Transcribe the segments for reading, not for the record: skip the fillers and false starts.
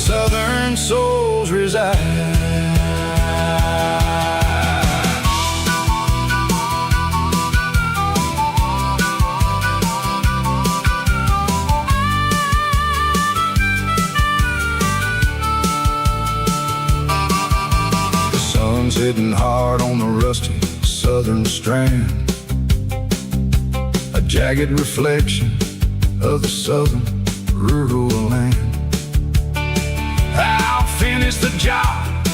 southern souls reside. The sun's hitting hard on the rusty southern strand, a jagged reflection of the southern rural land. I'll finish the job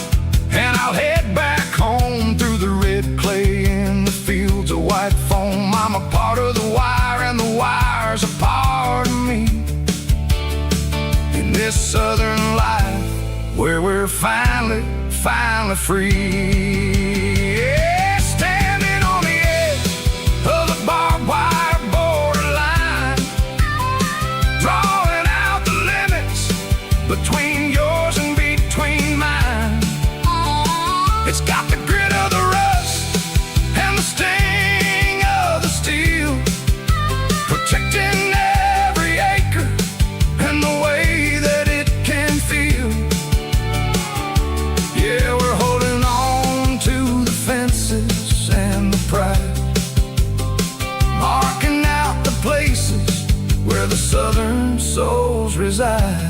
and I'll head back home through the red clay in the fields of white foam. I'm a part of the wire and the wire's a part of me. In this southern life where we're finally free. Yeah, standing on the edge of the barbed wire borderline, drawing out the limits between yours and between mine. It's got the grit of the rust and the sting of the steel, protecting every acre and the way that it can feel. Yeah, we're holding on to the fences and the pride, marking out the places where the southern souls reside.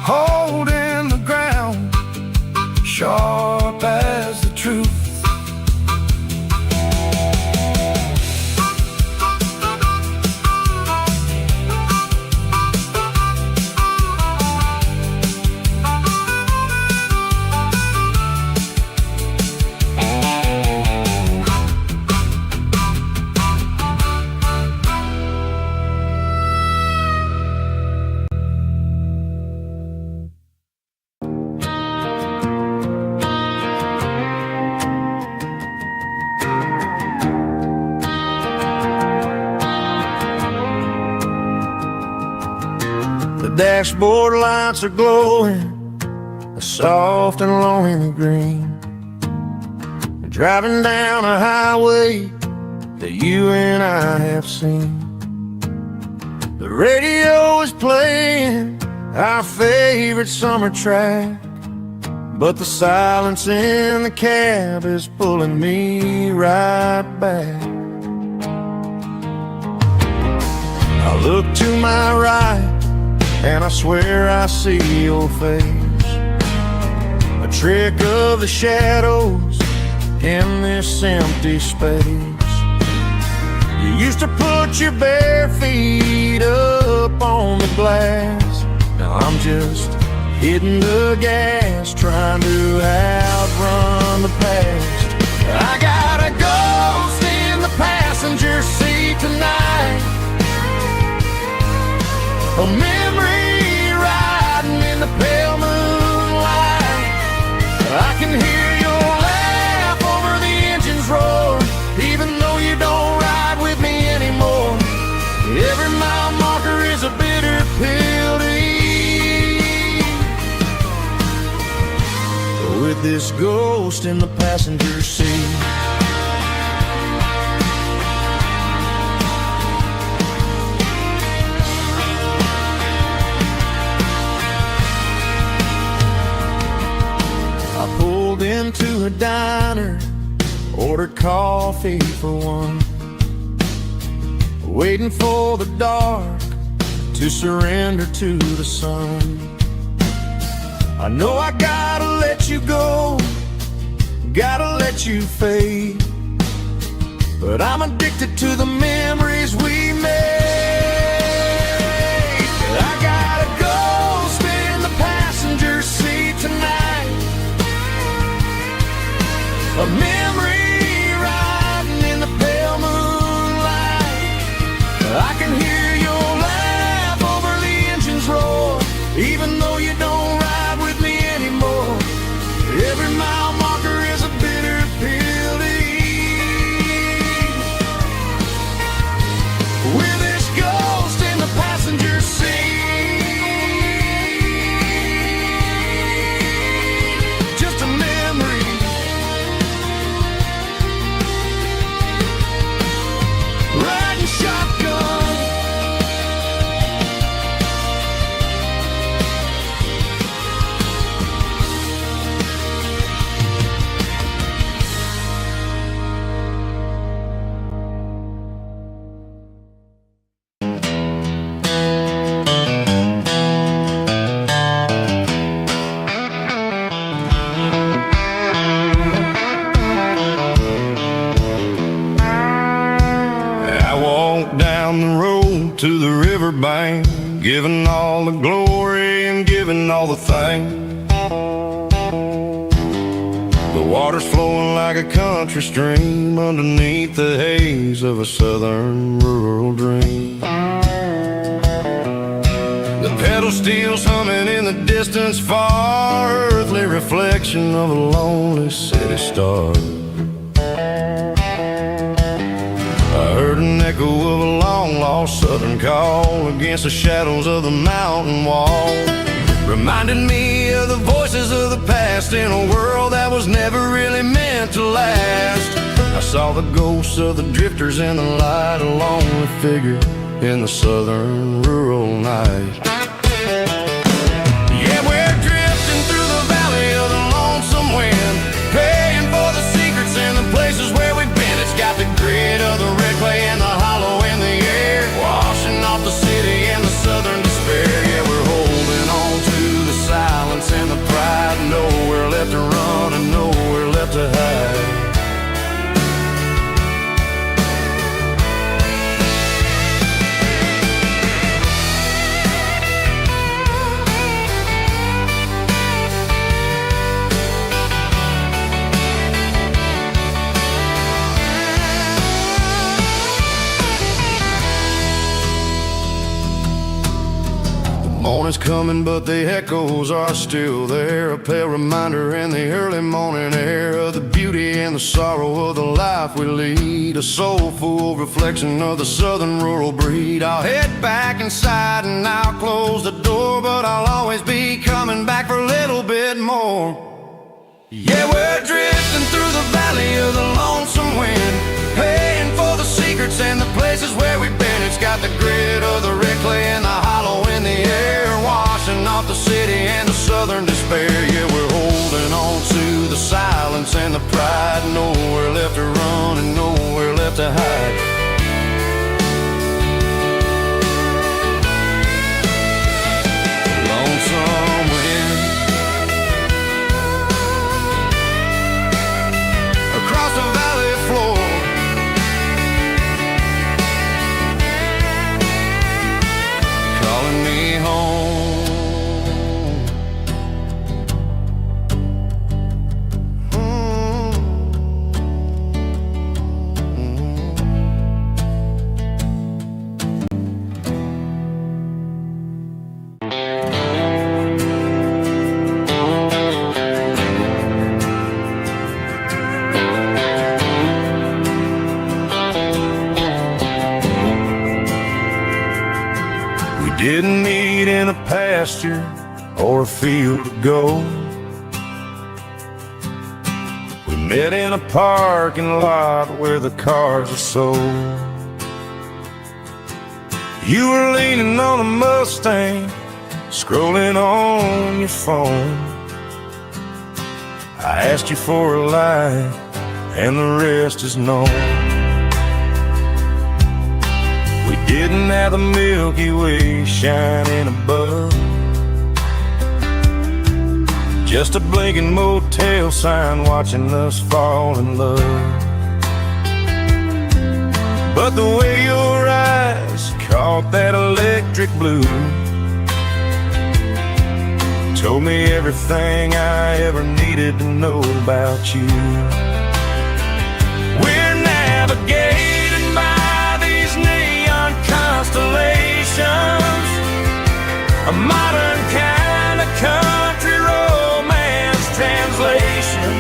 Holding the ground, sharp as the truth. Dashboard lights are glowing a soft and lonely green. You're driving down a highway that you and I have seen. The radio is playing our favorite summer track, but the silence in the cab is pulling me right back. I look to my right and I swear I see your face, a trick of the shadows in this empty space. You used to put your bare feet up on the glass. Now I'm just hitting the gas, trying to outrun the past. I got a ghost in the passenger seat tonight, a memory riding in the pale moonlight. I can hear your laugh over the engine's roar, even though you don't ride with me anymore. Every mile marker is a bitter pill to eat, with this ghost in the passenger seat. Into a diner, ordered coffee for one, waiting for the dark to surrender to the sun. I know I gotta let you go, gotta let you fade, but I'm addicted to the memories we made. I got a ghost in the passenger seat tonight, a memory riding in the pale moonlight. I can hear your laugh over the engine's roar, even though you don't ride with me anymore. Every mile marker is a bitter pill to eat, with this ghost in the passenger seat. Just a memory, riding shotgun to the riverbank, giving all the glory and giving all the thanks. The water's flowing like a country stream underneath the haze of a southern rural dream. The pedal steel's humming in the distance far, earthly reflection of a lonely city star. I heard an echo of a long-lost southern call against the shadows of the mountain wall, reminded me of the voices of the past in a world that was never really meant to last. I saw the ghosts of the drifters in the light, a lonely figure in the southern rural night. Yeah, we're drifting through the valley of the lonesome wind, paying for the secrets and the places where we've been. It's got the grit of the red clay and the hollow in the air, washing off the city and the southern despair. Yeah, we're holding on to the silence and the pride, nowhere left to run and nowhere left to hide. Morning's coming, but the echoes are still there, a pale reminder in the early morning air of the beauty and the sorrow of the life we lead, a soulful reflection of the southern rural breed. I'll head back inside and I'll close the door, but I'll always be coming back for a little bit more. Yeah, we're drifting through the valley of the lonesome wind, paying for the secrets and the places where we've been. It's got the grit of the red clay and the hollow in the air, washing off the city and the southern despair. Yeah, we're holding on to the silence and the pride, nowhere left to run and nowhere left to hide. Lonesome wind across the valley floor, calling me home. Didn't meet in a pasture or a field to go. We met in a parking lot where the cars are sold. You were leaning on a Mustang, scrolling on your phone. I asked you for a light, and the rest is known. We didn't have the Milky Way shining above, just a blinking motel sign watching us fall in love. But the way your eyes caught that electric blue told me everything I ever needed to know about you. We're navigating by these neon constellations, a modern kind of country romance translation.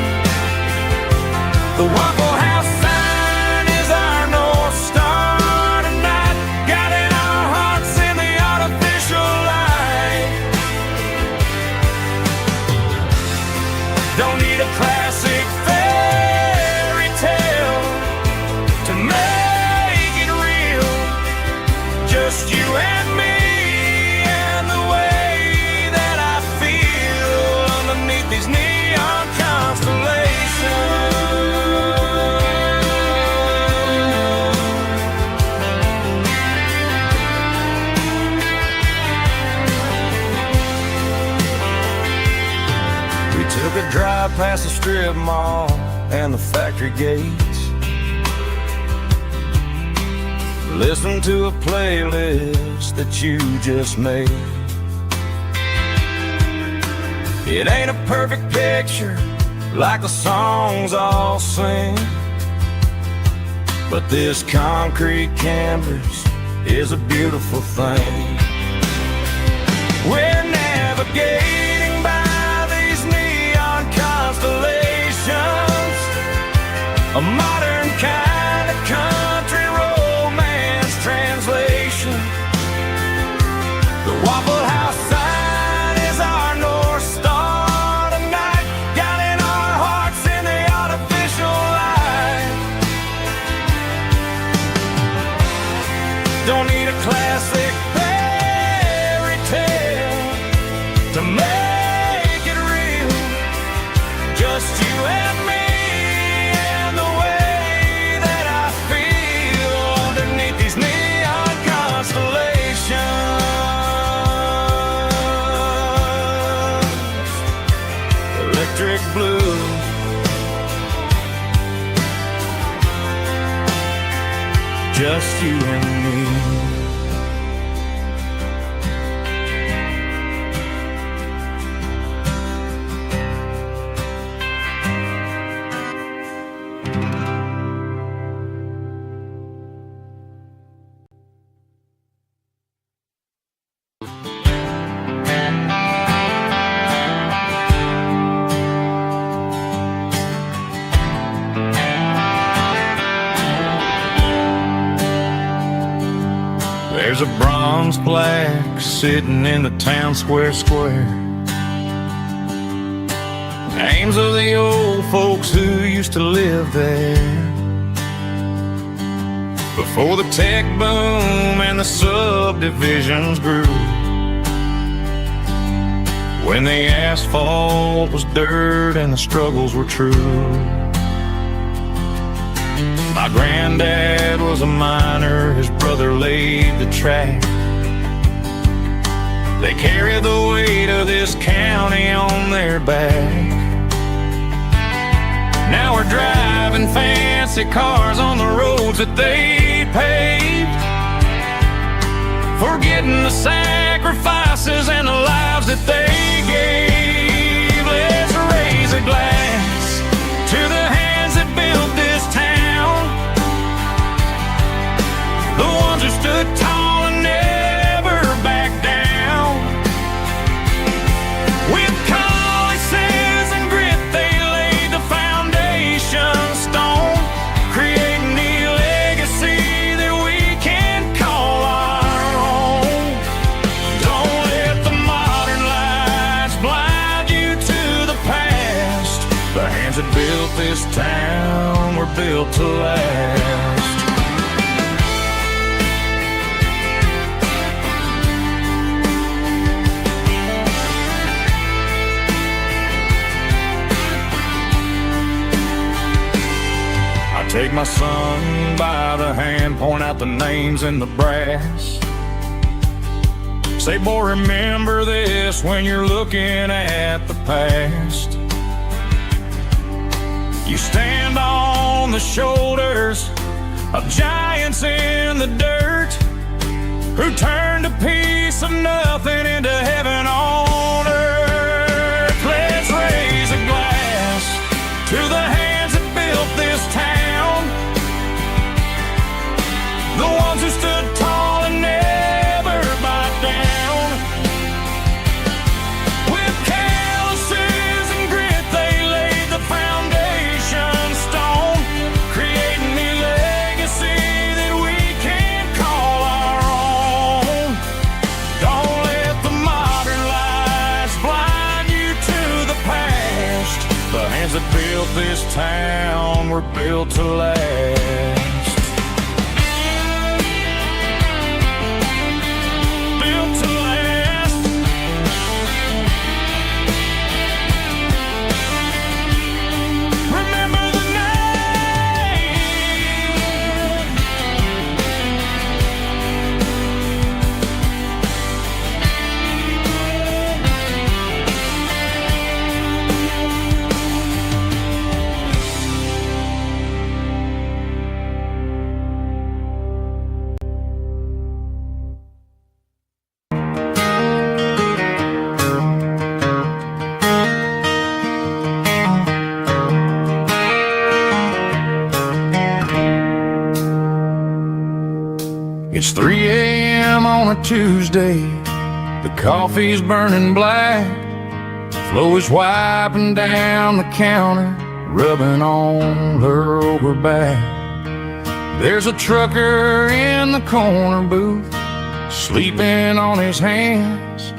The Waffle House sign is our North Star tonight, guiding our hearts in the artificial light. Don't need a classic fairy tale to make it real, just you and me and the way that I feel underneath these neon constellations. We took a drive past the strip mall and the factory gates, listen to a playlist that you just made. It ain't a perfect picture like the songs all sing, but this concrete canvas is a beautiful thing. We're navigating by these neon constellations, a modern kind of country romance translation. The Waffle House sign is our North Star tonight, guiding our hearts in the artificial light. Don't need a classic fairy tale to make it real, just you and me and the way that I feel underneath these neon constellations. Electric blue, just you and me. There's a bronze plaque sitting in the town square. Names of the old folks who used to live there before the tech boom and the subdivisions grew, when the asphalt was dirt and the struggles were true. My granddad was a miner, his brother laid the track. They carried the weight of this county on their back. Now we're driving fancy cars on the roads that they paved, forgetting the sacrifices and the lives that they gave. Let's raise a glass to the hands that built this town, the ones who stood tall and never backed down. With calluses and grit they laid the foundation stone, creating the legacy that we can call our own. Don't let the modern lights blind you to the past. The hands that built this town were built to last. Take my son by the hand, point out the names in the brass. Say, boy, remember this when you're looking at the past. You stand on the shoulders of giants in the dirt, who turned a piece of nothing into heaven on earth. Let's raise a glass to the hands that built this town, the ones who stood tall and never backed down. With calluses and grit they laid the foundation stone, creating the legacy that we can call our own. Don't let the modern lights blind you to the past. The hands that built this town were built to last. It's 3 a.m. on a Tuesday. The coffee's burning black. Flo is wiping down the counter, rubbing on her over back. There's a trucker in the corner booth, sleeping on his hands.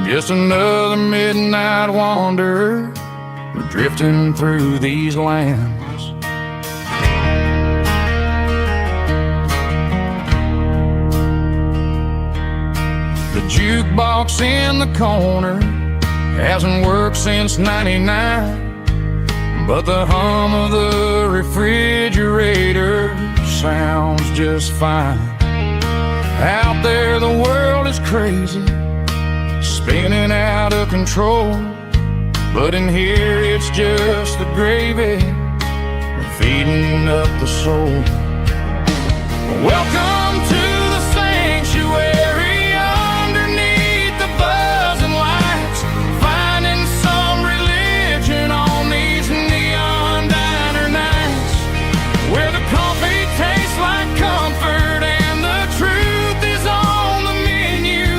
Just another midnight wanderer, drifting through these lands. The jukebox in the corner hasn't worked since '99, but the hum of the refrigerator sounds just fine. Out there the world is crazy, spinning out of control, but in here it's just the gravy feeding up the soul. Welcome to the sanctuary, underneath the buzzing lights, finding some religion on these neon diner nights, where the coffee tastes like comfort and the truth is on the menu.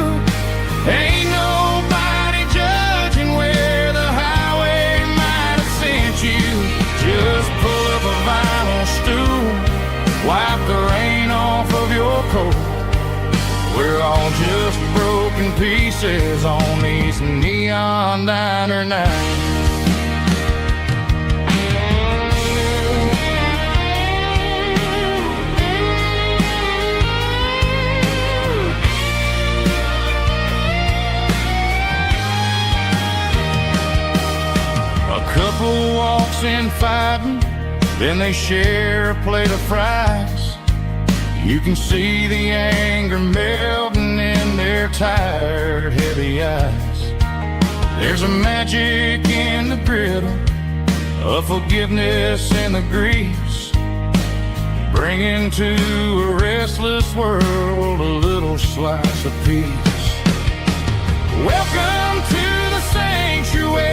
Ain't nobody judging where the highway might have sent you. Just pull up a vinyl stool, wipe the rain off of your coat. We're all just broken pieces on these neon diner nights. A couple walks in fighting, then they share a plate of fries. You can see the anger melting in their tired, heavy eyes. There's a magic in the griddle, a forgiveness in the grease, bringing to a restless world a little slice of peace. Welcome to the sanctuary,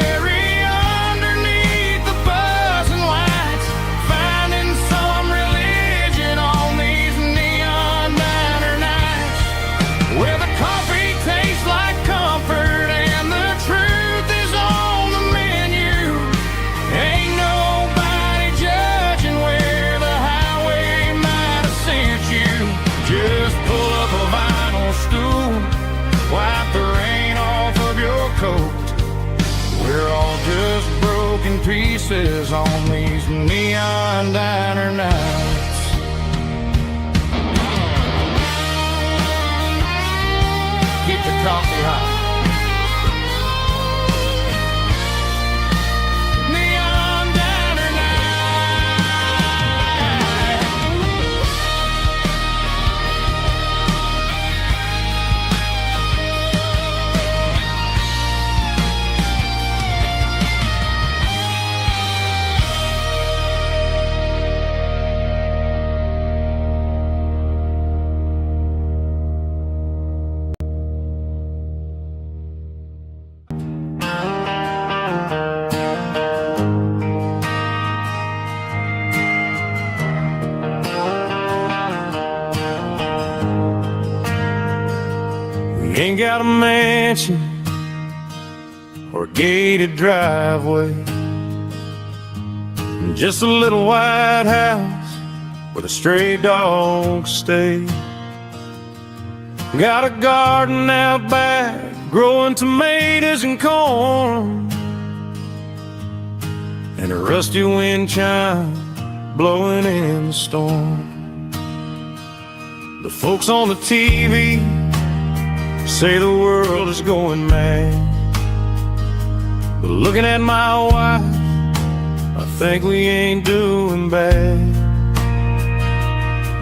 pieces on these neon diner nights. Keep the coffee hot. Neon diner ain't got a mansion or a gated driveway, just a little white house where the stray dogs stay. Got a garden out back, growing tomatoes and corn, and a rusty wind chime blowing in the storm. The folks on the TV say the world is going mad, but looking at my wife, I think we ain't doing bad.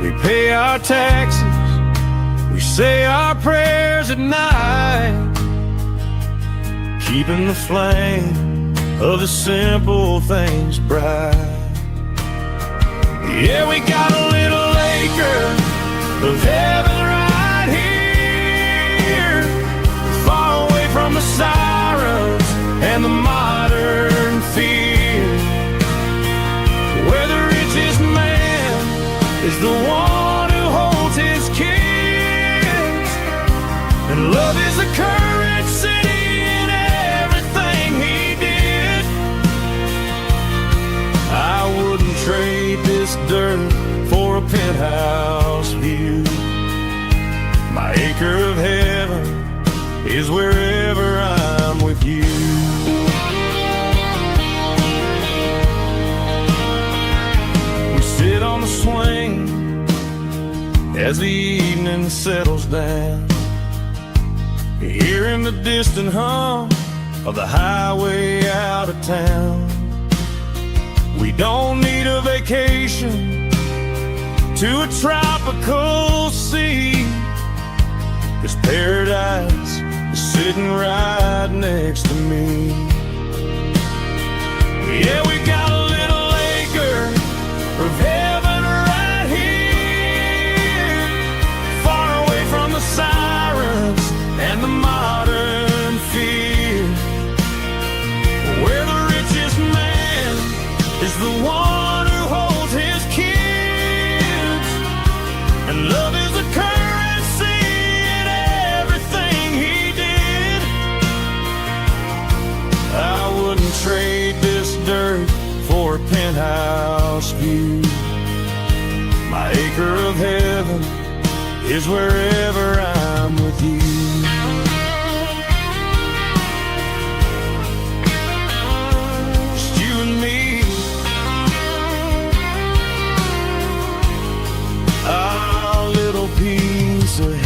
We pay our taxes, we say our prayers at night, keeping the flame of the simple things bright. Yeah, we got a little acre of heaven right here, far away from the sirens and the modern fear, where the richest man is the one who holds his key. this dirt for a penthouse view. My acre of heaven is wherever I'm with you. We sit on the swing as the evening settles down, hearing the distant hum of the highway out of town. We don't need a vacation to a tropical sea, 'cause paradise is sitting right next to me. Yeah, we got a little acre of heaven right here, far away from the sirens and the modern fear, where the richest man is the one who holds his kids, and love is a currency in everything he did. I wouldn't trade this dirt for a penthouse view. My acre of heaven is wherever I'm with you. Just you and me, our little piece of heaven.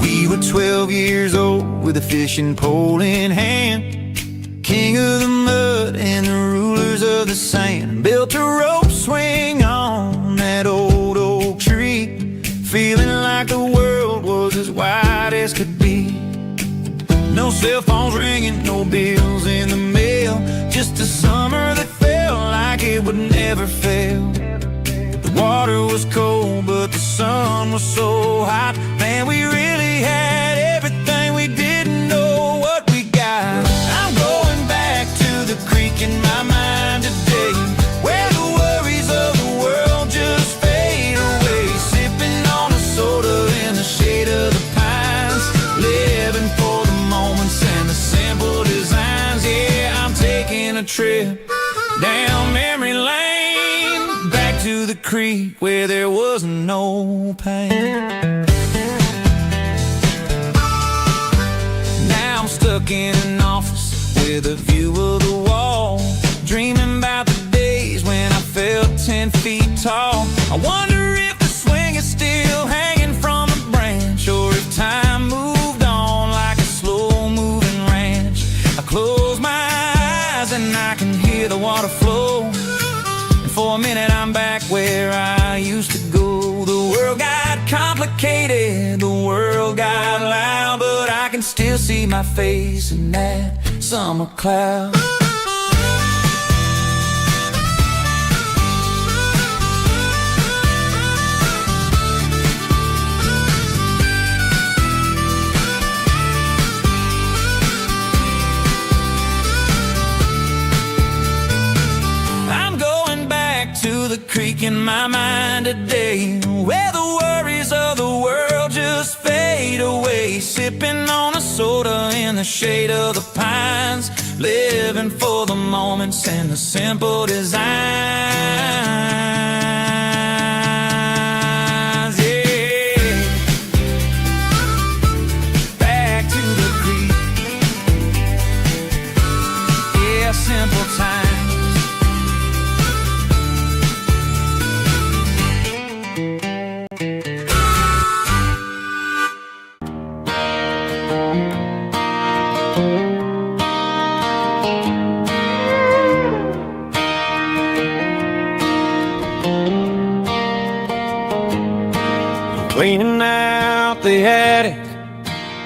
We were 12 years old with a fishing pole in hand, king of the mud and the rulers of the sand. Built a rope swing on that old oak tree, feeling like the world was as wide as could be. No cell phones ringing, no bills in the mail, just a summer that felt like it would never fail. The water was cold, but the sun was so hot. Man, we really had everything, we didn't know what we got. I'm going back to the creek in my mind today, where the worries of the world just fade away, sipping on a soda in the shade of the pines, living for the moments and the simple designs. Yeah, I'm taking a trip down memory lane, back to the creek where there was no pain. Now I'm stuck in an office with a view of the wall, dreaming about the days when I felt 10 feet tall. I wonder if the swing is still hanging from a branch, or if time moved on like a slow-moving ranch. I close my eyes and I can hear the water flow, and for a minute I'm back where I used to go. The world got complicated, the world got loud, but I can still see my face in that summer cloud. I'm going back to the creek in my mind today, where the worries of the world just fade away, sipping on a soda in the shade of the pines, living for the moments and the simple designs. Yeah, back to the creek. Yeah, simple times.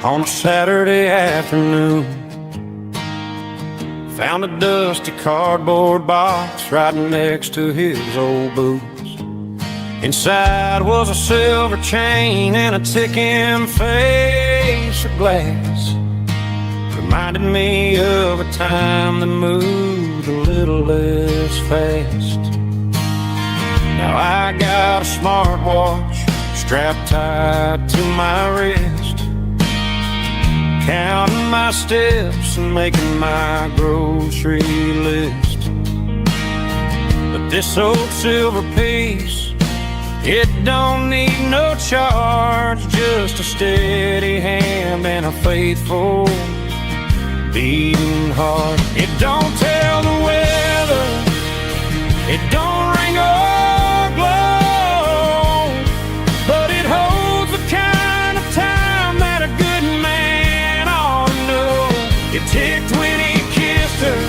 on a Saturday afternoon. Found a dusty cardboard box right next to his old boots. Inside was a silver chain and a ticking face of glass. Reminded me of a time that moved a little less fast. Now I got a smartwatch strapped tight to my wrist, counting my steps and making my grocery list. But this old silver piece, it don't need no charge, just a steady hand and a faithful beating heart. It don't tell the weather, it don't ring or glow, but it holds the kind of time that a good man ought to know. It ticked when he kissed her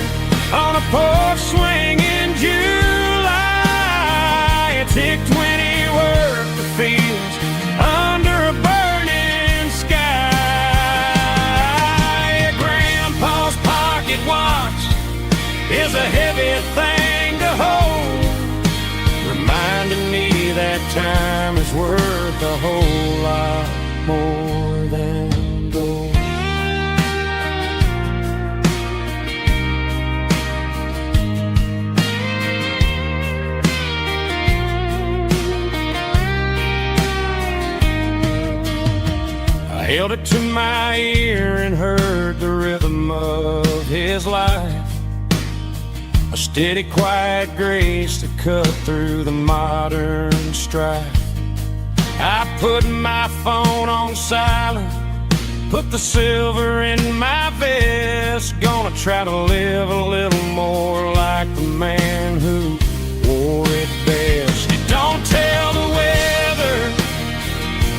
on a porch swing in July. It ticked when he worked the fields under a burning sky. Grandpa's pocket watch is a heavy thing to hold, reminding me that time is worth a whole lot more than gold. I held it to my ear and heard the rhythm of his life, a steady, quiet grace that cut through the modern strife. I put my phone on silent, put the silver in my vest. Gonna try to live a little more like the man who wore it best. It don't tell the weather,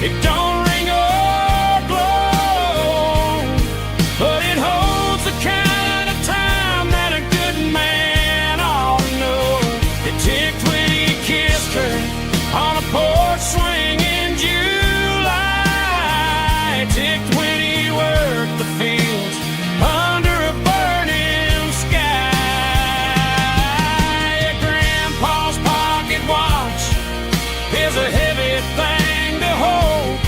it don't ring or glow, but it holds the kind of time that a good man ought to know. It ticked when he kissed her on a porch swing in July. It ticked when he worked the fields under a burning sky. Grandpa's pocket watch is a heavy thing to hold,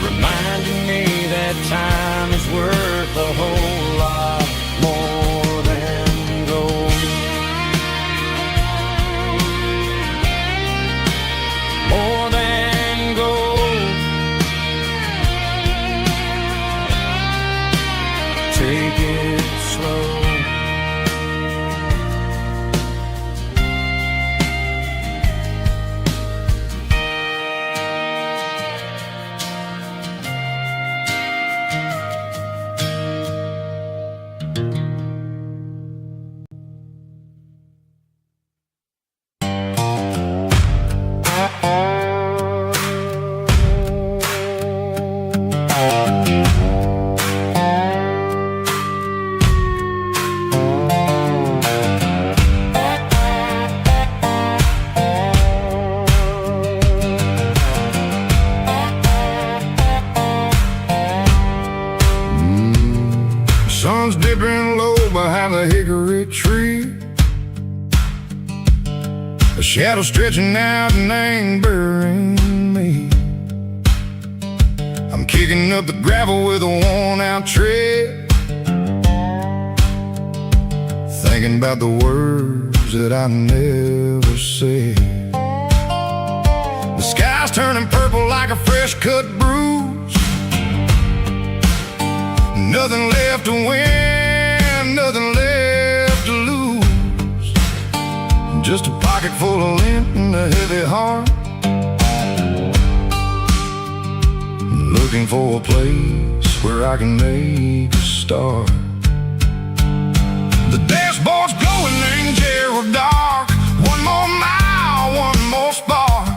reminding me that time is worth a whole lot more than gold. More than gold. Take it slow. Sun's dipping low behind the hickory tree, a shadow stretching out and angering me. I'm kicking up the gravel with a worn-out tread, thinking about the words that I never said. The sky's turning purple like a fresh-cut bruise, nothing left to win, nothing left to lose, just a pocket full of lint and a heavy heart, looking for a place where I can make a start. The dashboard's glowing in Gerald dark, one more mile, one more spark.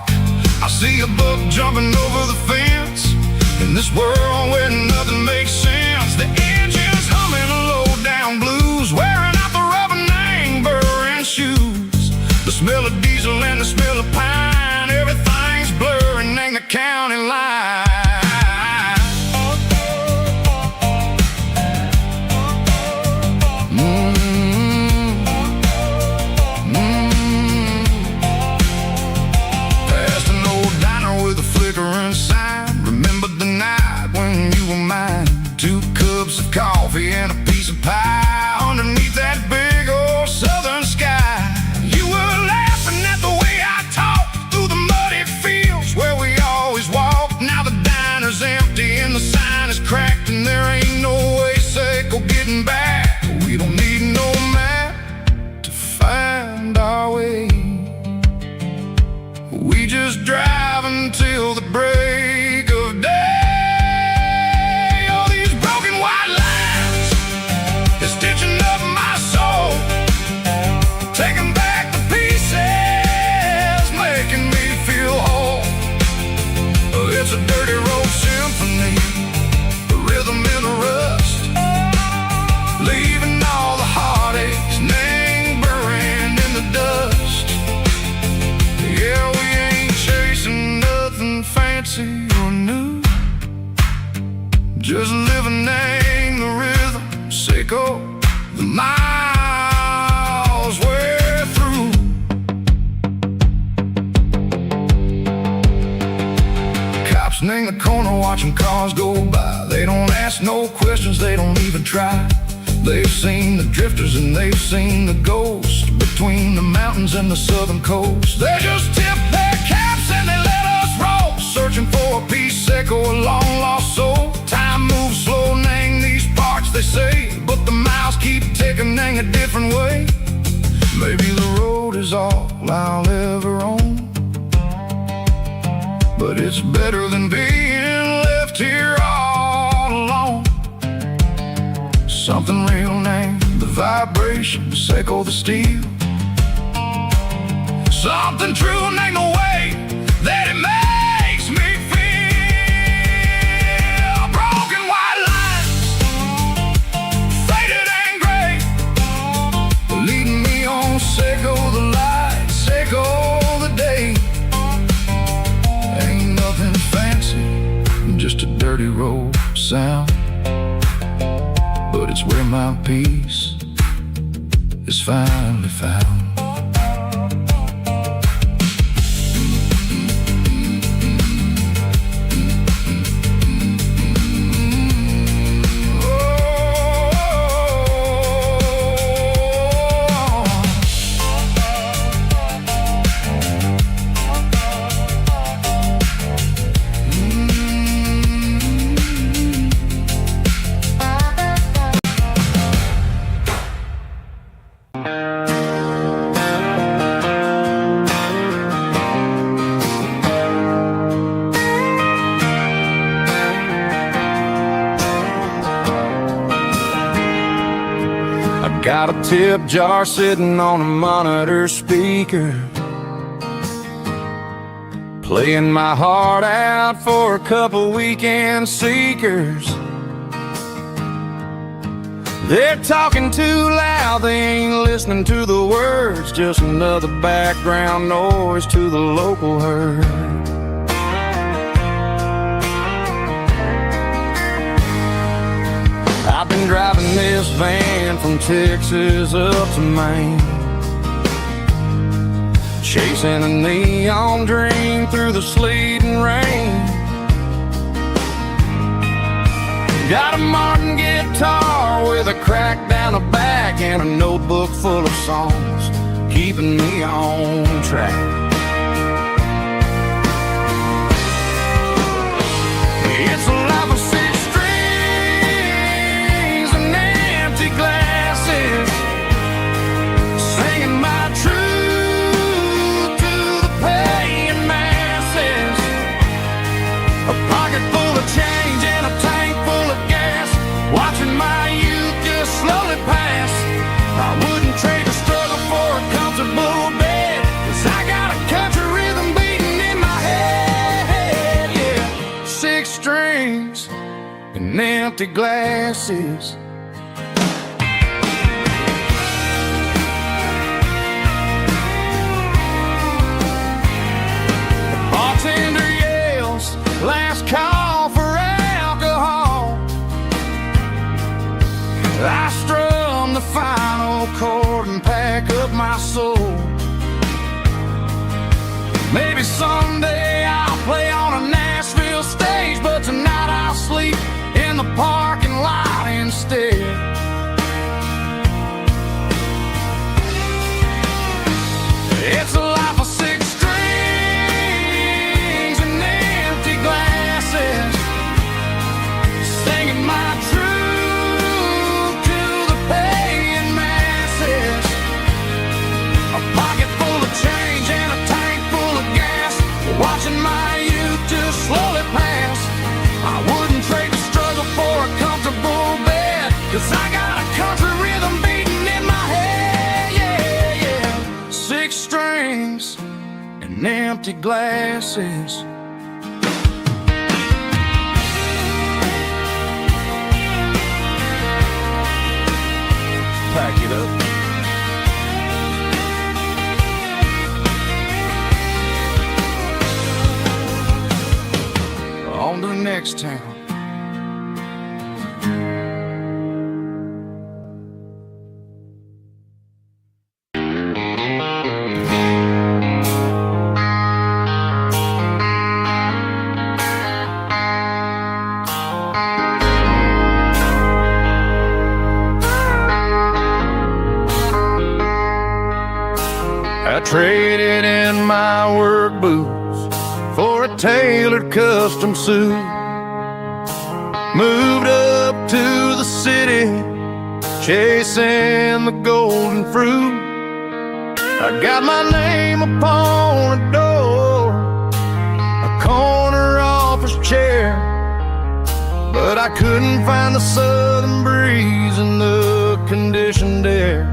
I see a buck jumping over the fence, in this world where nothing makes sense. The engine's humming low-down blues, wearing out the rubber name, burring shoes. The smell of diesel and the smell of pine, everything's blurring in the county line. cracked and there ain't no way Seiko getting back. We don't need no map to find our way. We just drive until the break of day. Oh, these broken white lines is stitching up my soul, taking back the pieces, making me feel whole. It's a dirty road symphony, a rhythm in a rust, leaving all the heartaches lingering in the dust. Yeah, we ain't chasing nothing fancy or new, just living in the rhythm, Seiko, the miles we're through. Cops in the corner watching cars go by. They don't ask no questions, they don't even try. They've seen the drifters and they've seen the ghosts between the mountains and the southern coast. They just tip their caps and they let us roll, searching for a piece, Seiko, a long lost soul. Time moves slow, nang these parts, they say, but the miles keep ticking, nang a different way. Maybe the road is all I'll ever own, but it's better than being left here all alone. Something real named the vibration, Seiko the steel. Something true named the way that it makes me feel. Broken white lines, faded and gray, leading me on, Seiko the light, Seiko the day. Ain't nothing fancy, just a dirty road sound, but it's where my peace is finally found. Got a tip jar sitting on a monitor speaker, playing my heart out for a couple weekend seekers. They're talking too loud, they ain't listening to the words, just another background noise to the local herd. I've been driving this van from Texas up to Maine, chasing a neon dream through the sleet and rain. Got a Martin guitar with a crack down the back and a notebook full of songs, keeping me on track. It's a life of six strings and empty glasses, singing my truth to the paying masses. A pocket full of change and a tank full of gas, watching my youth just slowly pass. I wouldn't trade a struggle for a comfortable bed, 'cause I got a country rhythm beating in my head, yeah. Six strings and empty glasses. The bartender yells, last call for alcohol. I strum the final chord and pack up my soul. Maybe someday I'll play on a Nashville stage, but tonight I'll sleep in the parking lot instead. It's a life of six strings and empty glasses, speaking my truth to the paying masses. A pocket full of change and a tank full of gas, watching my youth just slowly pass. I wouldn't trade the struggle for a comfortable bed, 'cause I got a country rhythm beating in my head, yeah, yeah. 6 strings and empty glasses. Pack it up. On to the next town. I traded in my work boots for a tailored custom suit. Moved up to the city, chasing the golden fruit. I got my name upon a door, a corner office chair, but I couldn't find the southern breeze in the conditioned air.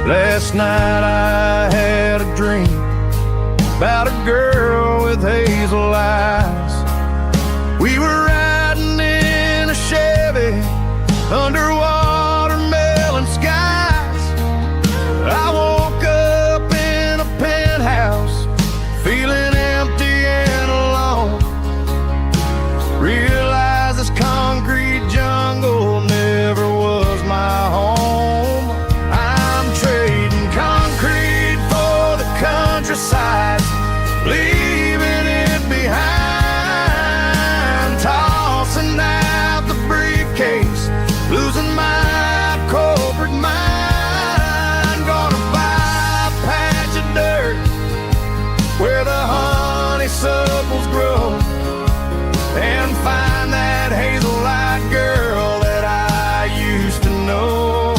Last night I had a dream about a girl with hazel eyes. We were riding in a Chevy under watermelon skies. I woke up in a penthouse, feeling empty and alone. Realized this concrete jungle never was my home. I'm trading concrete for the countryside, leaving it behind, tossing out the briefcase, losing my corporate mind. Gonna buy a patch of dirt where the honeysuckles grow, and find that hazel-eyed girl that I used to know.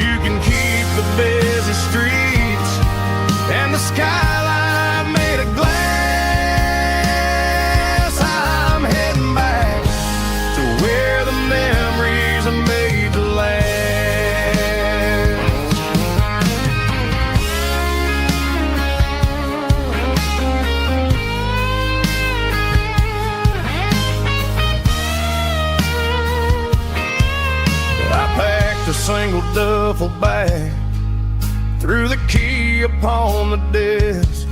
You can keep the busy streets and the skyline made of glass. I'm heading back to where the memories are made to last. I packed a single duffel bag, threw the key upon the desk,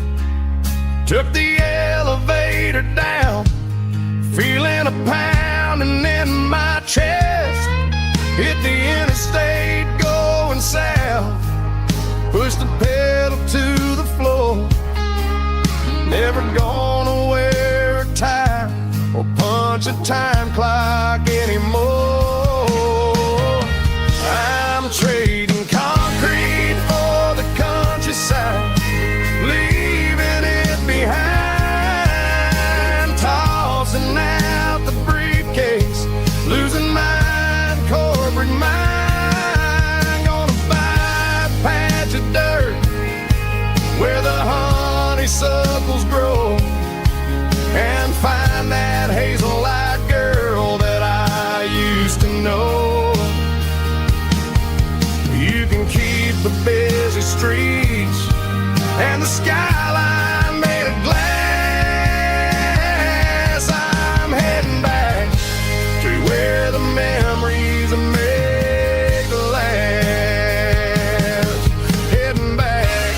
took the elevator down, feeling a pounding in my chest. Hit the interstate going south, pushed the pedal to the floor. Never gonna wear a tie or punch a time clock anymore. I'm trading concrete for the countryside, leaving it behind, tossing out the briefcase, losing my corporate mind. Gonna buy a patch of dirt where the honeysuckles grow, and find that hazel-eyed girl that I used to know. You can keep the busy streets and the skyline made of glass. I'm heading back to where the memories are made to last. Heading back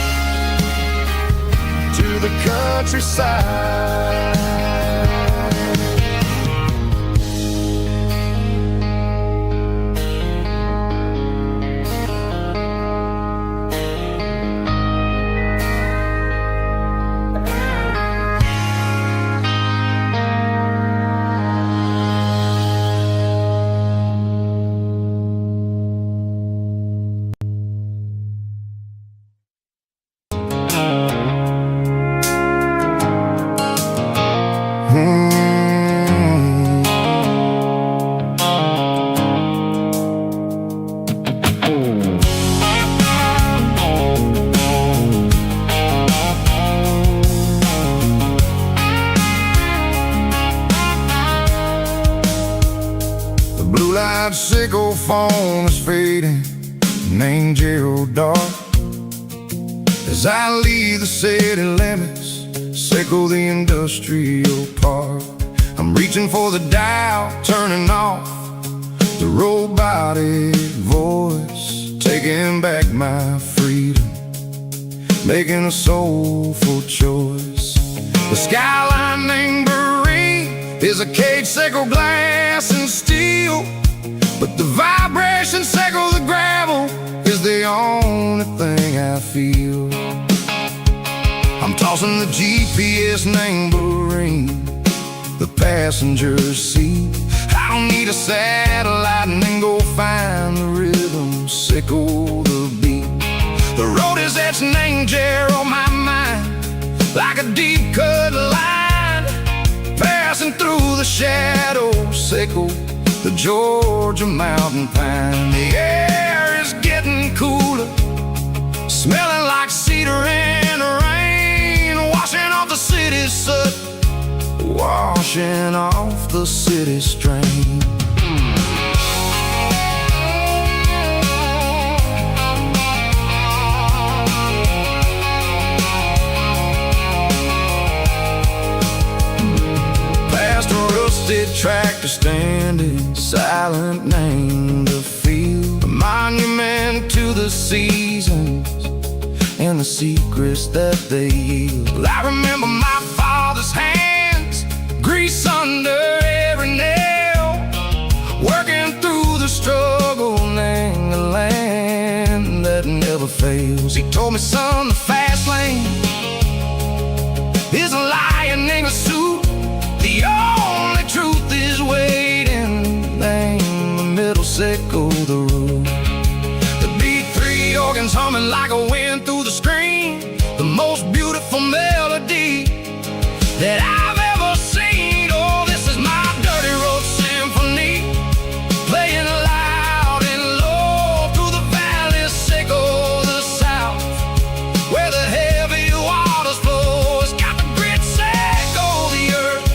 to the countryside. blue light sickle phone is fading, named Gerald Dark. As I leave the city limits, sickle the industrial park. I'm reaching for the dial, turning off the robotic voice, taking back my freedom, making a soulful choice. The skyline named Marine is a cage, sickle glass and steel, but the vibration sickle the gravel is the only thing I feel. I'm tossing the GPS named Marine, the passenger seat. I don't need a satellite and then go find the rhythm, sickle the beat. The road is etched named Jer on my mind, like a deep cut line, passing through the shadows, sickle the Georgia mountain pine. The air is getting cooler, smelling like cedar in the rain, washing off the city's soot, washing off the city strain. Past a rusted tractor standing silent, named the field, a monument to the seasons and the secrets that they yield. I remember my father's hands, grease under every nail, working through the struggle, named the land that never fails. He told me, son, the fast lane is a lion in a suit, the only truth is waiting, named the middle, sickle the root. The B3 organs humming like a wind through the screen, the most beautiful melody that I've ever seen. Oh, this is my dirty road symphony, playing loud and low through the valleys, sickle the south, where the heavy waters flow. It's got the grit, sickle the earth,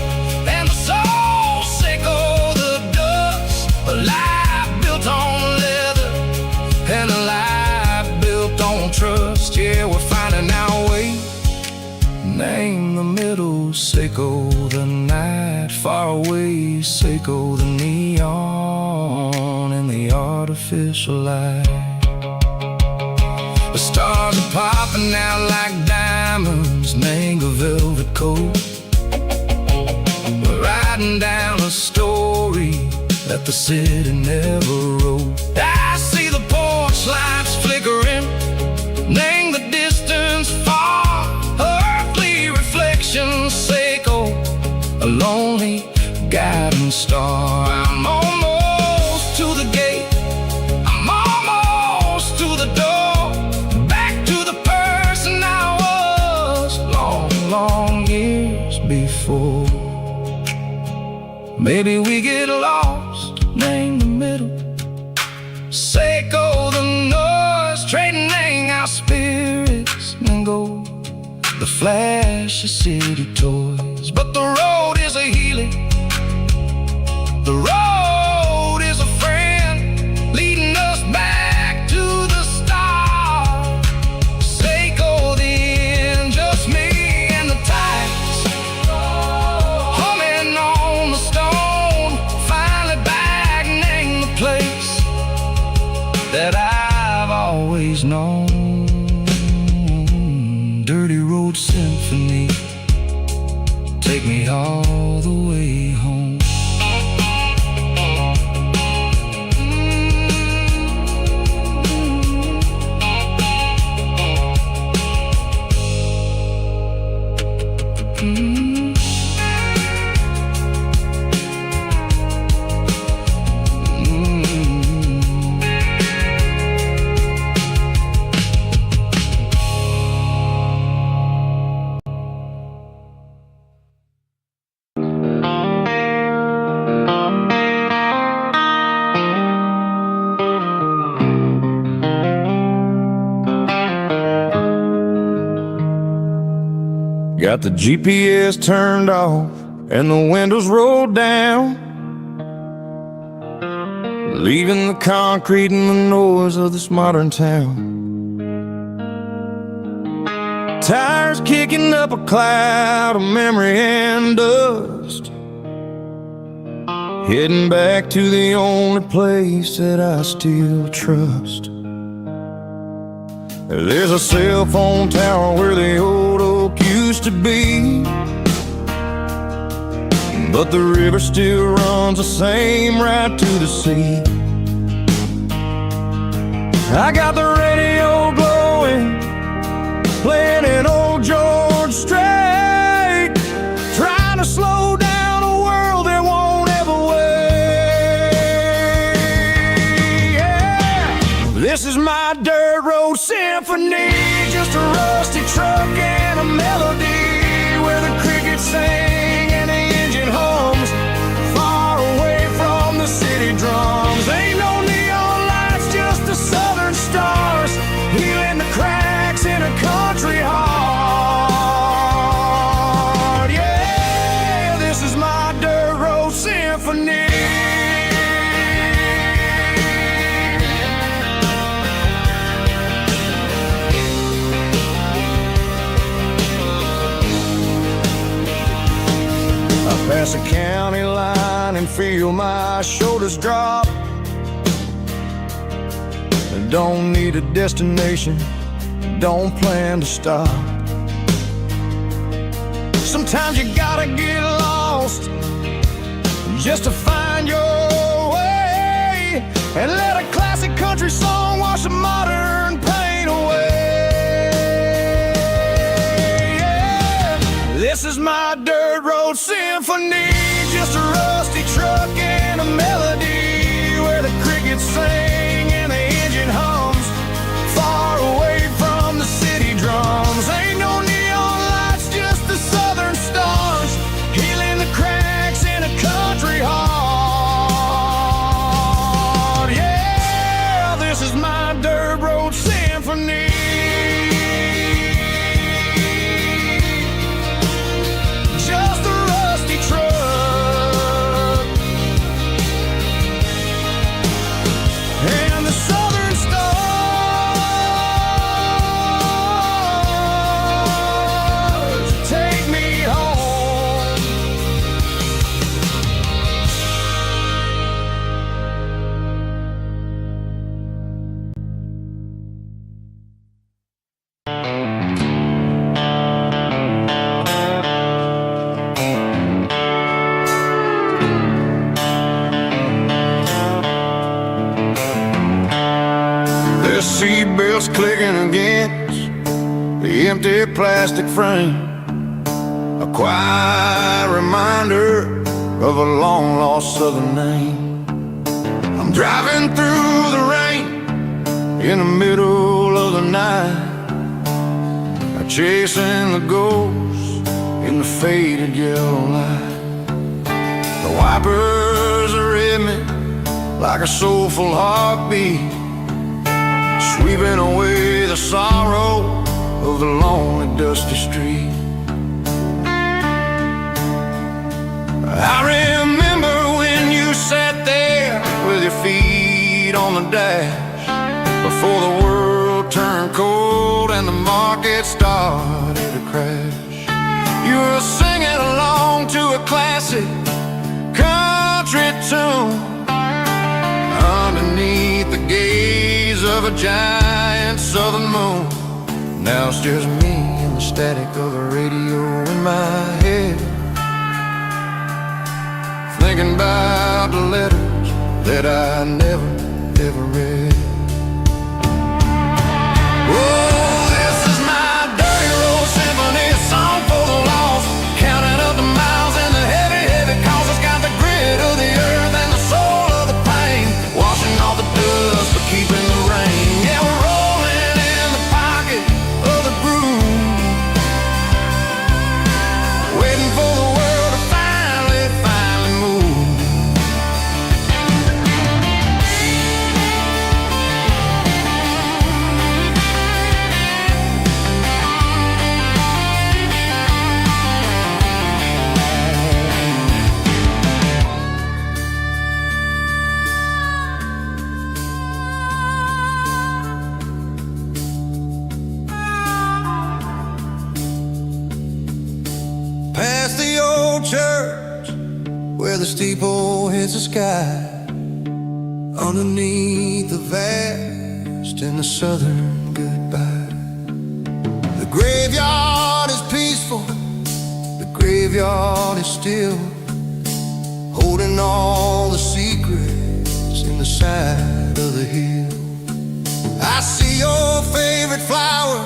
and the soul, sickle the dust. A life built on leather and a life built on trust. Yeah, we're finding our way, name the middle, sickle the night, far away, sickle the neon and the artificial light. The stars are popping out like diamonds, name a velvet coat. We're riding down a story that the city never wrote. I see the porch lights flickering, name the distance far, earthly reflections, sickle a lonely guiding star. I'm almost to the gate, I'm almost to the door, back to the person I was long, long years before. Maybe we get lost, name the middle, sickle the noise, trading our spirits and go the flash of city toys. But the road is a healing, the road is a friend, leading us back to the start. Sickle the end, just me and the tides, humming on the stone, finally back, name the place that I've always known. Dirty road symphony, take me all the way home. Got the GPS turned off and the windows rolled down. leaving the concrete and the noise of this modern town. Tires kicking up a cloud of memory and dust, heading back to the only place that I still trust. There's a cell phone tower where the old oak used to be, but the river still runs the same right to the sea. I got the radio glowing, playing an old George Strait, trying to slow down a world that won't ever wait. Yeah. This is my dirt road symphony, just a rusty truck and a melody where the crickets sing and the engine hums, far away from the city drums. Ain't no neon lights, just the southern stars, healing the cracks in a country heart. Yeah, this is my dirt road symphony. Pass a county line and feel my shoulders drop. Don't need a destination, don't plan to stop. Sometimes you gotta get lost just to find your way, and let a classic country song wash the modern pain away. Yeah. This is my dirt road symphony, just a rusty truck and a melody where the crickets sing and the engine hums, far away from the city drums. Ain't no neon lights, just the southern stars, healing the cracks in a country heart. Yeah, this is my dirt road symphony. Seatbelts clicking against the empty plastic frame, a quiet reminder of a long-lost southern name. I'm driving through the rain in the middle of the night, chasing the ghosts in the faded yellow light. The wipers are in me like a soulful heartbeat, sweeping away the sorrow of the lonely, dusty street. I remember when you sat there with your feet on the dash, before the world turned cold and the market started to crash. You were singing along to a classic country tune underneath the gaze of a giant southern moon. Now it's just me and the static of the radio in my head, thinking about the letters that I never, ever read. Oh, this is my dirty road symphony, a song for the lost, counting up the miles and the heavy, heavy calls. It's got the grit of the earth and the soul of the pain, washing all the dust but keeping the rain. Yeah, we're rolling in the pocket of the groove, waiting for the world to finally move. where the steeple hits the sky, underneath the vast and the southern goodbye. The graveyard is peaceful, the graveyard is still, holding all the secrets in the side of the hill. I see your favorite flower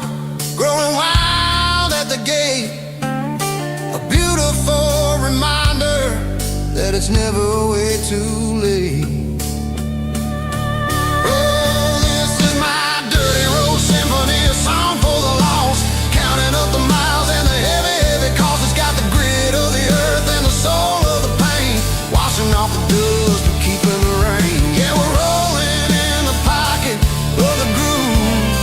growing wild at the gate, a beautiful reminder that it's never way too late. Oh, this is my dirty road symphony, a song for the lost, counting up the miles and the heavy, heavy cost. It's got the grit of the earth and the soul of the pain, washing off the dust and keeping the rain. Yeah, we're rolling in the pocket of the groove,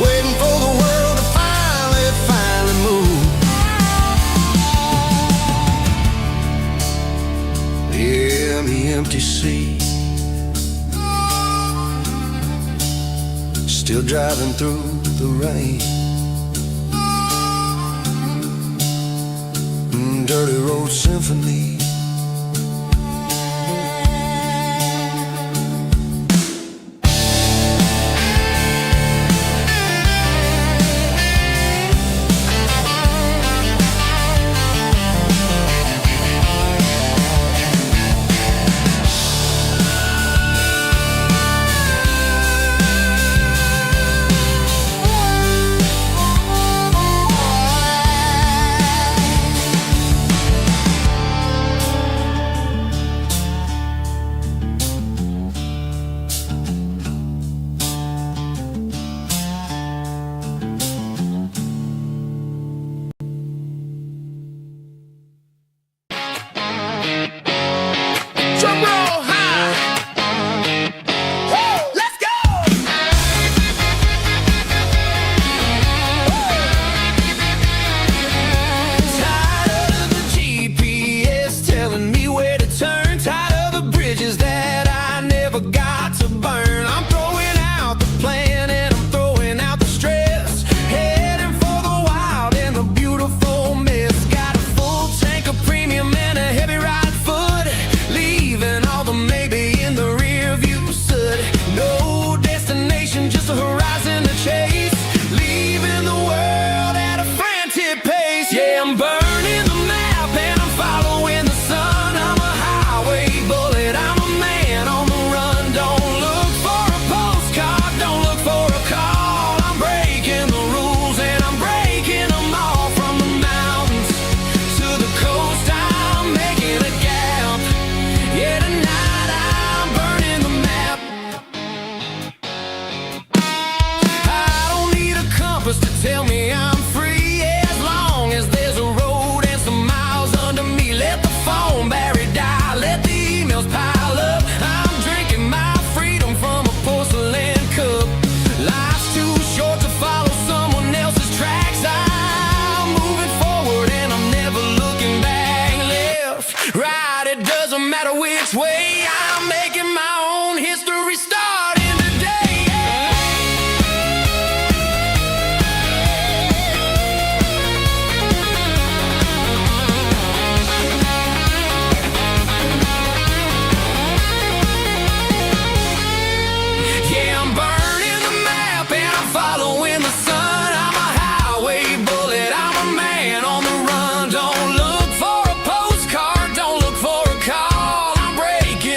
waiting for the world to finally move. Yeah, the empty sea, still driving through the rain. Dirty road symphony. Tell me I'm free, as long as there's a road and some miles under me. Let the phone battery die, let the emails pile up. I'm drinking my freedom from a porcelain cup. Life's too short to follow someone else's tracks. I'm moving forward and I'm never looking back. Left, right, it doesn't matter which way. I'm making my own history starting today.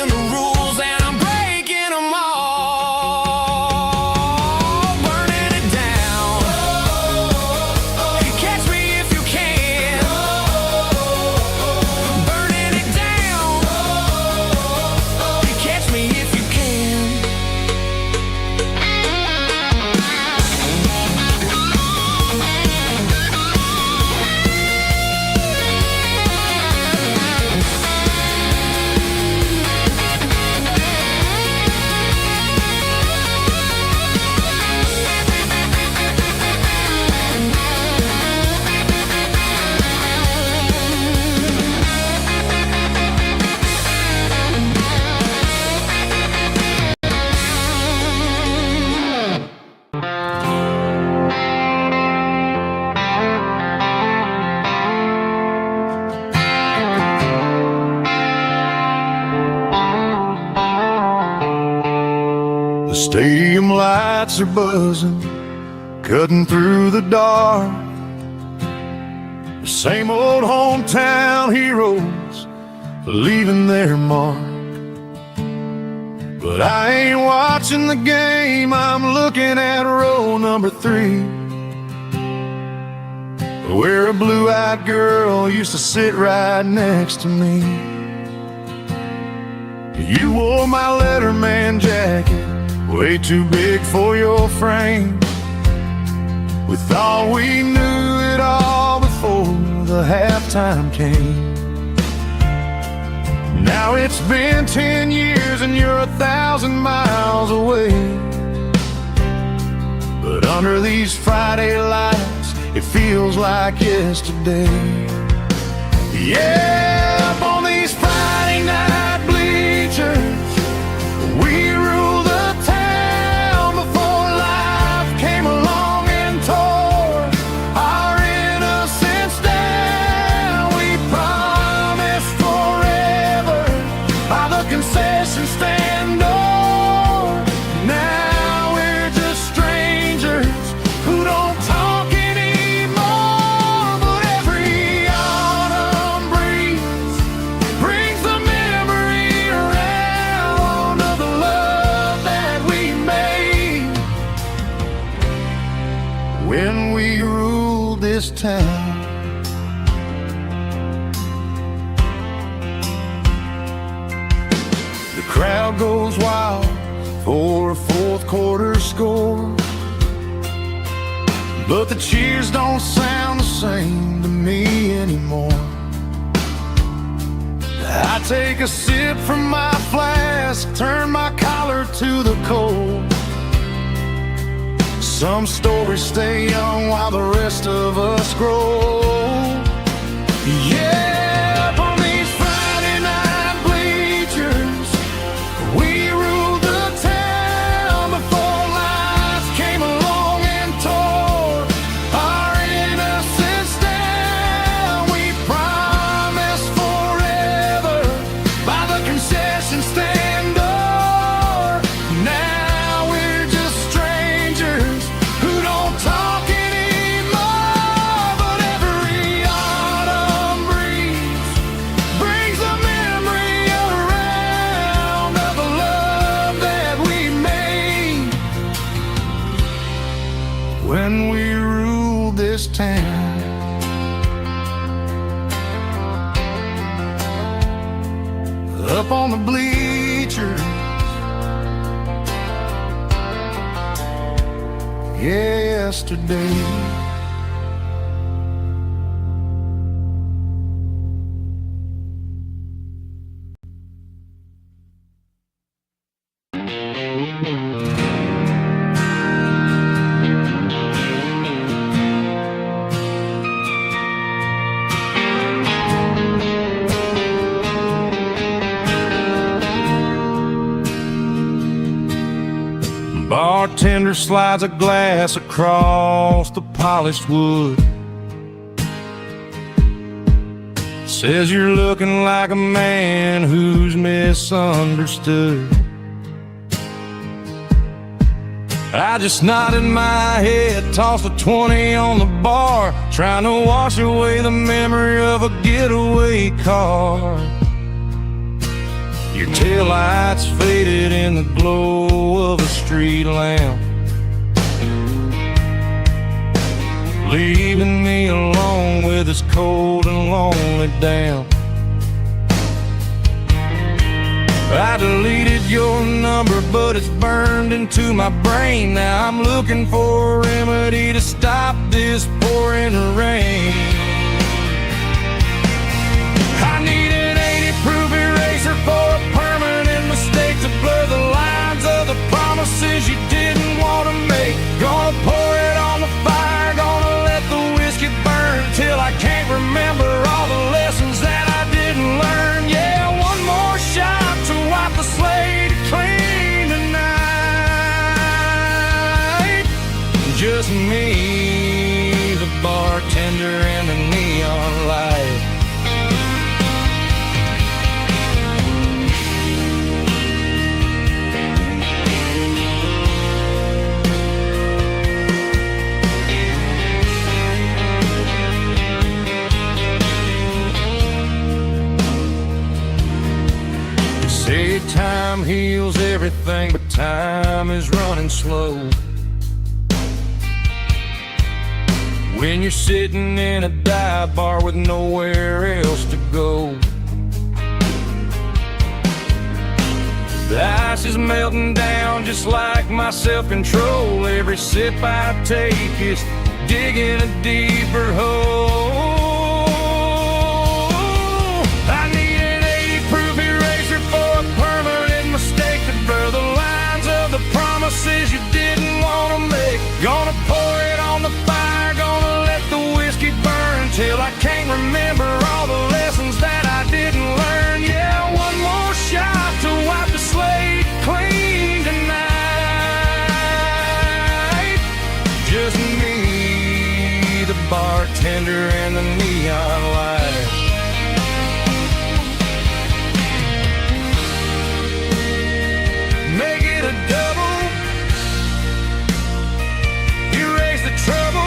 The Stadium lights are buzzing, cutting through the dark. The same old hometown heroes leaving their mark. But I ain't watching the game, I'm looking at row number 3, where a blue-eyed girl used to sit right next to me. You wore my Letterman jacket, way too big for your frame. We thought we knew it all before the halftime came. Now it's been 10 years and you're 1,000 miles away. But under these Friday lights, it feels like yesterday. Yeah, up on these Friday night bleachers, we rule the town before life came along and tore our innocence down. We promised forever by the concession stand door. Now we're just strangers who don't talk anymore. But every autumn breeze brings the memory around of the love that we made when we ruled this town. The crowd goes wild for a fourth quarter score, but the cheers don't sound the same to me anymore. I take a sip from my flask, turn my collar to the cold. Some stories stay young while the rest of us grow. Yeah, up on these Friday night bleachers, we ruled the town before life came along and tore our innocence down. We promised forever by the concession stand door. Now we're just strangers who don't talk anymore. But every autumn breeze brings the memory around of the love that we made when we ruled this town. Up on the bleachers, yesterday. Bartender slides a glass across the polished wood. Says you're looking like a man who's misunderstood. I just nodded my head, tossed a 20 on the bar, trying to wash away the memory of a getaway car. Your taillights faded in the glow of a street lamp, leaving me alone with this cold and lonely damp. I deleted your number, but it's burned into my brain. Now I'm looking for a remedy to stop this pouring rain. I need an 80-proof eraser for a permanent mistake to blur the lines of the promises you didn't want to make. Gonna pour it on the fire, gonna let the whiskey burn till I can't remember all the lessons that I didn't learn. Yeah, one more shot to wipe the slate clean tonight. Just me, the bartender, and the time heals everything, but time is running slow. When you're sitting in a dive bar with nowhere else to go, the ice is melting down just like my self-control. Every sip I take is digging a deeper hole. I need an 80-proof eraser for a permanent mistake to blur the lines of the promises you didn't want to make. Gonna pour it on the fire, gonna let the whiskey burn till I can't remember all the lessons that I didn't learn. Yeah, one more shot to wipe the slate clean tonight. Just me, the bartender, and the neon light. Make it a double, erase the trouble.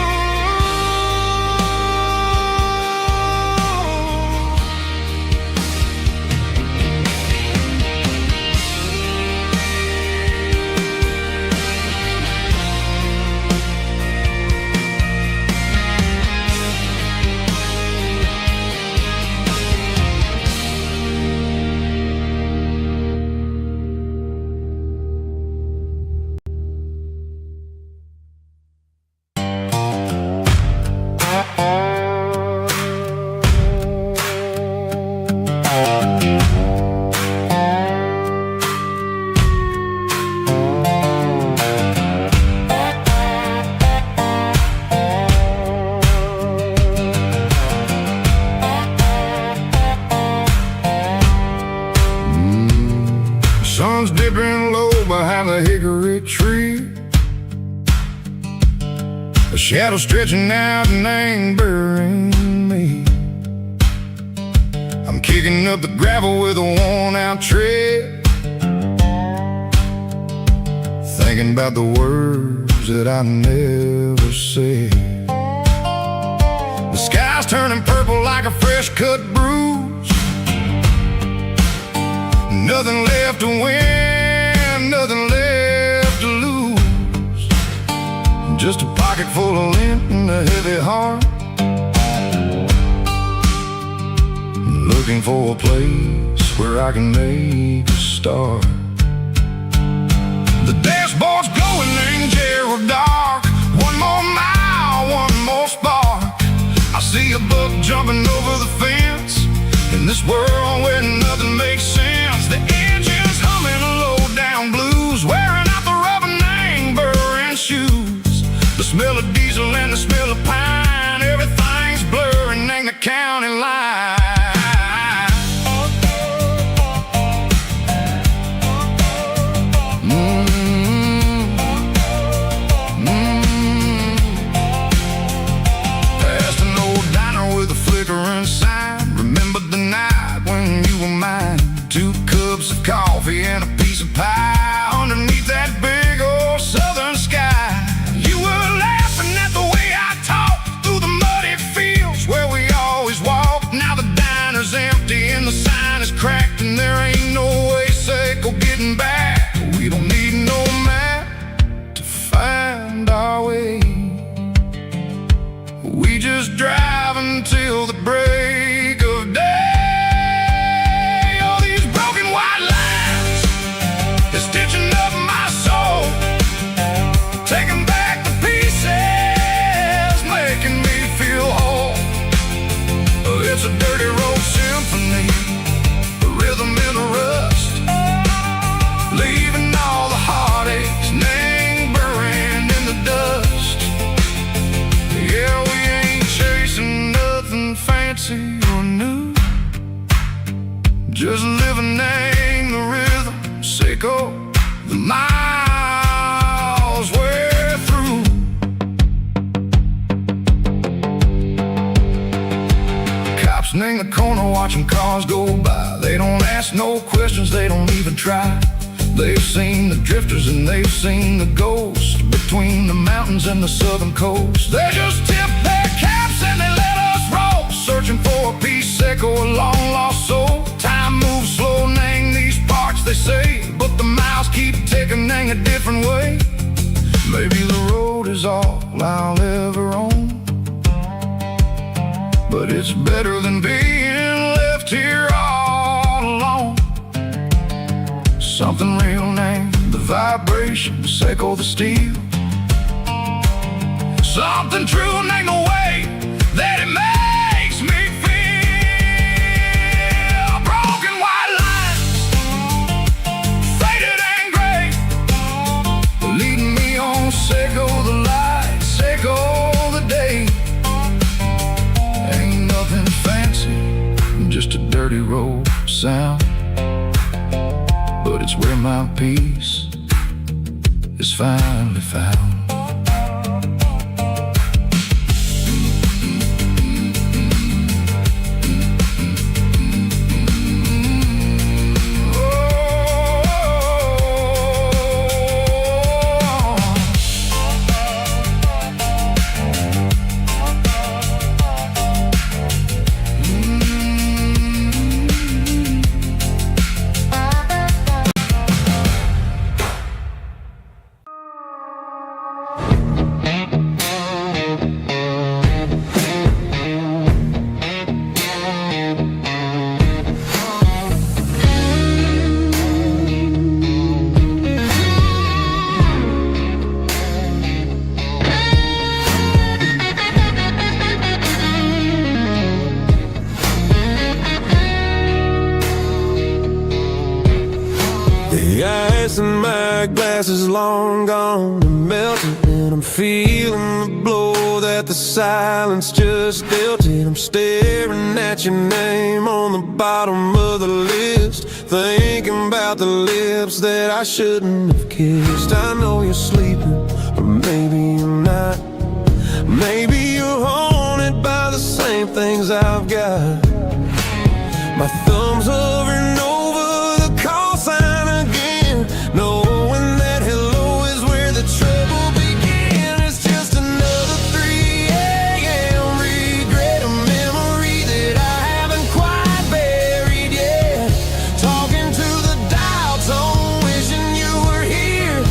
Sun's dipping low behind the hickory tree. A shadow stretching out and ain't burying me. I'm kicking up the gravel with a worn-out tread, thinking about the words that I never said. The sky's turning purple like a fresh-cut bruise. Nothing left to win, nothing left to lose. Just a pocket full of lint and a heavy heart, looking for a place where I can make a start. The dashboard's glowing in Gerald dark. One more mile, one more spark. I see a buck jumping over the fence in this world where nothing makes sense. The engine's humming a low-down blues, wearing out the rubber name burring shoes. The smell of diesel and the smell of pine, everything's blurring, ain't the county line. Past an old diner with a flickering sign. Remember the night when you were mine. 2 cups of coffee and a piece of pie underneath that big old southern sky. You were laughing at the way I talked through the muddy fields where we always walked. Now the diner's empty and the sign is cracked, and there ain't no way safe or getting back. We don't need no map to find our way. We just drive until the break of day. Stitching up my soul, taking back the pieces, making me feel whole. It's a dirty road symphony, a rhythm in the rust, leaving all the heartaches lingering in the dust. Yeah, we ain't chasing nothing fancy or new, just living in the rhythm, sicko. The miles we're through. Cops in the corner watching cars go by. They don't ask no questions, they don't even try. They've seen the drifters and they've seen the ghosts between the mountains and the southern coast. They just tip their caps and they let us roll, searching for a piece, echo, a long lost soul. Time moves slow, name these parts, they say, but the miles keep ticking in a different way. Maybe the road is all I'll ever own, but it's better than being left here all alone. Something real named the vibrations echo the steel. Something true named the way that it makes me feel. Broken white lines, faded and gray, leading me on, echo the light, echo the day. Ain't nothing fancy, just a dirty road sound, but it's where my peace is finally found. The ice in my glass is long gone and melted, and I'm feeling the blow that the silence just dealt it. I'm staring at your name on the bottom of the list, thinking about the lips that I shouldn't have kissed. I know you're sleeping, or maybe you're not. Maybe you're haunted by the same things I've got. My thumb's hovering over the call sign again, knowing that hello is where the trouble began. It's just another 3 a.m. regret, a memory that I haven't quite buried yet. Talking to the dial tone, wishing you were here,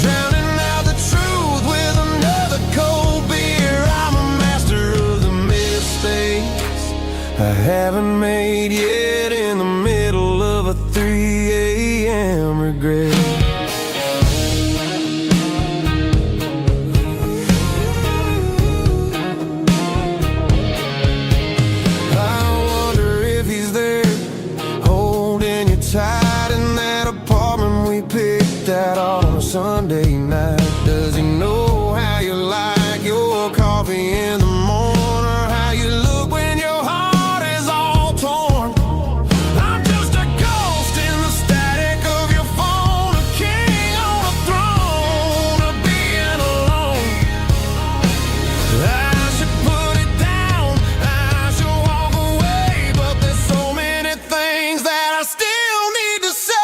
drowning out the truth with another cold beer. I'm a master of the mistakes I haven't made yet, in the middle of a 3 a.m. regret. I wonder if he's there, holding you tight in that apartment we picked out on a Sunday night. Does he know how you like your coffee in the morning, or how you look when your heart is all torn? I'm just a ghost in the static of your phone, a king on a throne of being alone. I should put it down, I should walk away, but there's so many things that I still need to say.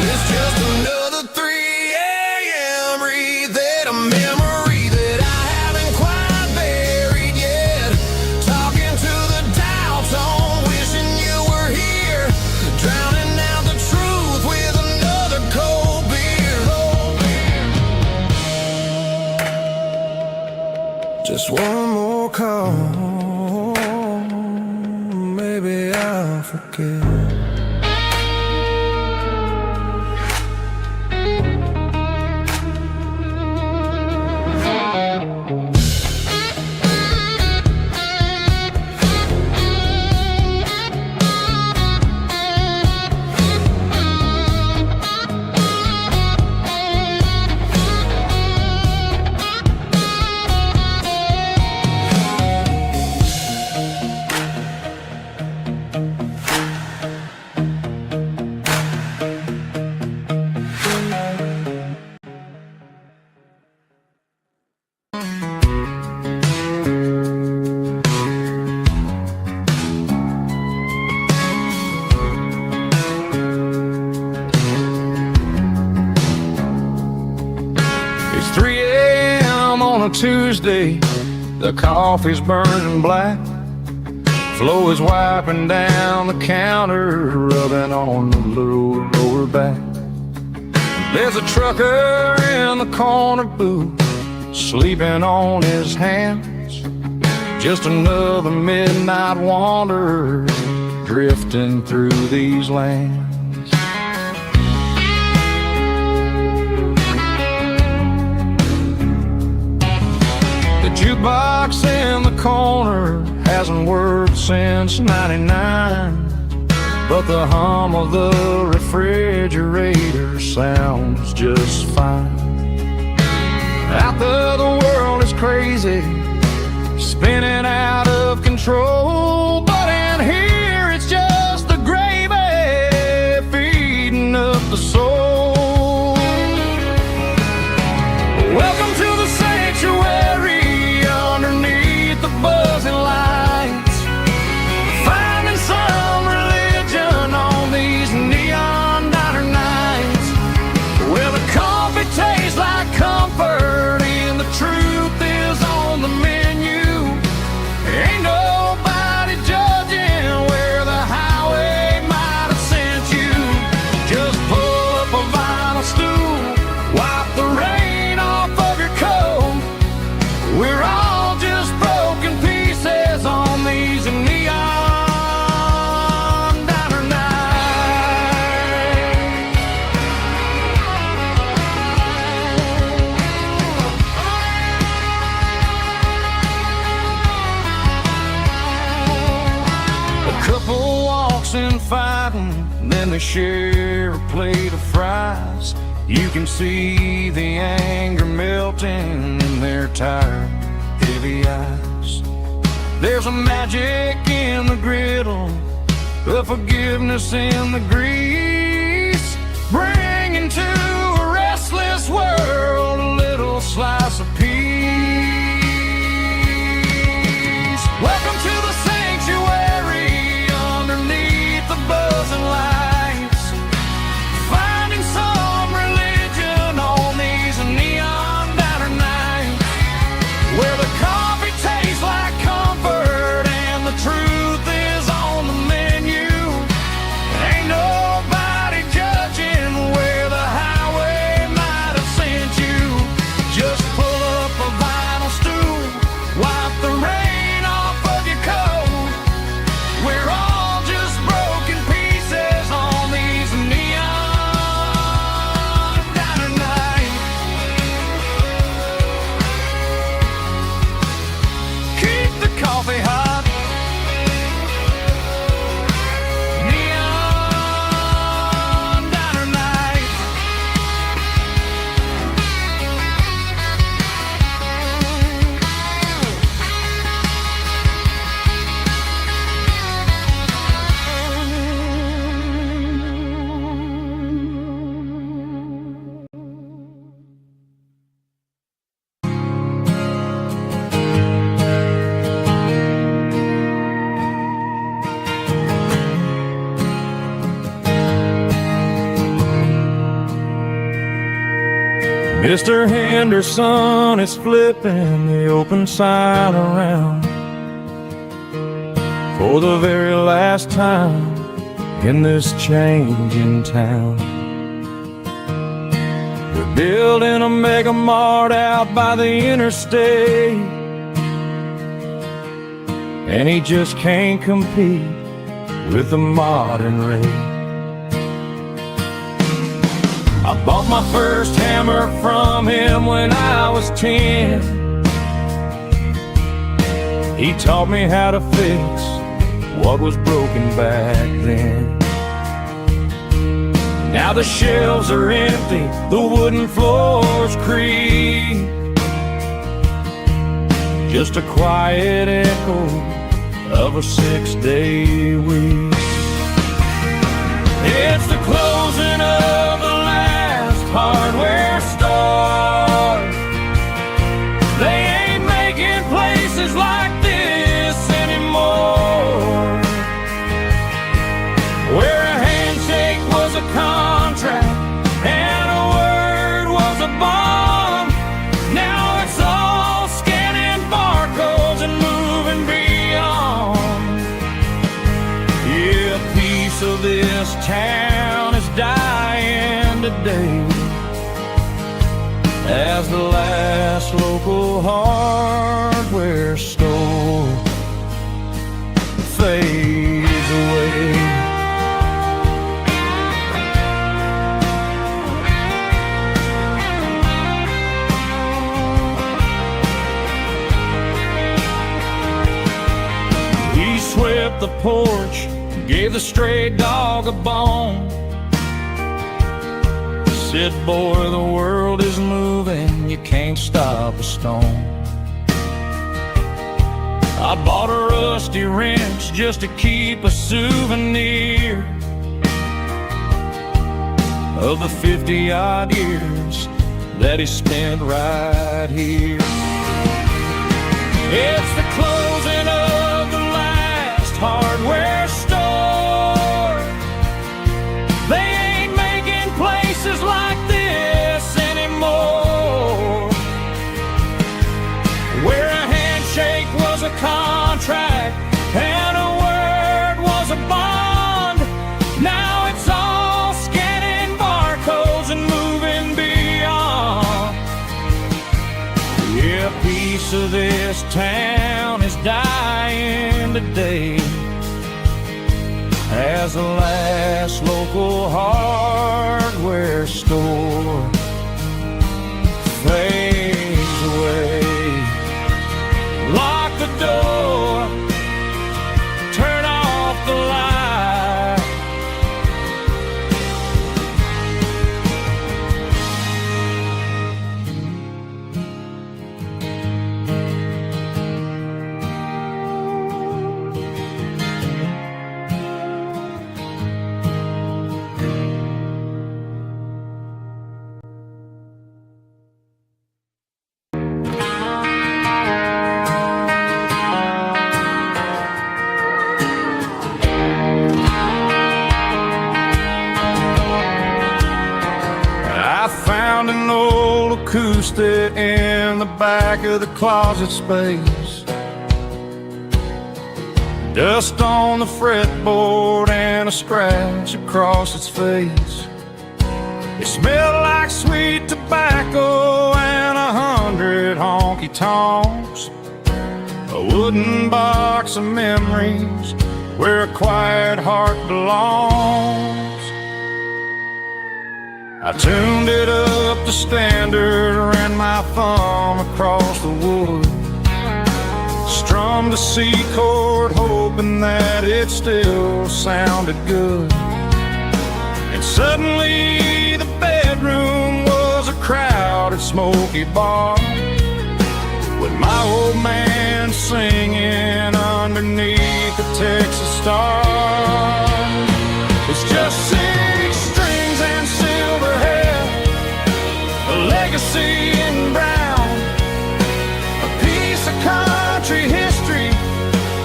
It's just another 3 a.m. read, a memory that I haven't quite buried yet. Talking to the dial tone, wishing you were here, drowning out the truth with another cold beer. Just one more call, maybe I'll forget. on Tuesday, the coffee's burning black. Flo is wiping down the counter, rubbing on the little lower back. There's a trucker in the corner booth, sleeping on his hands. Just another midnight wanderer, drifting through these lands. The jukebox in the corner hasn't worked since '99, but the hum of the refrigerator sounds just fine. Out there the world is crazy, spinning out of control, but in here it's just the gravy feeding up the soul. Welcome to the sanctuary underneath the buzzing lights, finding some religion on these neon diner nights, where the coffee tastes like comfort and the truth is on the menu. Ain't nobody judging where the highway might have sent you. Just pull up a vinyl stool, wipe the rain off of your coat. We're all just broken pieces on these neon diner nights. A couple walks in fighting, then they share a plate of fries. You can see the anger melting in their tired, heavy eyes. There's a magic in the griddle, a forgiveness in the grease, bringing to a restless world a little slice of peace. Welcome to the sanctuary underneath the buzzing lights, finding some religion on these neon diner nights, where the coffee tastes like comfort and the truth is on the menu. Ain't nobody judging where the highway might have sent you. Just pull up a vinyl stool, wipe the rain off of your coat. We're all just broken pieces on these neon diner nights. Keep the coffee hot. Neon diner nights. Mr. Henderson is flipping the open sign around for the very last time in this changing town. They're building a mega mart out by the interstate, and he just can't compete with the modern rate. I bought my first hammer from him when I was 10. He taught me how to fix what was broken back then. Now the shelves are empty, the wooden floors creak, just a quiet echo of a 6-day week. It's the closing of the last hardware store. They ain't making places like this anymore, where a handshake was a contract and a word was a bond. Now it's all this town is dying today as the last local hardware store fades away. He swept the porch, gave the stray dog a bone. Said, boy, the world is moving, you can't stop a stone. I bought a rusty wrench just to keep a souvenir of the 50-odd years that he spent right here. It's the closing of the last hardware store. They ain't making places like this anymore, where a handshake was a contract and a word was a bond. Now it's all scanning barcodes and moving beyond. Yeah, a piece of this town is dying today as the last local hardware store fades away. Lock the door, turn off the light. An old acoustic in the back of the closet space, dust on the fretboard and a scratch across its face. It smelled like sweet tobacco and 100 honky-tonks, a wooden box of memories where a quiet heart belongs. I tuned it up to standard, ran my thumb across the wood, strummed a C chord hoping that it still sounded good. And suddenly the bedroom was a crowded smoky bar, with my old man singing underneath the Texas star. It's just 6 strings and silver hair, a legacy in brown, a piece of country history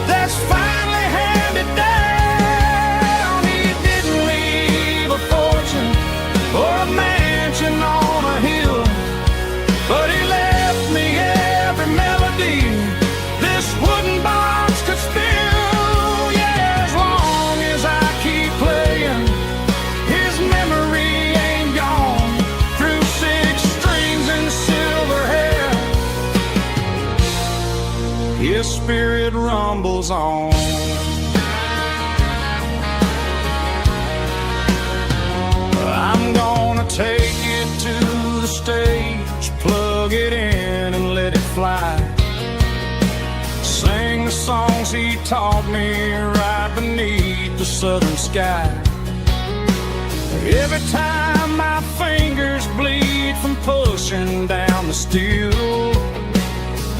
that's finally handed down. He didn't leave a fortune or a mansion on a hill, but he left me every melody this wooden box could spill. Yeah, as long as I keep playing, his memory ain't gone. Through 6 strings and silver hair, his spirit rumbles on. I'm gonna take it to the stage, plug it in and let it fly, sing the songs he taught me right beneath the southern sky. Every time my fingers bleed from pushing down the steel,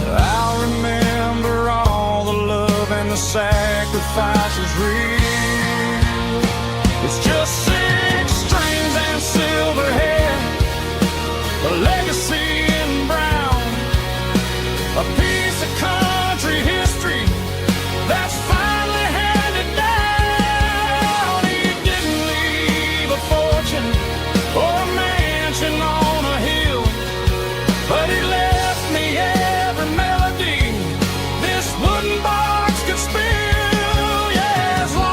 I'll remember all the love and the sacrifices real. It's just 6 strings and silver hair, a legacy in brown, a piece of country history that's finally handed down. He didn't leave a fortune or a mansion on a hill, but he left me every melody this wooden box could spill. Yeah, as long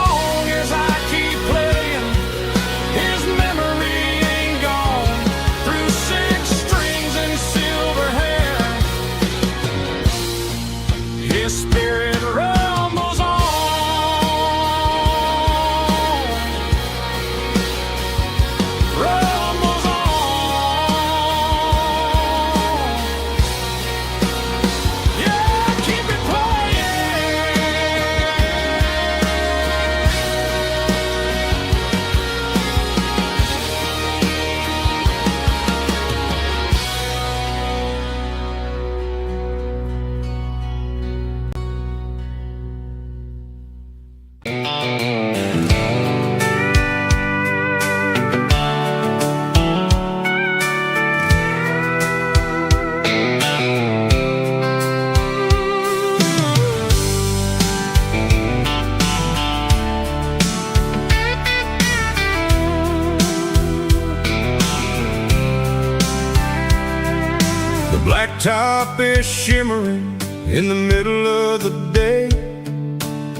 top is shimmering in the middle of the day.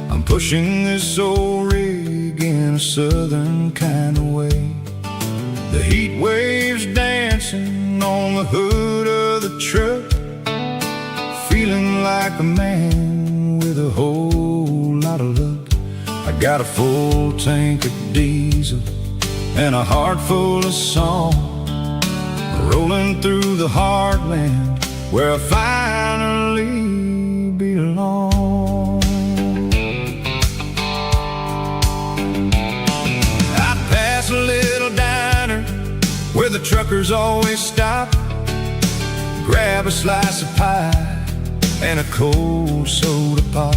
I'm pushing this old rig in a southern kind of way. The heat waves dancing on the hood of the truck, feeling like a man with a whole lot of luck. I got a full tank of diesel and a heart full of song, rolling through the heartland where I finally belong. I pass a little diner where the truckers always stop, grab a slice of pie and a cold soda pop.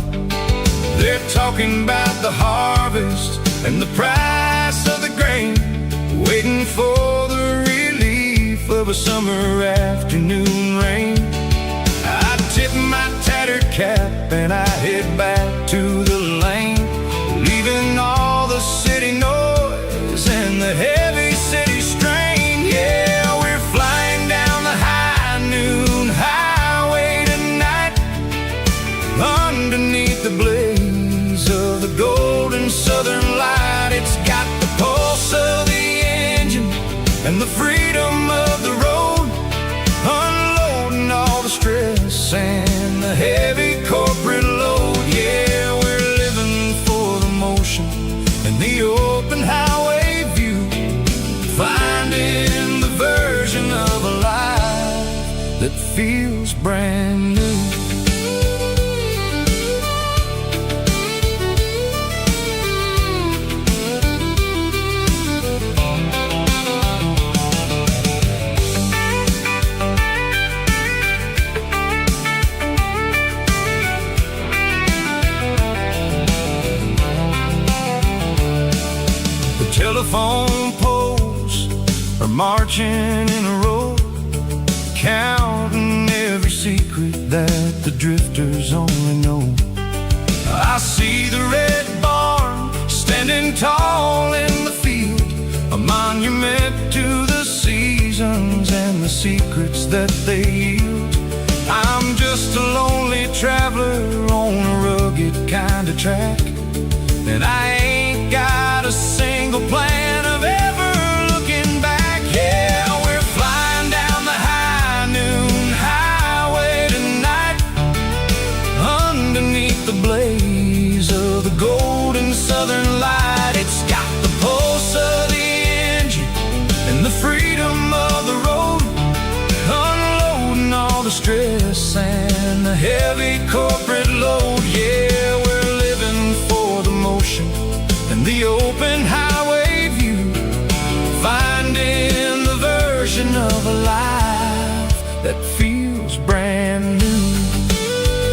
They're talking about the harvest and the price of the grain, waiting for the relief of a summer afternoon rain. I tip my tattered cap and I head back to the lane, leaving all the city noise and the heavy city strain. Yeah, we're flying down the high noon highway tonight, underneath the blaze of the golden southern light. It's got the pulse of the engine and the freedom of the road, unloading all the stress and the heavy corporate load. Yeah, we're living for the motion and the open highway view, finding the version of a life that feels brand new. Telephone poles are marching in a row, counting every secret that the drifters only know. I see the red barn standing tall in the field, a monument to the seasons and the secrets that they yield. I'm just a lonely traveler on a rugged kind of track, and I ain't got a single plan of ever looking back. Yeah, we're flying down the high noon highway tonight, underneath the blaze of the golden southern light. It's got the pulse of the engine and the freedom of the road, unloading all the stress and the heavy corporate load. Yeah, we're living for the motion and the open highway view, finding the version of a life that feels brand new.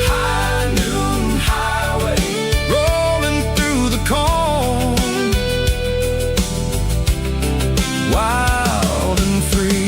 High noon highway, rolling through the corn, wild and free.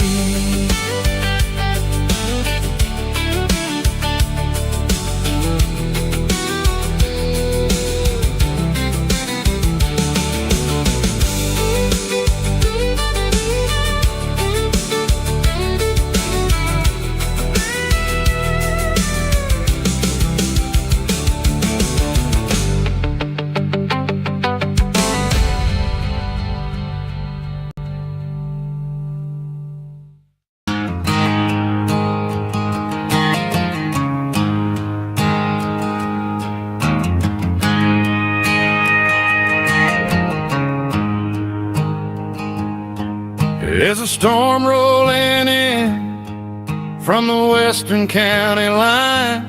There's a storm rolling in from the western county line,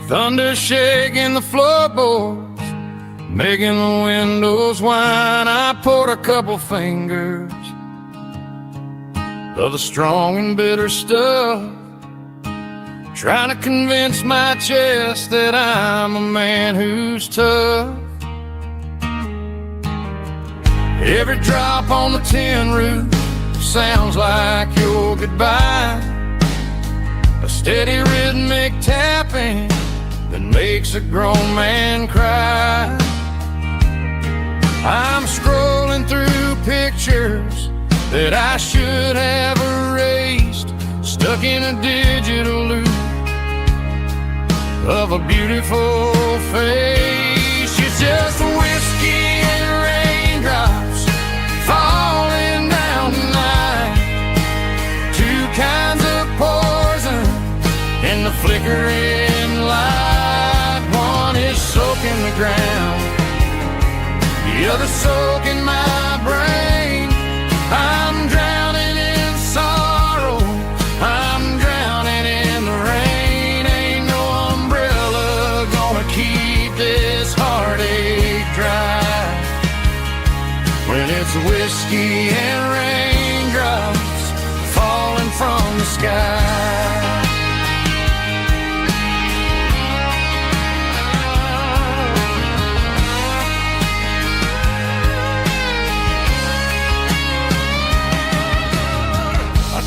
thunder shaking the floorboards, making the windows whine. I poured a couple fingers of the strong and bitter stuff, trying to convince my chest that I'm a man who's tough. Every drop on the tin roof sounds like your goodbye, a steady rhythmic tapping that makes a grown man cry. I'm scrolling through pictures that I should have erased, stuck stuck in a digital loop of a beautiful face. It's just whiskey and raindrops falling down tonight. Two kinds of poison in the flickering light. One is soaking the ground, the other soaking my brain. I'm drowning in sorrow, I'm drowning in the rain. Ain't no umbrella gonna keep this heartache dry when it's whiskey and raindrops falling from the sky.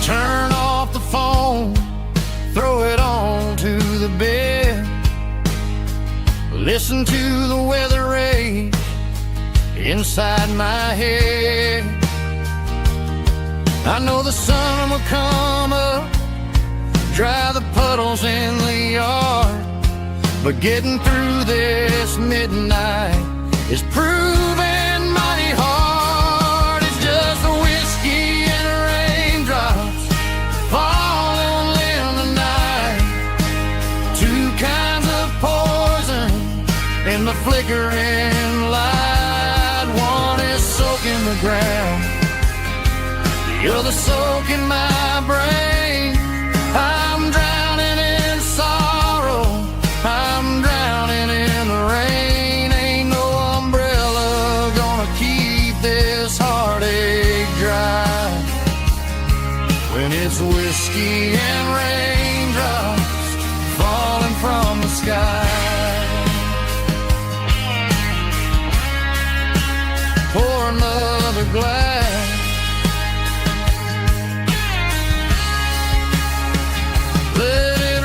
Turn off the phone, throw it on to the bed, listen to the weather rage inside my head. I know the sun will come up, dry the puddles in the yard, but getting through this midnight is proving mighty hard. It's just a whiskey and raindrops falling in the night. Two kinds of poison in the flickering light. One is soaking the ground, the other soaking my brain. I'm drowning in sorrow, I'm drowning in the rain. Ain't no umbrella gonna keep this heartache dry when it's whiskey and raindrops falling from the sky. Pour another glass, let it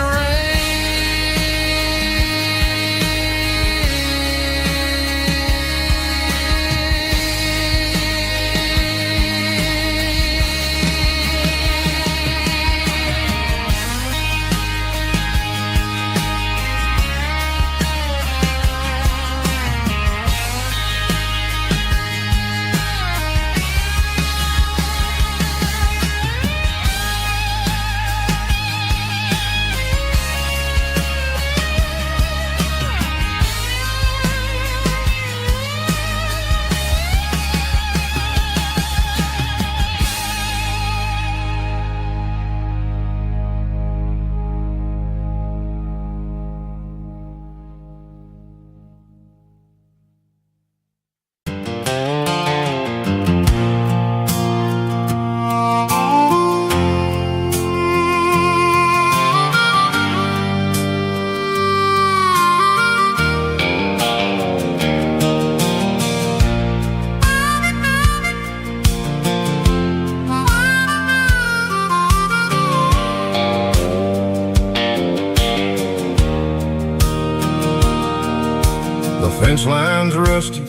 fence line's rusty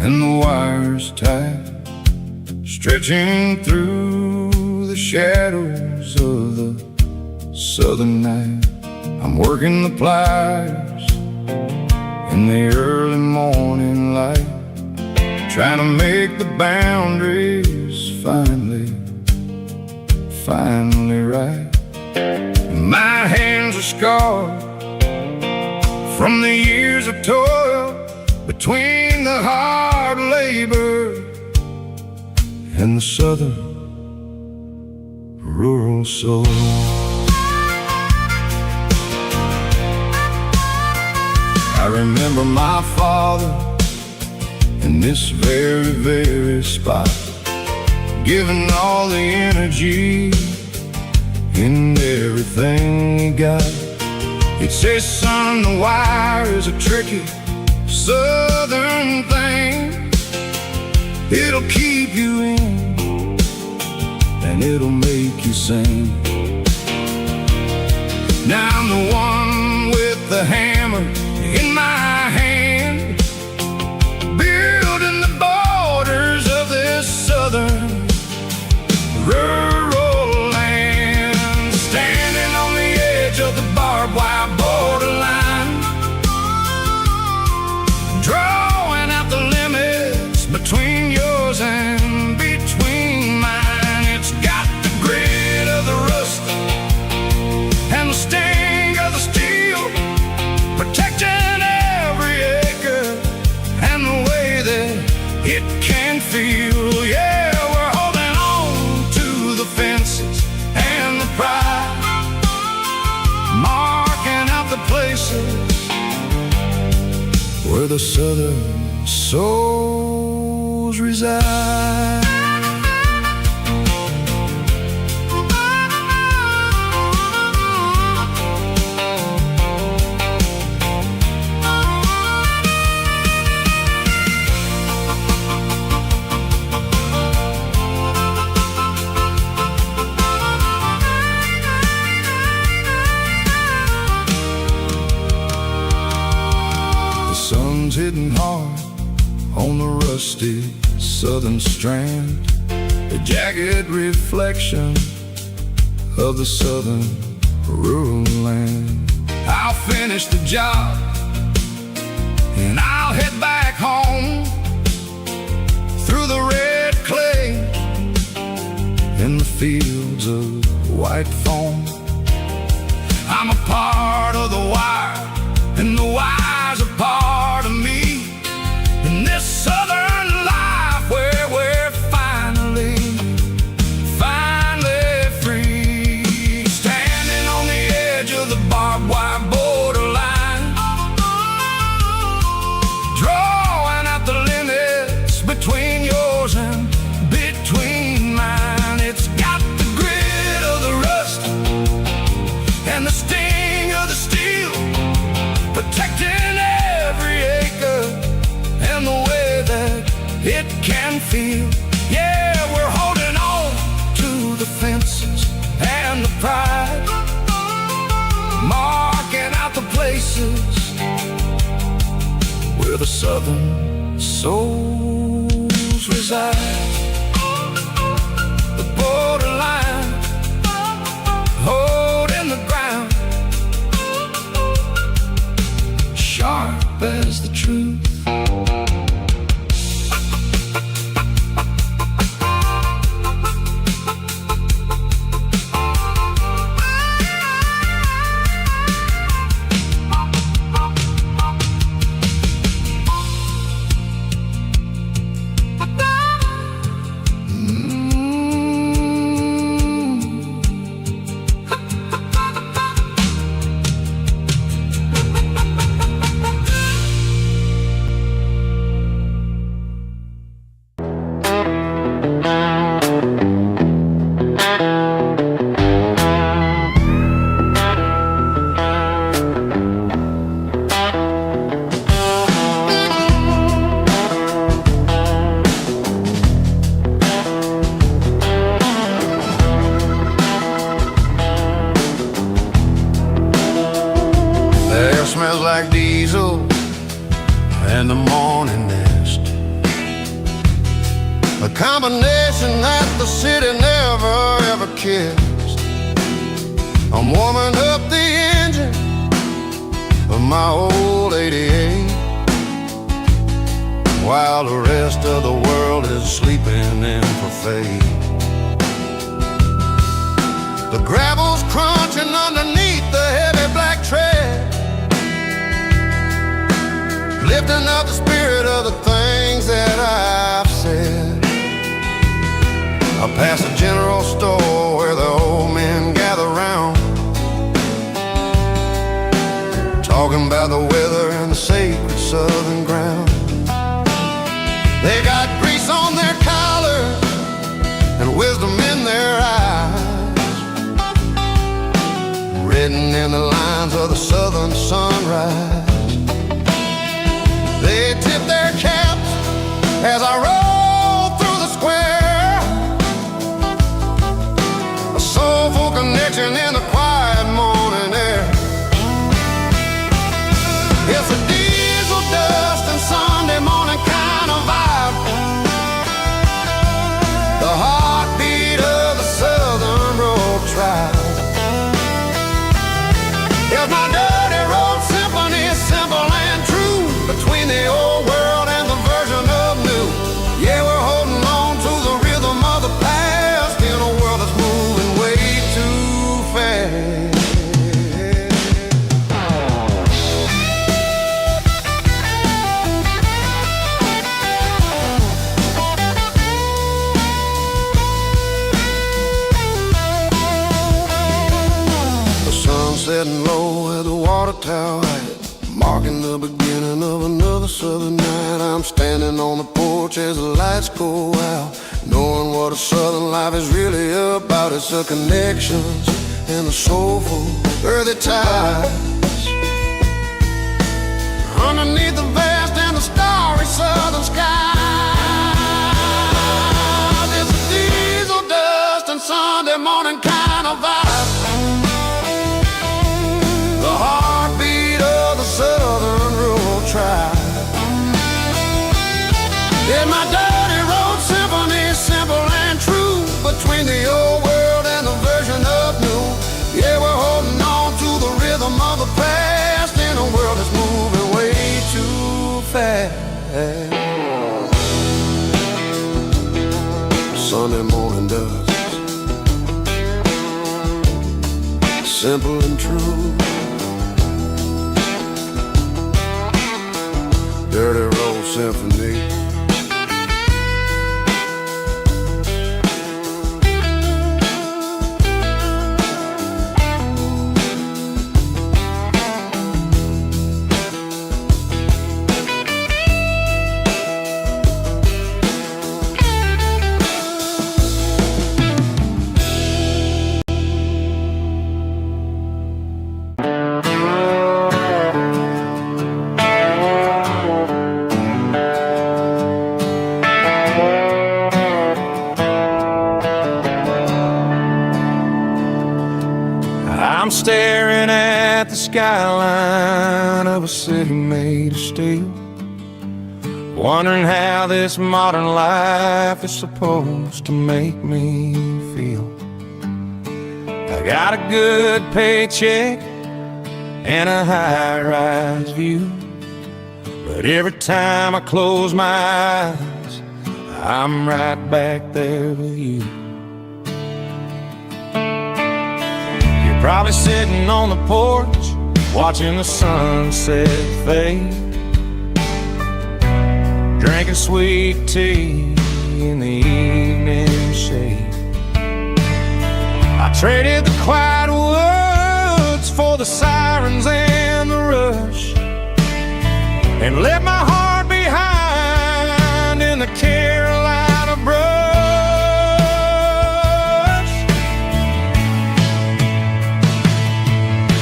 and the wires tight, stretching through the shadows of the southern night. I'm working the pliers in the early morning light, trying to make the boundaries finally right. My hands are scarred from the years of toil, between the hard labor and the southern rural soul. I remember my father in this very spot, giving all the energy in everything he got. He'd say, son, the wire is a tricky southern thing. It'll keep you in and it'll make you sing. Now I'm the one with the hammer in my hand, building the borders of this southern rural land. where the southern souls reside. Sun's hitting hard on the rusty southern strand, a jagged reflection of the southern rural land. I'll finish the job and I'll head back home through the red clay in the fields of white foam. I'm a part of the wire, and the wire's a part of me, in this southern life where we're finally free. Standing on the edge of the barbed wire borderline, drawing out the limits between yours and between mine. It's got the grit of the rust and the sting of the steel, protecting every acre and the way that it can feel. Yeah, we're holding on to the fences and the pride, marking out the places where the southern souls reside. The borderline, holding the ground, sharp as the truth. Smells like diesel and the morning mist, a combination that the city never ever kissed. I'm warming up the engine of my old 88, while the rest of the world is sleeping in for fate. The gravel's crunching underneath the heavy black tread, lifting up the spirit of the things that I've said. I pass a general store where the old men gather round, talking about the weather and the sacred southern ground. They got grease on their collars and wisdom in their eyes, written in the lines of the southern sunrise. They tip their caps as I roll through the square, a soulful connection in the quiet morning air. It's a diesel dust and Sunday morning kind of vibe, the heartbeat of the southern road tribe. It's my dirty road symphony, simple and true, between the old world and the version of new. Yeah, we're holding on to the rhythm of the past in a world that's moving way too fast. The sun setting low at the water tower, marking the beginning of another the southern night. I'm standing on the porch as the lights go out, knowing what a southern life is really about. It's the connections and the soulful earthy ties. Underneath the vast and the starry southern sky, there's a diesel dust and Sunday morning kind of vibe. The heartbeat of the southern rural tribe. Yeah, my dirty road symphony, simple and true, between the old world and the version of new. Yeah, we're holding on to the rhythm of the past in a world that's moving way too fast. Sunday morning dust, simple and true. Dirty road symphony. I'm staring at the skyline of a city made of steel, wondering how this modern life is supposed to make me feel. I got a good paycheck and a high-rise view, but every time I close my eyes, I'm right back there with you. Probably sitting on the porch, watching the sunset fade, drinking sweet tea in the evening shade. I traded the quiet woods for the sirens and the rush, and left my heart behind in the Carolina brush.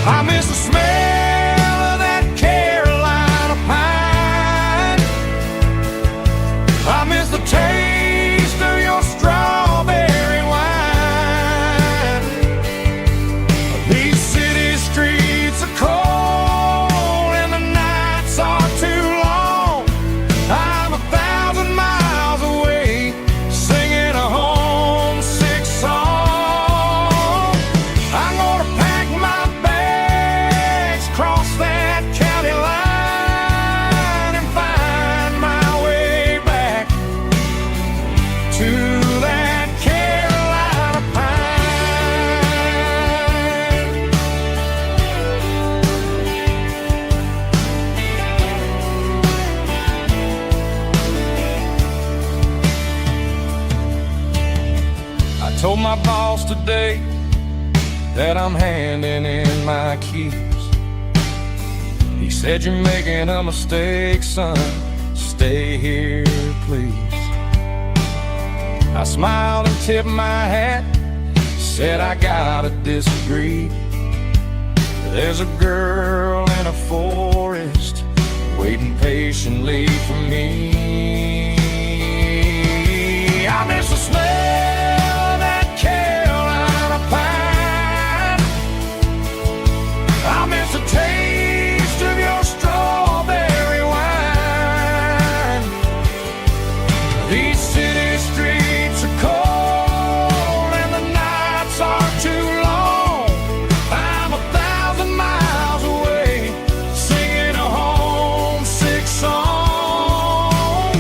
I miss the smell of that Carolina pine. I miss the taste of your strawberry wine. These city streets are cold and the nights are too long. I'm 1,000 miles away, singing a homesick song. I'm gonna pack my cross that county line and find my way back to that Carolina pine. I told my boss today that I'm handing in my keys. He said, "You're making a mistake, son. Stay here, please." I smiled and tipped my hat, said, "I gotta disagree. There's a girl in a forest waiting patiently for me. I miss the smell of that Carolina pine. I miss the taste of your strawberry wine. These city streets are cold and the nights are too long. I'm 1,000 miles away, singing a homesick song.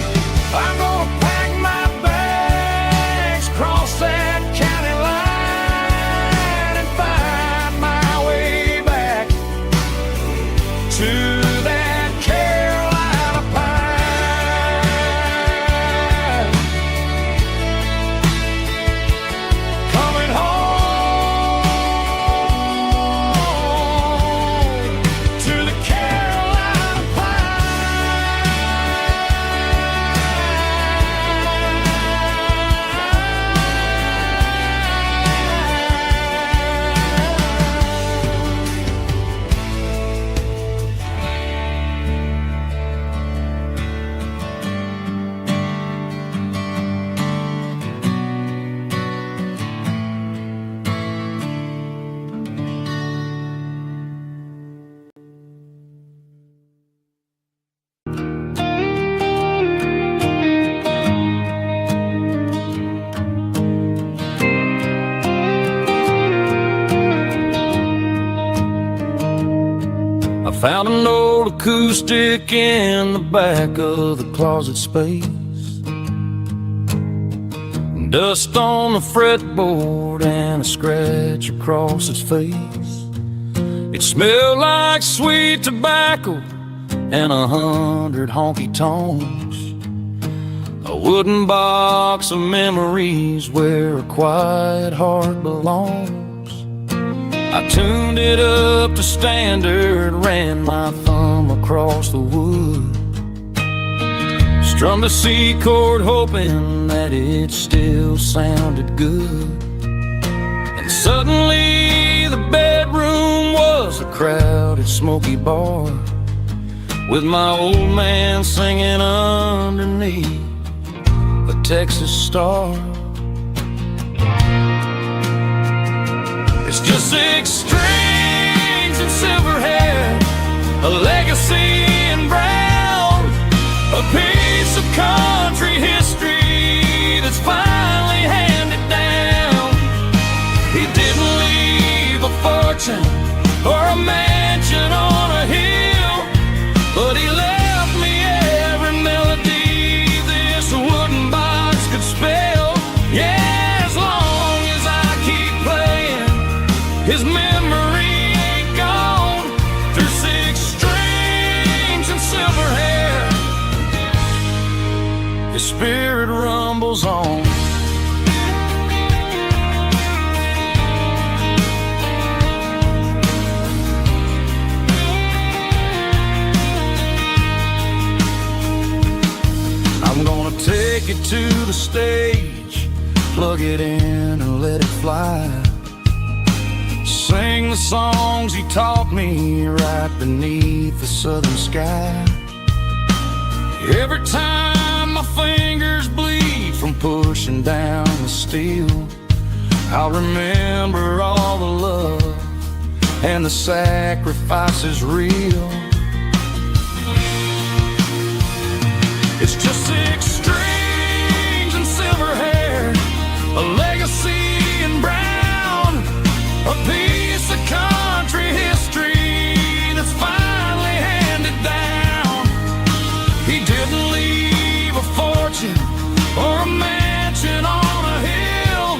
acoustic in the back of the closet space. Dust on the fretboard and a scratch across its face. It smelled like sweet tobacco and 100 honky-tonks. A wooden box of memories where a quiet heart belongs. I tuned it up to standard, ran my thumb across the wood, strummed a C chord hoping that it still sounded good. And suddenly the bedroom was a crowded smoky bar, with my old man singing underneath a Texas star. It's just 6 strings and silver hair, a legacy in brown, a piece of country history that's finally handed down. He didn't leave a fortune or a mansion on a hill, but he left me every melody this wooden box could spell. Yeah, as long as I keep playing, his memory ain't gone. Through 6 strings and silver hair, his spirit rumbles on. I'm gonna take it to the stage, plug it in and let it fly. Sing the songs he taught me right beneath the southern sky. Every time my fingers bleed from pushing down the steel, I'll remember all the love and the sacrifices real. It's just 6 strings and silver hair, a legacy in brown, a piece of country history that's finally handed down. He didn't leave a fortune or a mansion on a hill,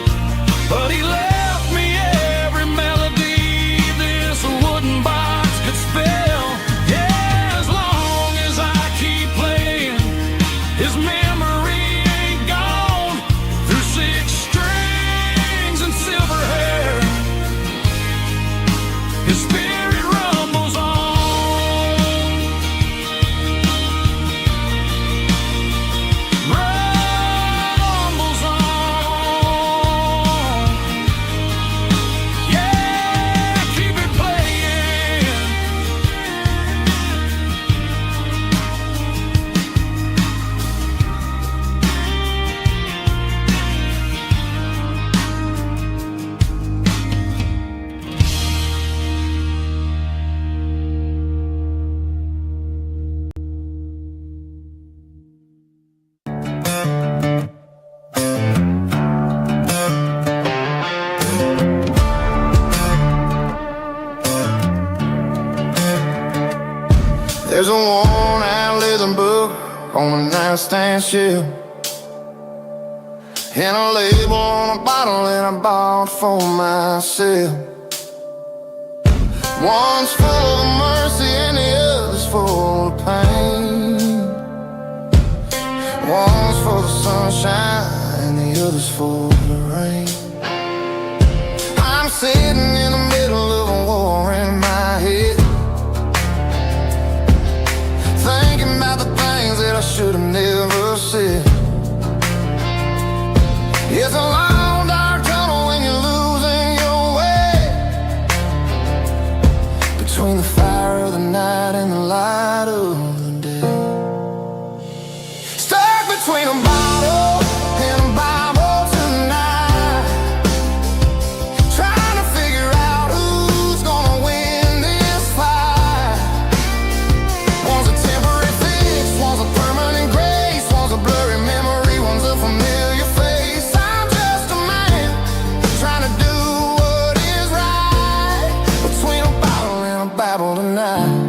but he left me every melody this wooden box could spell. Yeah, as long as I keep playing, his memory ain't gone. Through 6 strings and silver hair, his spirit rumbles on. Rumbles on. Yeah, keep it playing. There's a worn-out leather book on the nightstand shelf, and a label on a bottle that I bought for myself. One's full of mercy and the other's full of pain. One's for the sunshine and the other's for the rain. I'm sitting in the middle of a war in my head, thinking about the things that I should have never said. It's a long dark tunnel when you're losing your way, between the fire of the night and the light of the day. Stuck between a bottle and a Bible tonight, trying to figure out who's gonna win this fight. One's a temporary fix, one's a permanent grace, one's a blurry memory, one's a familiar face. I'm just a man trying to do what is right, between a bottle and a Bible tonight.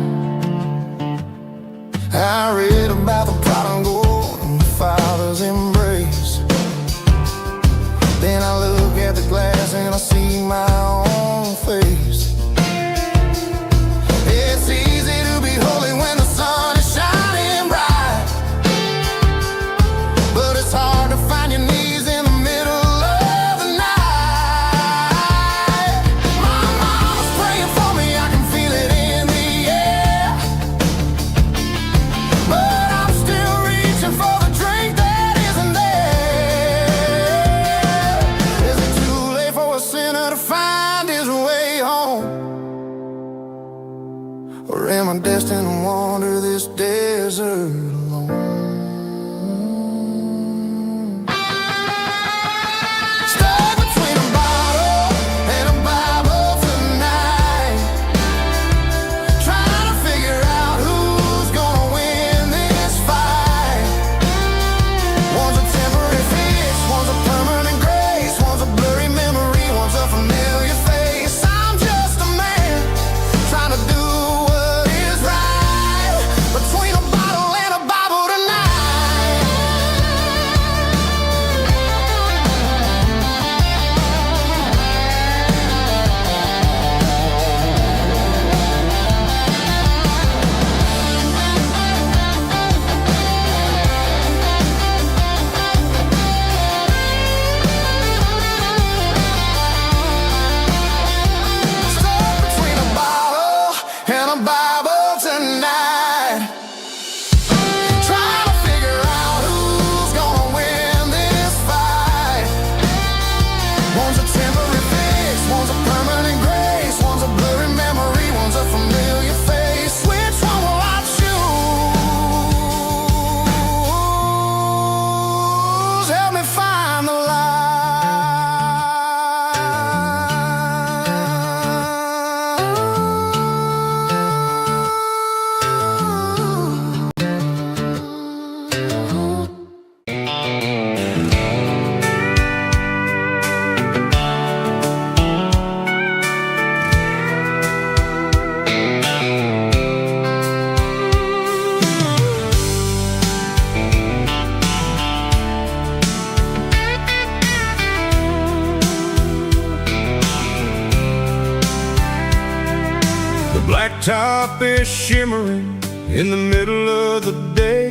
top is shimmering in the middle of the day.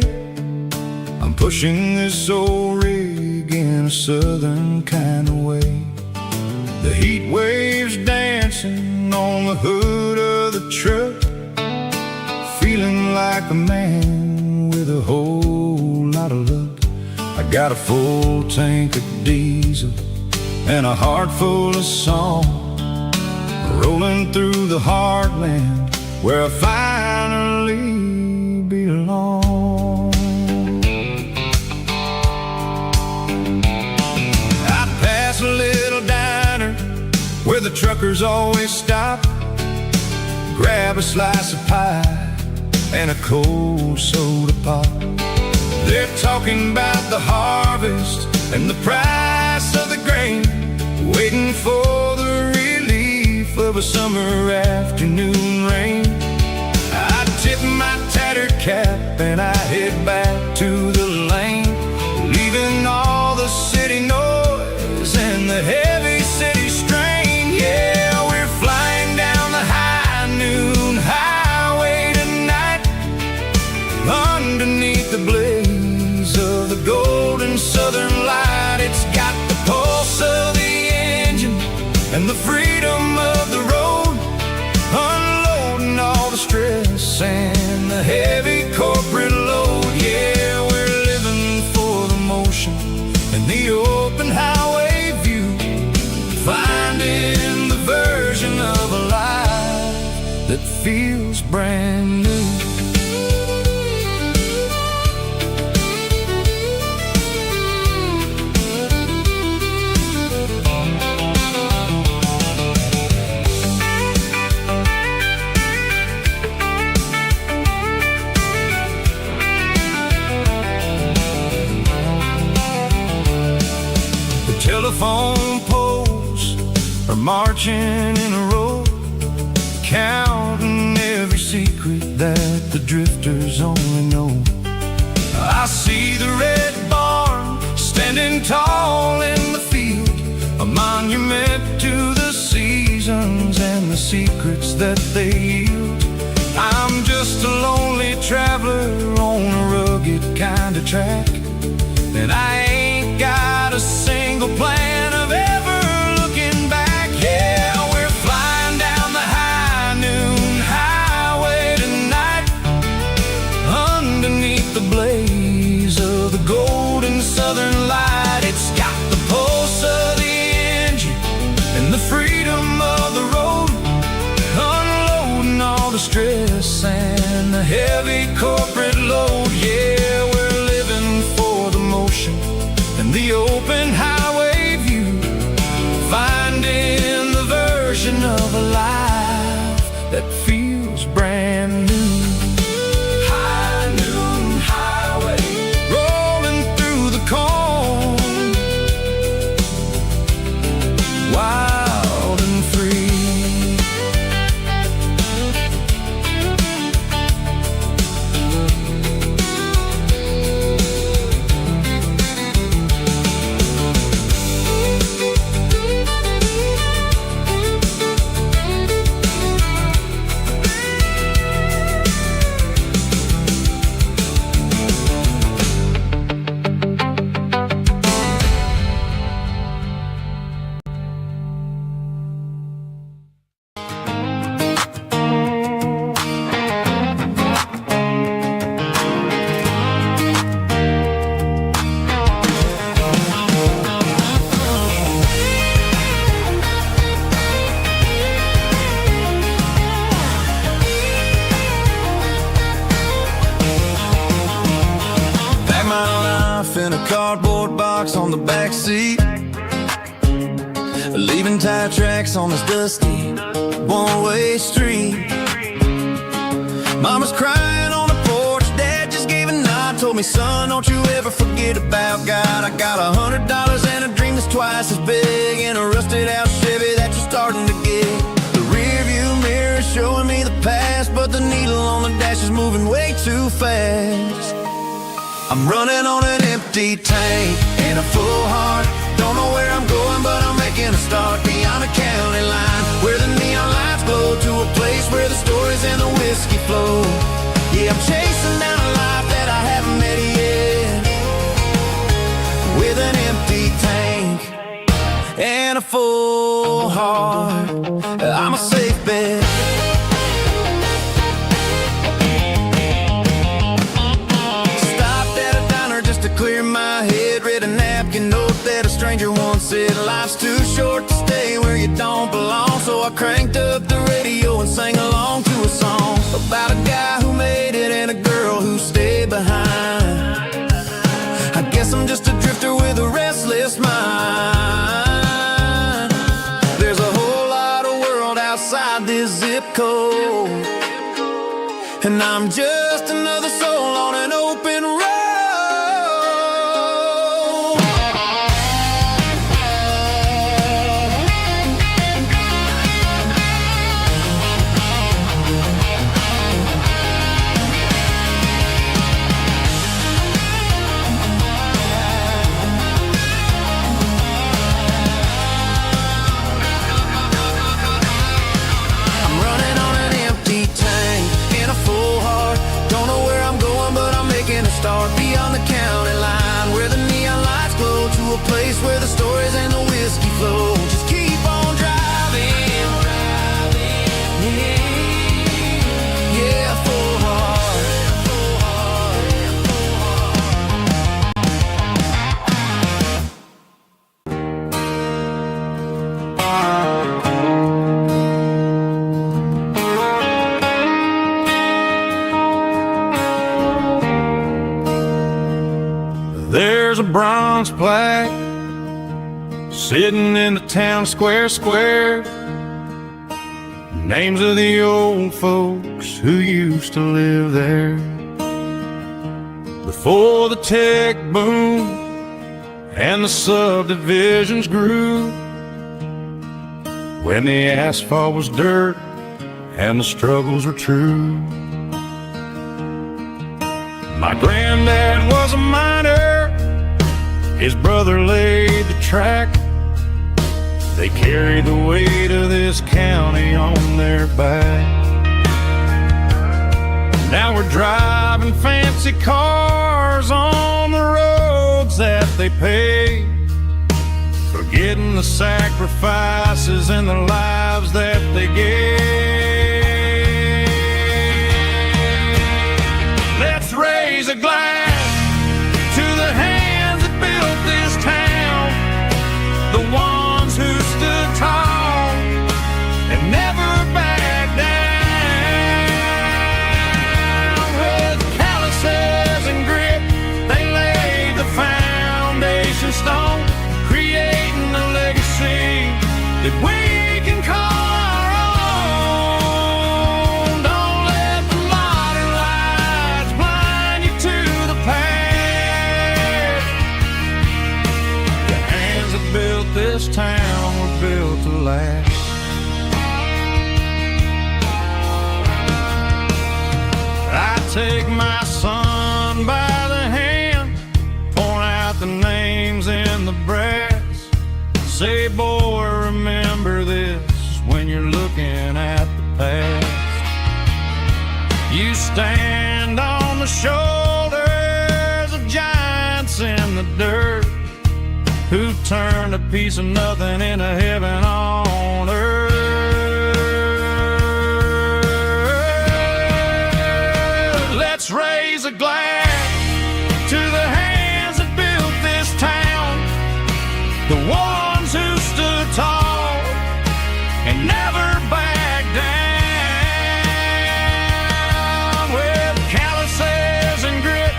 I'm pushing this old rig in a southern kind of way. The heat waves dancing on the hood of the truck, feeling like a man with a whole lot of luck. I got a full tank of diesel and a heart full of song, rolling through the heartland where I finally belong. I pass a little diner where the truckers always stop, grab a slice of pie and a cold soda pop. They're talking about the harvest and the price of the grain, waiting for the relief of a summer afternoon rain. I tip my tattered cap and I head back to the lane, leaving all the city noise and the heavy city strain. Yeah, we're flying down the high noon highway tonight, underneath the blaze of the golden southern light. It's got the pulse of the engine and the freedom of the road, unloading all the stress and the heavy corporate load. Yeah, we're living for the motion and the open highway view, finding the version of a life that feels brand new. Telephone poles are marching in a row, counting every secret that the drifters only know. I see the red barn standing tall in the field, a monument to the seasons and the secrets that they yield. I'm just a lonely traveler on a rugged kind of track, and I ain't got a single plan of ever looking back. Yeah, we're flying down the high noon highway tonight, underneath the blaze of the golden southern light. It's got the pulse of the engine and the freedom of the road, unloading all the stress and the heavy corporate load. Yeah, we're living for the motion and the open highway view, finding the version of a life that feels brand new. High noon highway, rolling through the corn, wild and free. In a cardboard box on the back seat, leaving tire tracks on this dusty one-way street. Mama's crying on the porch, Dad just gave a nod, told me, son, don't you ever forget about God. I got $100 and a dream that's twice as big, and a rusted out Chevy that you're starting to get. The rear view mirror is showing me the past, but the needle on the dash is moving way too fast. I'm running on an empty tank and a full heart. Don't know where I'm going, but I'm making a start beyond a county line, where the neon lights glow, to a place where the stories and the whiskey flow. Yeah, I'm chasing down a life that I haven't met yet, with an empty tank and a full heart. I'm a safe bet. Stopped at a diner just to clear my head. Read a napkin note that a stranger once said, life's too short to stay where you don't belong. So I cranked up the radio and sang along to a song about a guy who made it and a girl who stayed behind. I guess I'm just a drifter with a restless mind. There's a whole lot of world outside this zip code, and I'm just another soul on an open road. Beyond the county line, where the neon lights glow, to a place where the stories and the whiskey flow. Just keep on driving, yeah, full heart. There's a bronze plaque sitting in the town square. Names of the old folks who used to live there before the tech boom and the subdivisions grew, when the asphalt was dirt and the struggles were true. My granddad was a miner, his brother laid the track. They carried the weight of this county on their back. Now we're driving fancy cars on the roads that they paved, forgetting the sacrifices and the lives that they gave. Let's raise a glass to the hands that built this town, the ones who stood tall and never backed down. With calluses and grit, they laid the foundation stone, creating a legacy that we can call our own. Don't let the modern lights blind you to the past. The hands that built this town were built to last. I take my son by the hand, point out the names in the brass, say, boy, remember this when you're looking at the past. You stand on the shoulders of giants in the dirt, who turned a piece of nothing into heaven on earth. Let's raise a glass to the hands that built this town, the ones who stood tall and never backed down. With calluses and grit,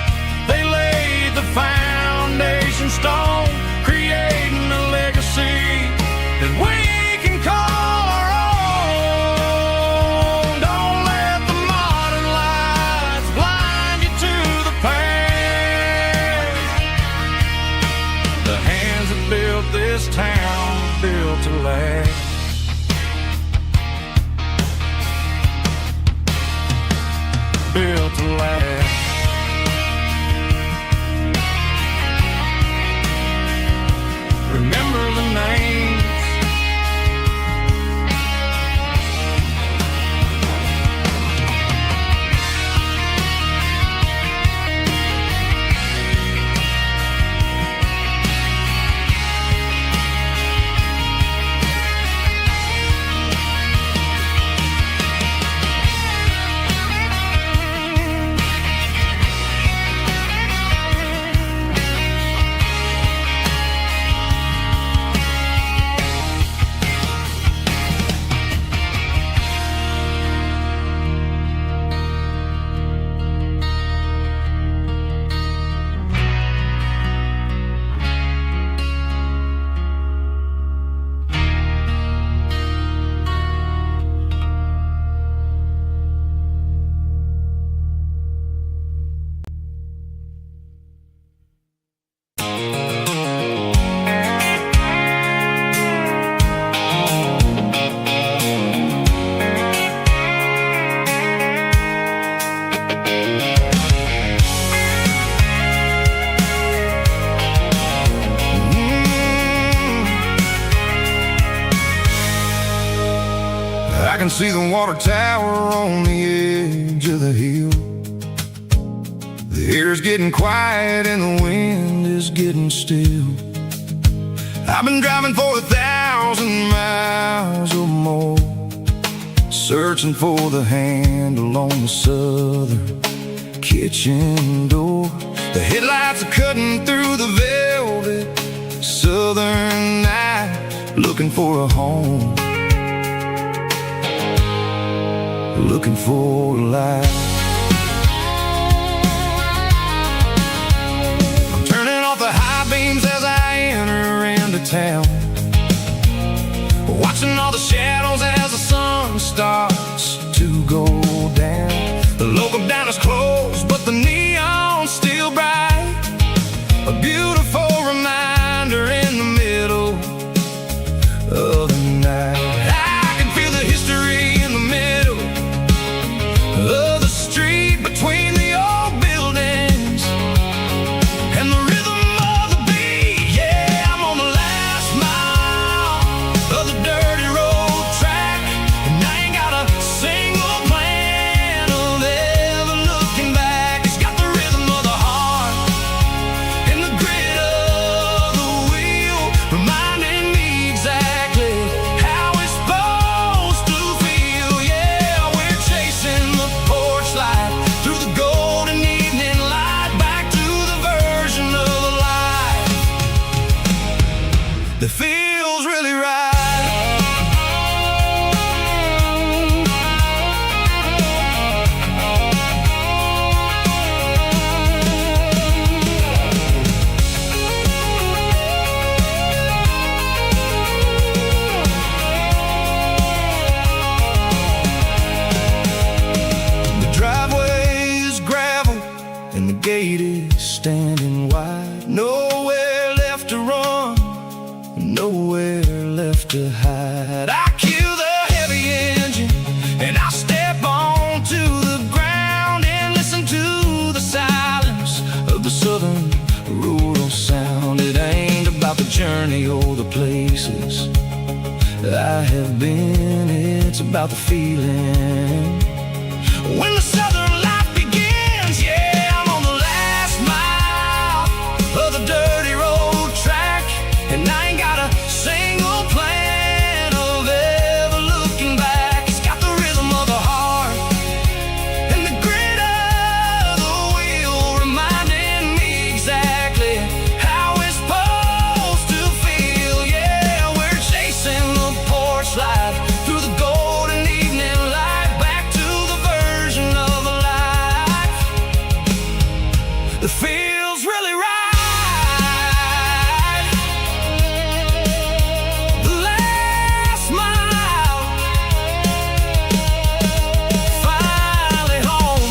they laid the foundation stone, creating a legacy that we can call our own. Don't let the modern lights blind you to the past. The hands that built this town built to last. Built to last. Remember the names, can see the water tower on the edge of the hill. The air's getting quiet and the wind is getting still. I've been driving for 1,000 miles or more, searching for the handle on the southern kitchen door. The headlights are cutting through the velvet southern night, looking for a home, looking for a life. I'm turning off the high beams as I enter into town, watching all the shadows as the sun starts to go down. The local diner's closed, but the neon's still bright, a beautiful reminder in the middle of the night. I can feel the history in the middle of the street, between the old buildings and the rhythm of the beat. Yeah, I'm on the last mile of the dirty road track, and I ain't got a single plan of ever looking back. It's got the rhythm of the heart and the grit of the wheel, reminding me exactly how it's supposed to feel. Yeah, we're chasing the porch light through the golden evening light, back to the version of life that feels really right. The driveway is gravel and the gate is standing wide. Nowhere left to run, nowhere left to hide. I kill the heavy engine and I step onto the ground and listen to the silence of the southern rural sound. It ain't about the journey or the places I have been, it's about the feeling when the southern life begins. Yeah, I'm on the last mile of the dirty road track, and I ain't got a single plan of ever looking back. It's got the rhythm of the heart and the grit of the wheel, reminding me exactly how it's supposed to feel. Yeah, we're chasing the porch light through the golden evening light, back to the version of life that feels really right. The last mile, finally home.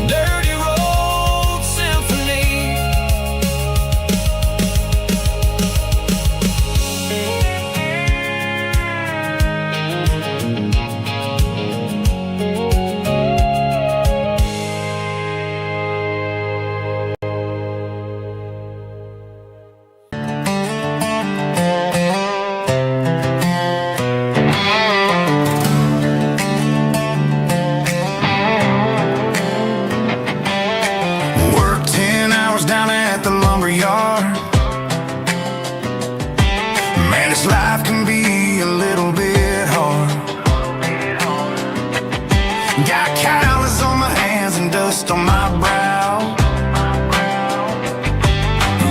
Dirty road symphony. Work 10 hours down at the lumber yard. Man, this life can be a little bit hard. Got calluses on my hands and dust on my brow,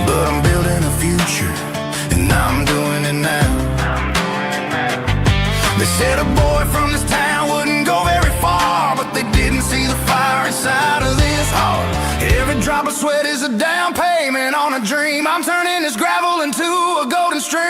but I'm building a future and I'm doing it now. They said a boy from this town wouldn't go very far, but they didn't see the fire inside of this heart. Every drop of sweat is a down payment on a dream. I'm turning this gravel into a golden stream.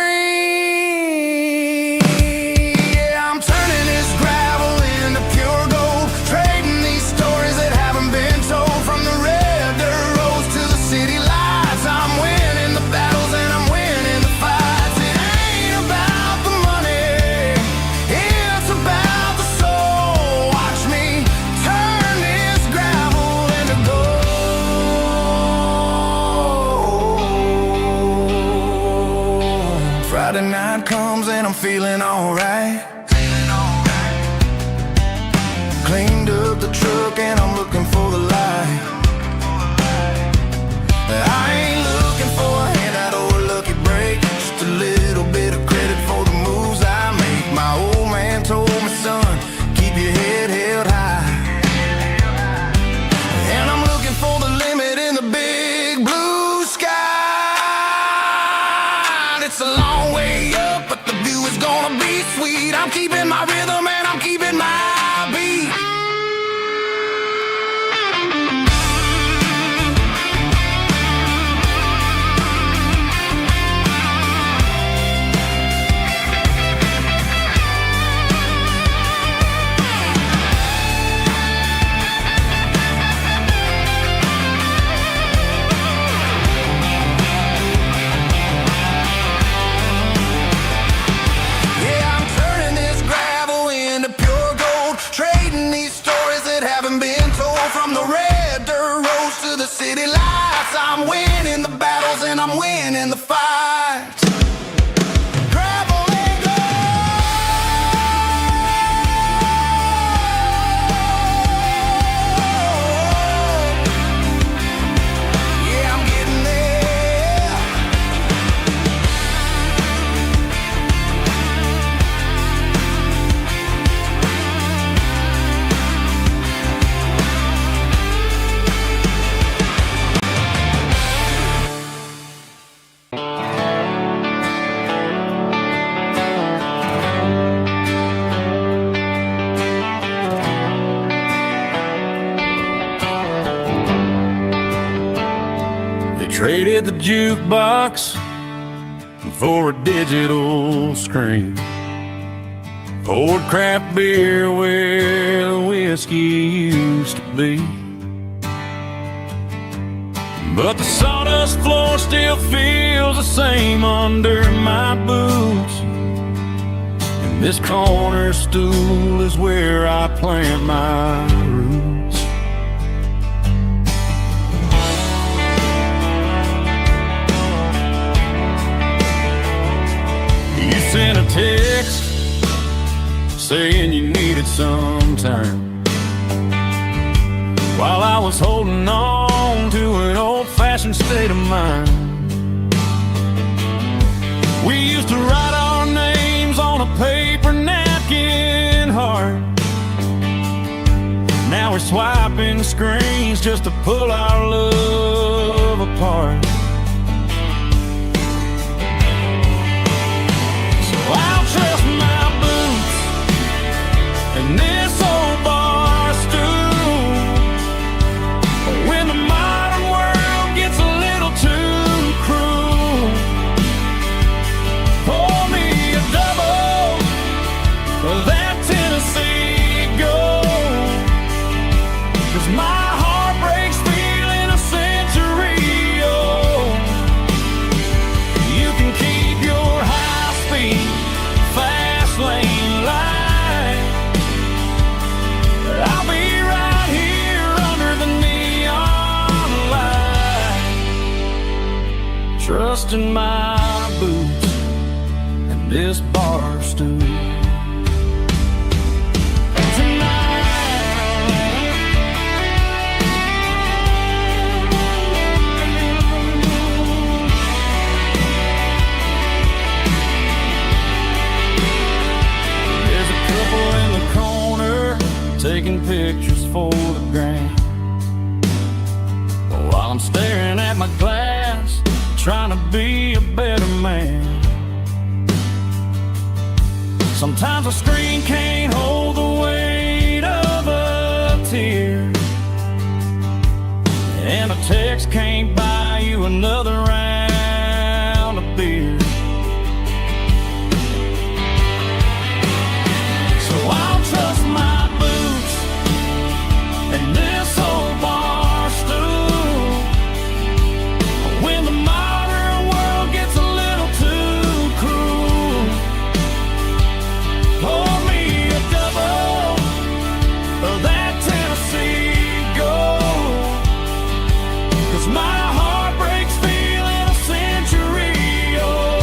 Yeah, I'm turning this gravel into pure gold, trading these stories that haven't been told. From the red dirt roads to the city lights, I'm winning the battles and I'm winning the fights. It ain't about the money, it's about the soul. Watch me turn this gravel into gold. I'm feeling alright. Cleaned up the truck and I'm looking for the light. I ain't looking for a handout or a lucky break, just a little bit of credit for the moves I make. My old man told me, son, keep your head held high. And I'm looking for the limit in the big blue sky. It's a long way up, but the view is gonna be sweet. I'm keeping my rhythm and I'm keeping my beat. City lights, I'm winning the battles and I'm winning the fights. Gravel and gold. Yeah, I'm getting there. Traded the jukebox for a digital screen, poured craft beer where the whiskey used to be. But the sawdust floor still feels the same under my boots, and this corner stool is where I plant my roots. Sent a text saying you needed some time, while I was holding on to an old-fashioned state of mind. We used to write our names on a paper napkin heart. Now we're swiping screens just to pull our love apart. I'll trust my boots and this old bar stool. When the modern world gets a little too cruel, pour me a double of that Tennessee Gold, 'cause my heart breaks feeling a century old. You can keep your high speed fast lane light, I'll be right here under the neon light, trusting my boots and this bar stool. Taking pictures for the gram, while I'm staring at my glass, trying to be a better man. Sometimes a screen can't hold the weight of a tear, and a text can't buy you another round of beer. So I'll trust my and this old bar stool. When the modern world gets a little too cruel, pour me a double of that Tennessee Gold, 'cause my heart breaks feeling a century old.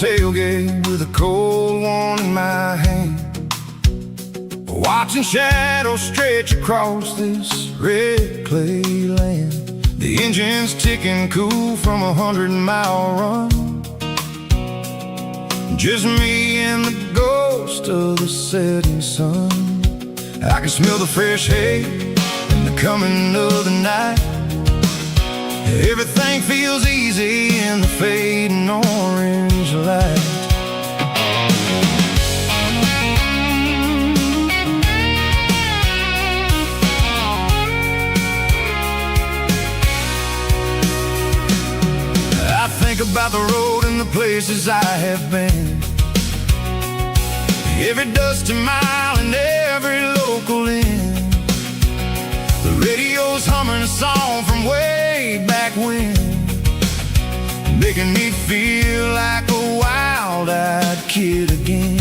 tailgate with a cold one in my hand, watching shadows stretch across this red clay land. The engine's ticking cool from a 100-mile run. Just me and the ghost of the setting sun. I can smell the fresh hay and the coming of the night. Everything feels easy in the fading orange light. I think about the road and the places I have been, every dusty mile and every local inn. The radio's humming a song from way back when, making me feel like a wild-eyed kid again.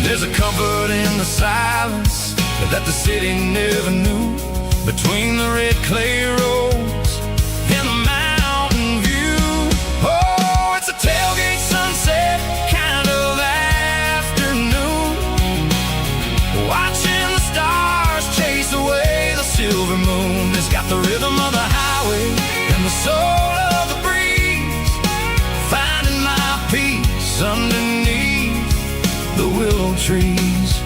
There's a comfort in the silence that the city never knew, between the red clay roads and the mountain view. Oh, it's a tailgate sunset kind of afternoon, watching the stars chase away the silver moon. It's got the rhythm of the highway and the soul of the breeze, finding my peace underneath the willow trees.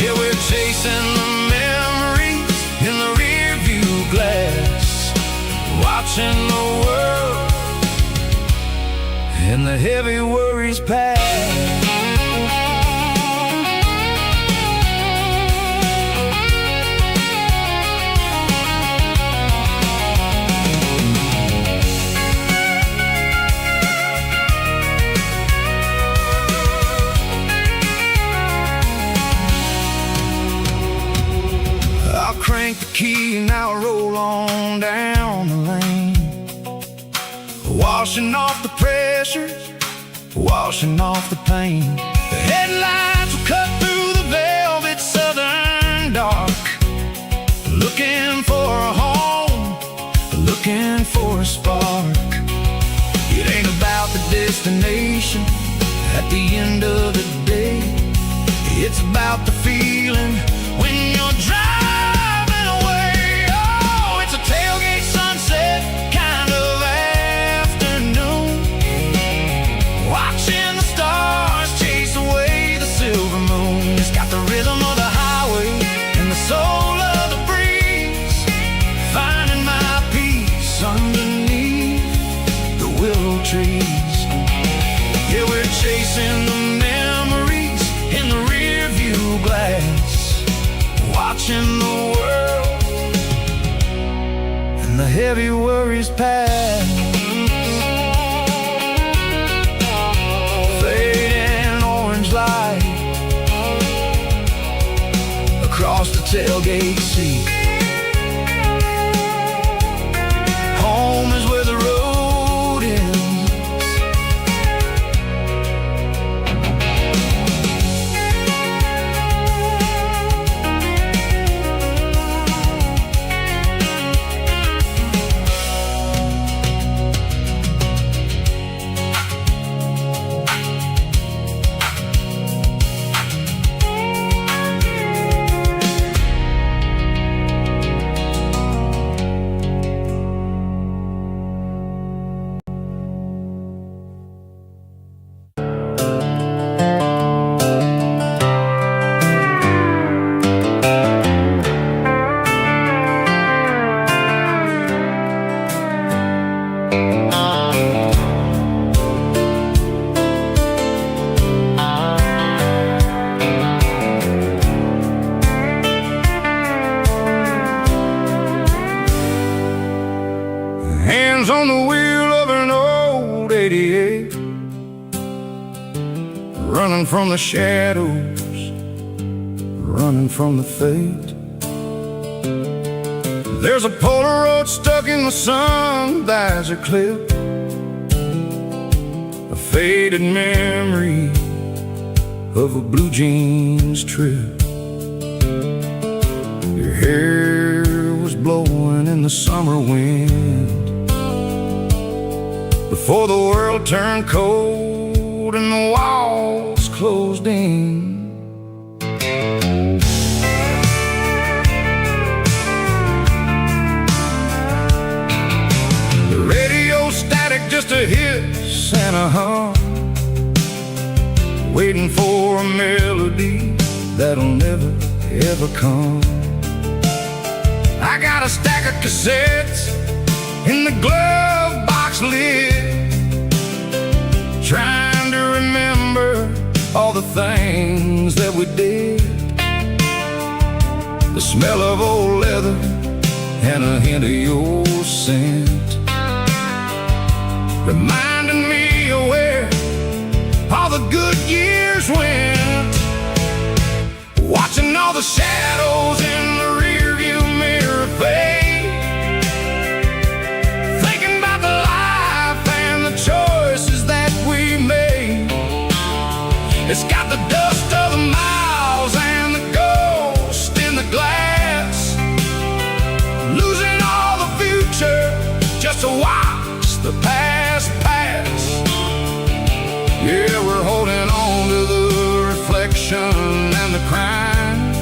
Yeah, we're chasing the memories in the rear view glass, watching the world and the heavy worries pass. Crank the key and I'll roll on down the lane, washing off the pressure, washing off the pain. The headlights will cut through the velvet southern dark, looking for a home, looking for a spark. It ain't about the destination at the end of the day, it's about the feeling when you're driving. Tailgate sunset kind of afternoon, watching the stars chase away the silver moon. It's got the rhythm of the highway and the soul of the breeze, finding my peace underneath the willow trees. Yeah, we're chasing the memories in the rear view glass, watching the world and the heavy worries pass. Fading orange light across the tailgate seat. Home is where the road ends. On the wheel of an old 88, running from the shadows, running from the fate. There's a Polaroid stuck in the sun, the eyes are clipped, a faded memory of a blue jeans trip. Your hair was blowing in the summer wind, before the world turned cold and the walls closed in. The radio static, just a hiss and a hum, waiting for a melody that'll never ever come. I got a stack of cassettes in the glove box lid, trying to remember all the things that we did. The smell of old leather and a hint of your scent, reminding me of where all the good years went. Watching all the shadows in the rearview mirror fade, thinking about the life and the choices that we made. It's got the dust of the miles and the ghost in the glass, losing all the future just to watch the past pass. Yeah, we're holding on to the reflection and the crime,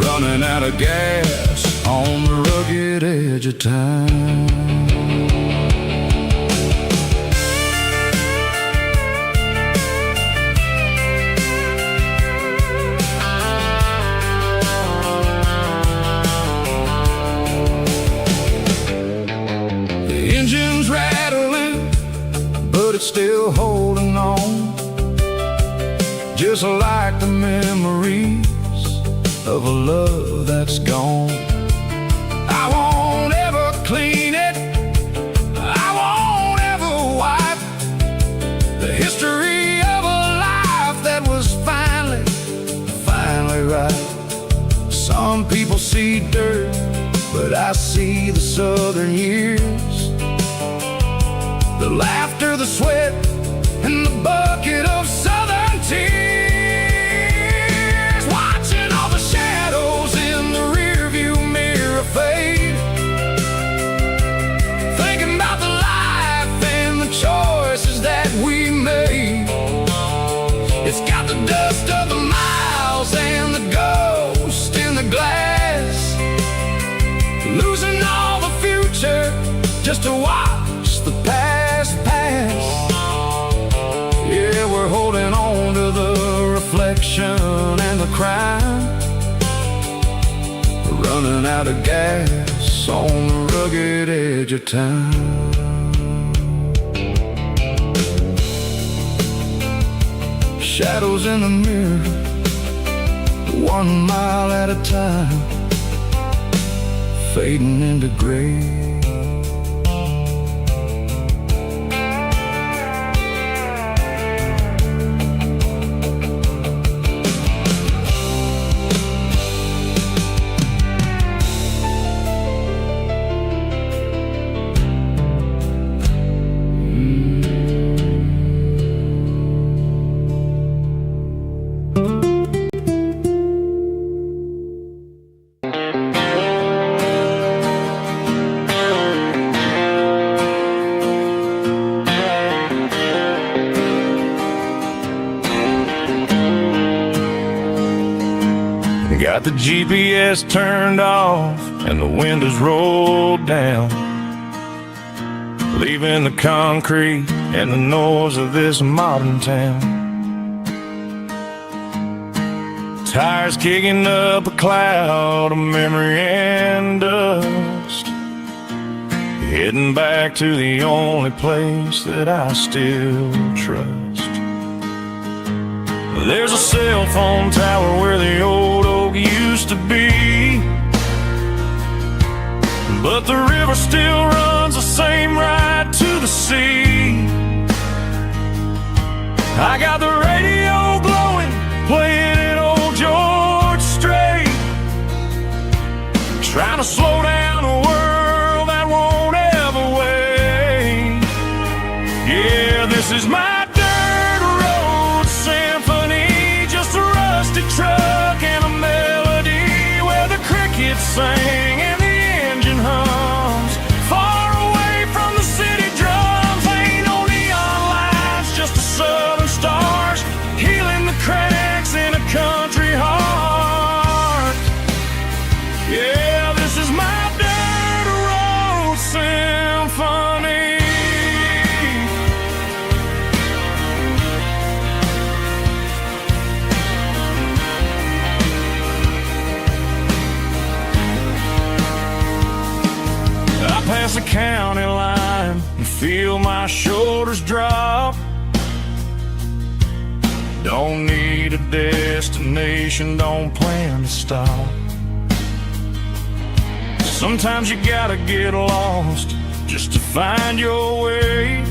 running out of gas on the rugged edge of time. The engine's rattling, but it's still holding on, just like the memories of a love that's gone. I won't ever clean it, I won't ever wipe the history of a life that was finally right. Some people see dirt, but I see the southern years, the laughter, the sweat, and the bucket of southern tears. Watching all the shadows in the rearview mirror fade, thinking about the life and the choices that we made. It's got the dust of the miles and the ghost in the glass, losing all the future just to watch the past pass. Yeah, we're holding on to the reflection and the crime, running out of gas on the rugged edge of time. Shadows in the mirror, 1 mile at a time, fading into gray. Got the GPS turned off and the windows rolled down, leaving the concrete and the noise of this modern town. Tires kicking up a cloud of memory and dust, heading back to the only place that I still trust. There's a cell phone tower where the old oak used to be, but the river still runs the same right to the sea. I got the radio glowing, playing it old George Strait, trying to slow down a world that won't ever wait. Yeah, this is my dirt road symphony, just a rusty truck and a melody where the crickets sing and the engine hums, far away from the city county line and feel my shoulders drop. Don't need a destination, don't plan to stop. Sometimes you gotta get lost just to find your way,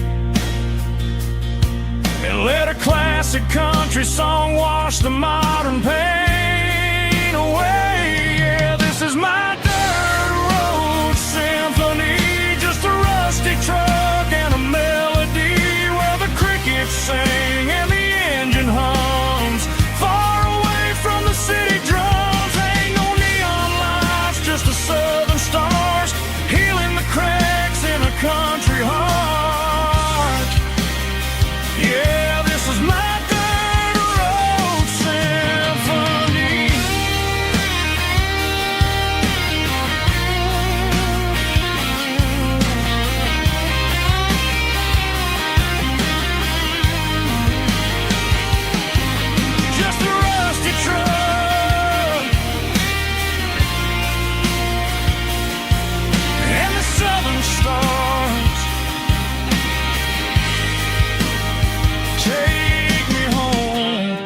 and let a classic country song wash the modern pain away. Yeah, this is my dirt road symphony, just a rusty truck and a melody where the crickets sing and the engine hums far away from the city drums. Ain't no neon lights, just the southern stars healing the cracks in a country heart. Yeah, this is my dirt road symphony. Just a rusty truck and the southern stars. Take me home.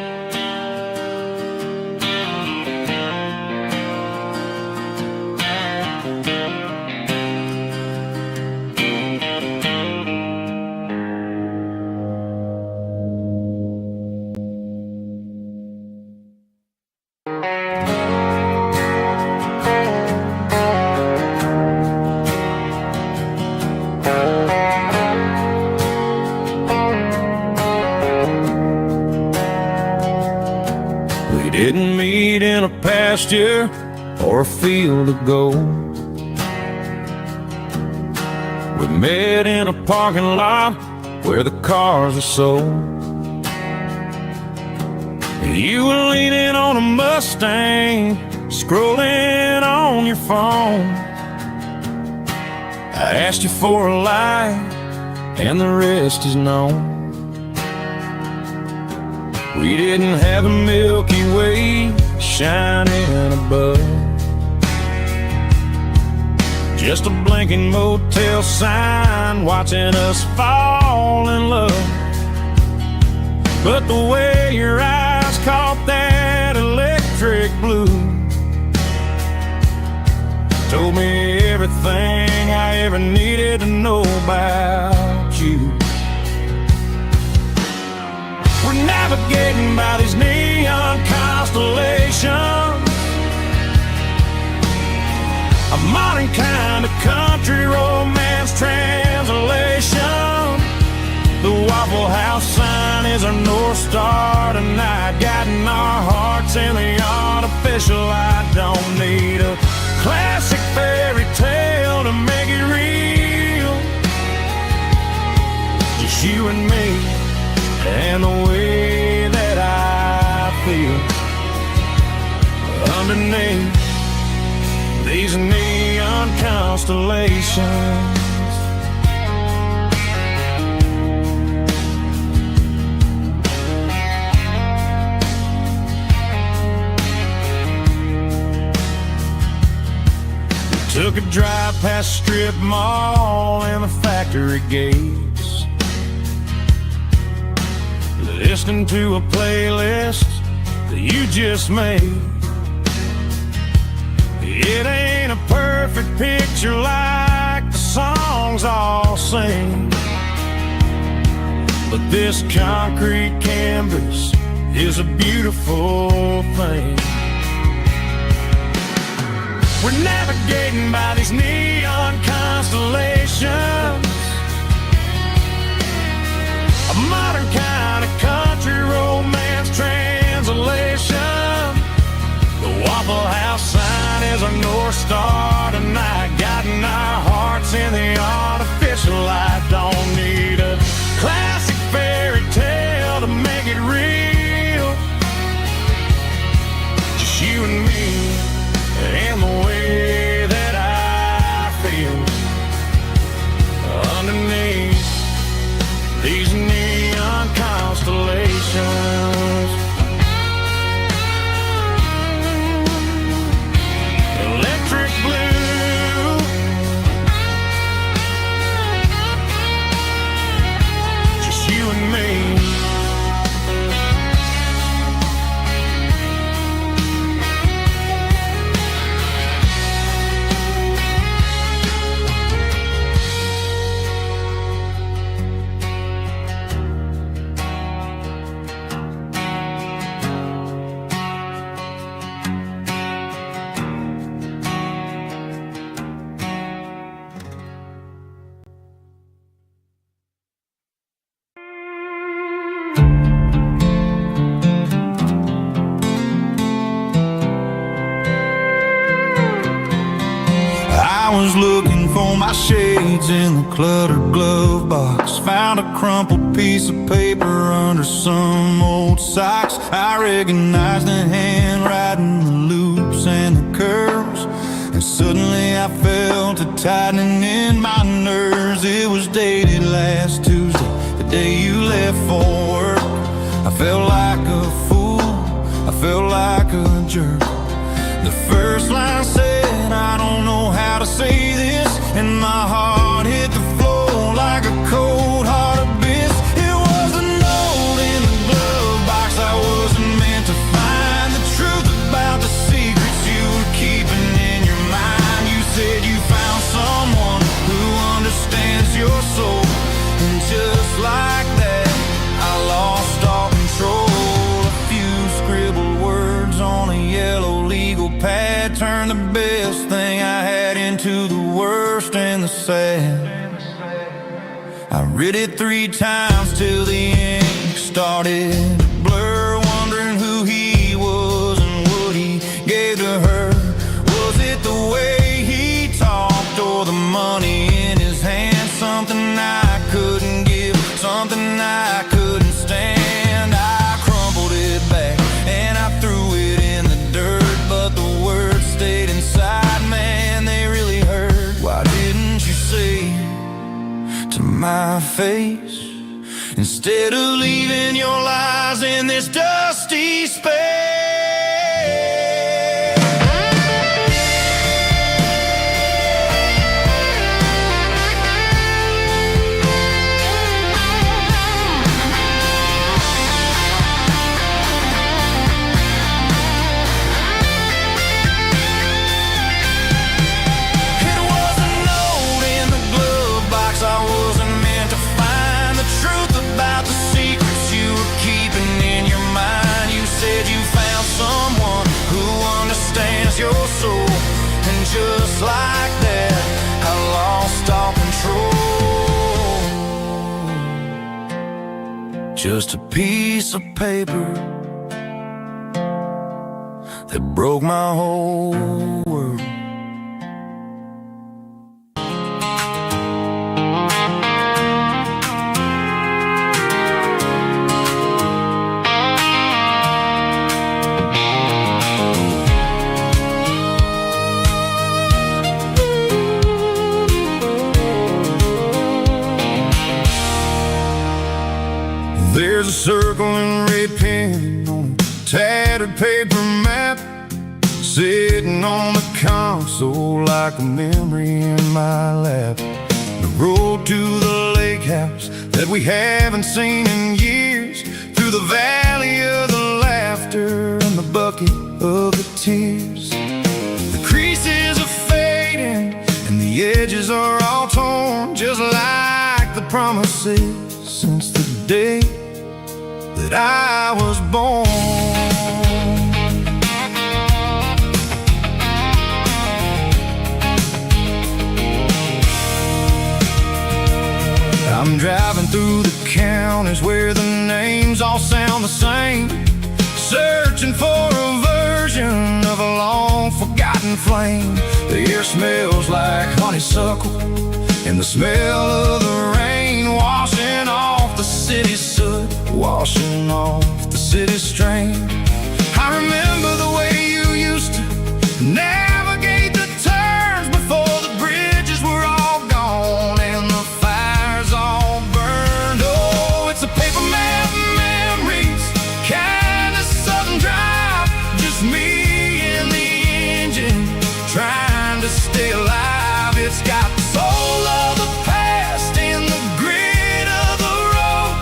We didn't meet in a pasture or a field of gold. We met in a parking lot where the cars are sold. You were leaning on a Mustang, scrolling on your phone. I asked you for a light, and the rest is known. We didn't have a Milky Way shining above, just a blinking motel sign watching us fall in love. But the way your eyes caught that electric blue told me everything I ever needed to know about you. We're navigating by these neon constellations, a modern kind of country romance translation. The Waffle House sign is our North Star tonight, guiding our hearts in the artificial light. Don't need a classic fairy tale to make it real, just you and me and the way that I feel underneath these neon constellations. We took a drive past strip mall and the factory gates, listening to a playlist that you just made. It ain't a perfect picture like the songs all sing, but this concrete canvas is a beautiful thing. We're navigating by these neon constellations, a modern kind of country romance translation. The Waffle House sign is our North Star tonight, guiding our hearts in the artificial light. Don't need a classic fairy tale to make it real, just you and me and the way that I feel underneath these neon constellations. Electric blue was looking for my shades in the cluttered glove box. Found a crumpled piece of paper under some old socks. I recognized the handwriting, the loops and the curls, and suddenly I felt a tightening in my nerves. It was dated last Tuesday, the day you left for work. I felt like a fool, I felt like a jerk. The first line said, I don't know how to say this, and my heart hit the floor like a cold heart abyss. It was a note in the glove box. I wasn't meant to find the truth about the secrets you were keeping in your mind. You said you found someone who understands your soul, and just like that, I lost all control. A few scribbled words on a yellow legal pad turned the best thing I had into the worst and the sad. I read it 3 times till the ink started to blur, wondering who he was and what he gave to her. Was it the way he talked or the money in his hand? Something I couldn't give, something I couldn't stand. I crumpled it back and I threw it in the dirt, but the words stayed inside, man, they really hurt. Why didn't you say to my face, instead of leaving your lies in this dusty space? Your soul, and just like that, I lost all control. Just a piece of paper that broke my whole world. There's a circle in red pen on a tattered paper map, sitting on the console like a memory in my lap. The road to the lake house that we haven't seen in years, through the valley of the laughter and the bucket of the tears. The creases are fading and the edges are all torn, just like the promises since the day that I was born. I'm driving through the counties where the names all sound the same, searching for a version of a long forgotten flame. The air smells like honeysuckle, and the smell of the rain washing off the city's soot, washing off the city's strain. I remember the way you used to navigate the turns before the bridges were all gone and the fires all burned. Oh, it's a paper map memories, kind of southern drive, just me and the engine trying to stay alive. It's got the soul of the past in the grit of the road,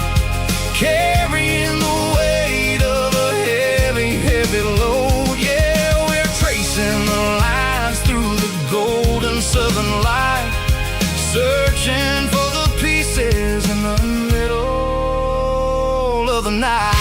carrying the weight of a heavy, heavy load. Yeah, we're tracing the lines through the golden southern light, searching for the pieces in the middle of the night.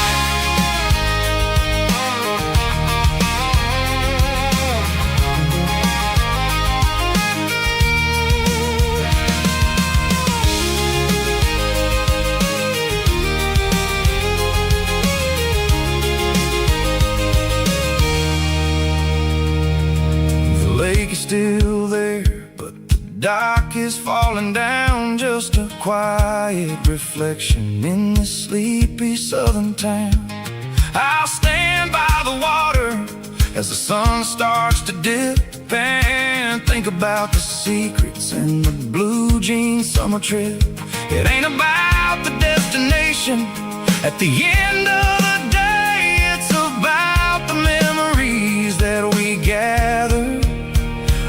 Still there, but the dock is falling down, just a quiet reflection in this sleepy southern town. I'll stand by the water as the sun starts to dip and think about the secrets in the blue jean summer trip. It ain't about the destination at the end of the day, it's about the memories that we gather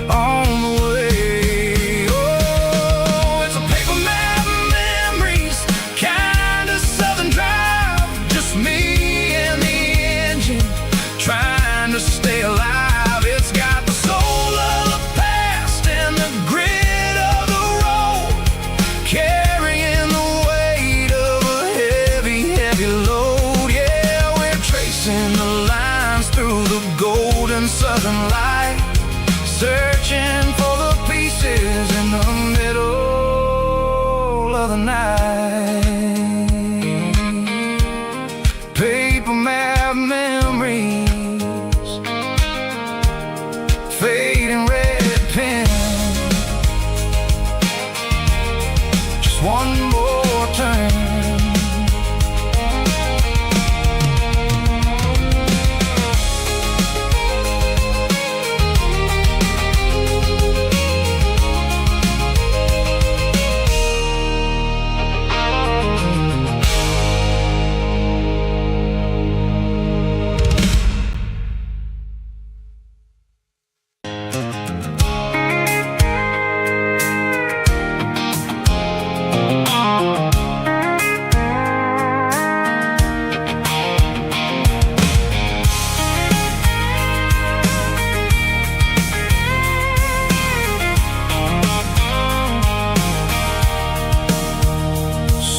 on the way. Oh, it's a paper map of memories, kind of southern drive, just me and the engine trying to stay alive. It's got the soul of the past and the grit of the road, carrying the weight of a heavy, heavy load. Yeah, we're tracing the lines through the golden southern light, searching for the pieces in the middle of the night. Paper map memories, fading red pen, just one more turn.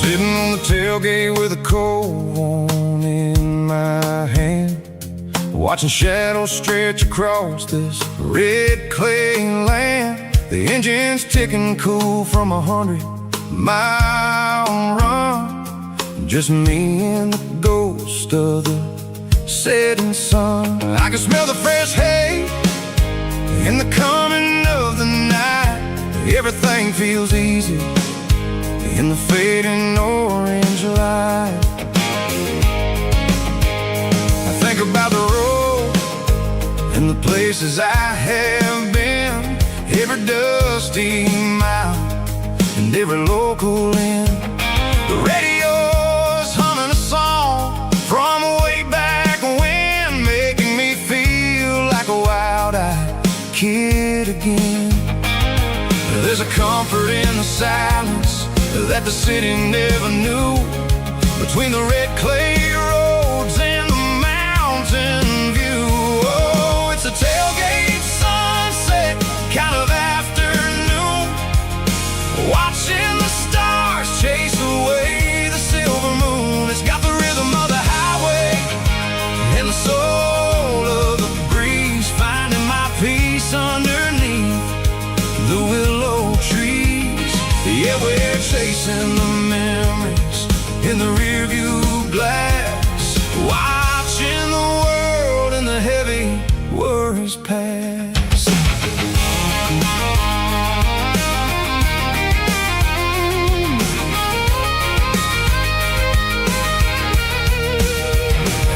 Sitting on the tailgate with a cold one in my hand, watching shadows stretch across this red clay land. The engine's ticking cool from 100-mile run, just me and the ghost of the setting sun. I can smell the fresh hay in the coming of the night. Everything feels easy in the fading orange light. I think about the road and the places I have been, every dusty mile and every local inn. The radio's humming a song from way back when, making me feel like a wild-eyed kid again. There's a comfort in the silence that the city never knew, between the red clay roads and the mountain view. Oh, it's a tailgate sunset kind of afternoon, watching the stars chase away the silver moon. It's got the rhythm of the highway and the soul of the breeze, finding my peace underneath the willow trees. Yeah, we're chasing the memories in the rearview glass, watching the world and the heavy worries pass.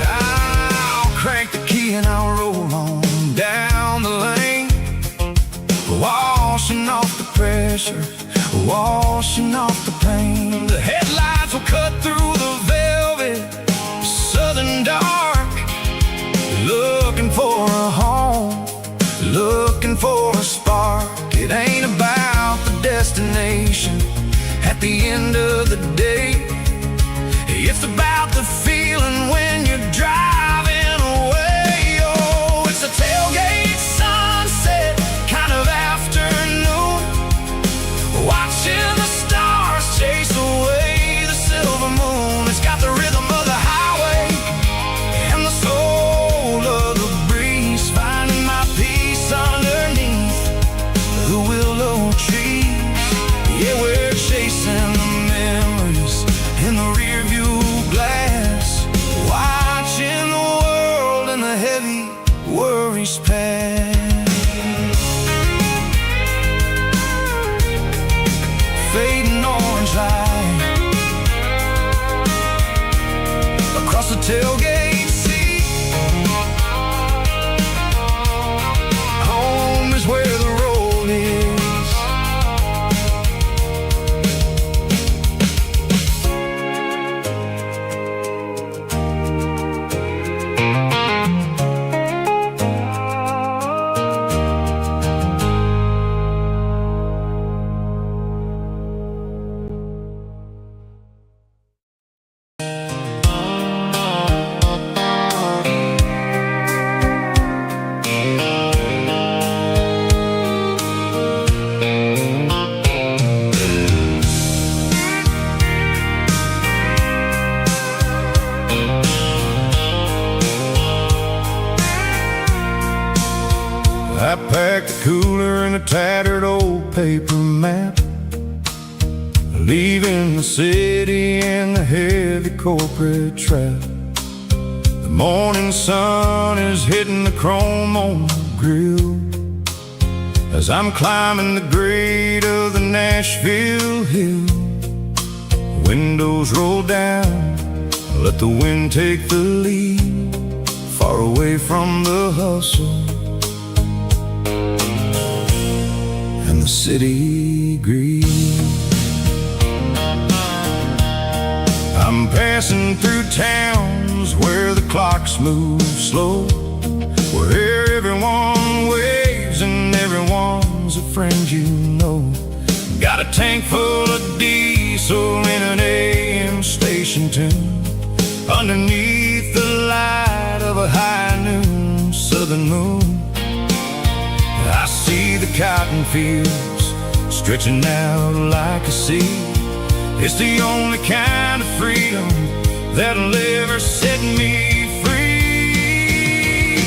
I'll crank the key and I'll roll on down the lane, washing off the pressure, washing off the pain. The headlights will cut through the velvet southern dark, looking for a home, looking for a spark. It ain't about the destination at the end of the day, it's about the feeling when you're driving away. Oh, it's a tailgate sunset kind of afternoon, watching the stars chase away the silver moon. It's got the rhythm of the highway and the soul of the breeze, finding my peace underneath the willow trees. Yeah, we're chasing the memories in the rearview glass, watching the world and the heavy worries pass. across the tailgate seat. Home is where the road is. I packed a cooler and a tattered old paper map, leaving the city and the heavy corporate trap. The morning sun is hitting the chrome on the grill as I'm climbing the grade of the Nashville hill. Windows roll down, let the wind take the lead, far away from the hustle and the city greed. I'm passing through towns where the clocks move slow, where everyone waves and everyone's a friend you know. Got a tank full of diesel in an AM station tune, underneath the light of a high noon southern moon. I see the cotton fields stretching out like a sea. It's the only kind of freedom that'll ever set me free.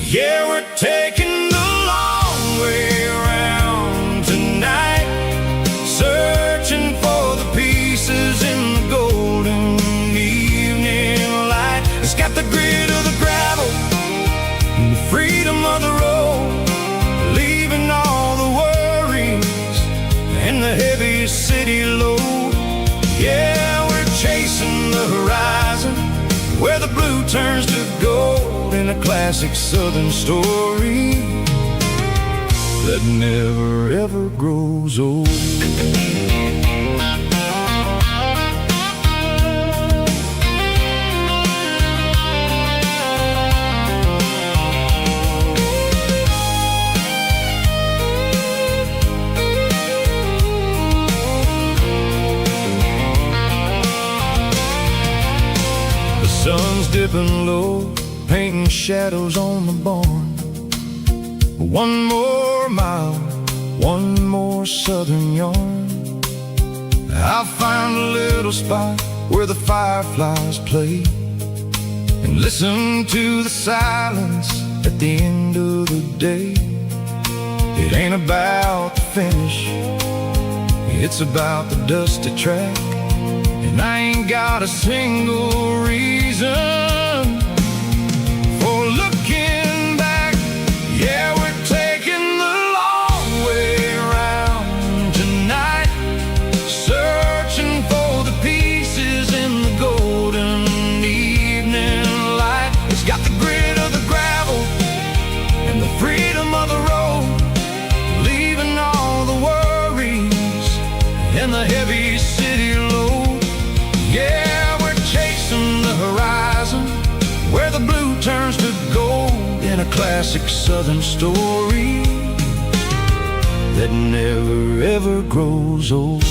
Yeah, we're taking the long way around tonight, searching for the pieces in the golden evening light. It's got the grit of the gravel and the freedom of the road, leaving all the worries and the heavy city load. Yeah, we're chasing the horizon, where the blue turns to gold, in a classic southern story that never ever grows old. Sun's dipping low, painting shadows on the barn. One more mile, one more southern yarn. I'll find a little spot where the fireflies play, and listen to the silence at the end of the day. It ain't about the finish, it's about the dusty track. And I ain't got a single reason for looking back. Yeah, we're taking the long way around tonight, searching for the pieces in the golden evening light. It's got the grit of the gravel and the freedom of the road, leaving all the worries and the heavy city load. Yeah, we're chasing the horizon, where the blue turns to gold, in a classic southern story that never ever grows old.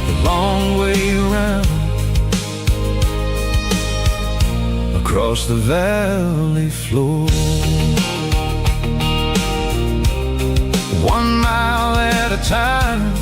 The long way around, across the valley floor, 1 mile at a time.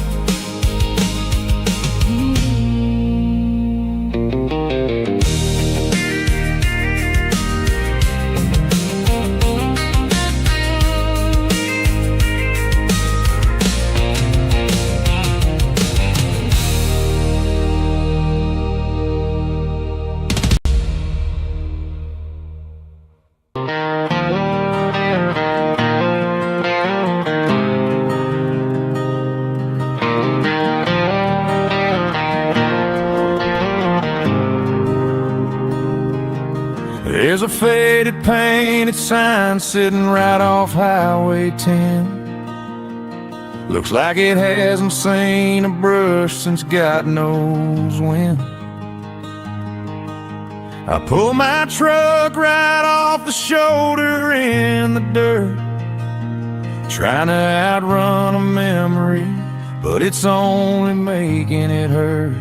There's a faded painted sign sitting right off Highway 10. Looks like it hasn't seen a brush since God knows when. I pull my truck right off the shoulder in the dirt, trying to outrun a memory, but it's only making it hurt.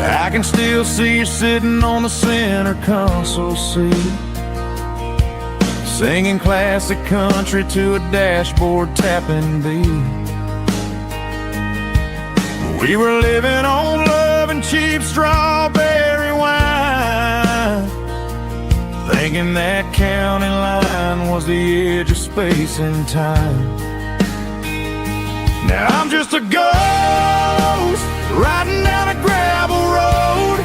I can still see you sitting on the center console seat, singing classic country to a dashboard tapping beat. We were living on love and cheap strawberry wine, thinking that county line was the edge of space and time. Now I'm just a ghost riding down a gravel road,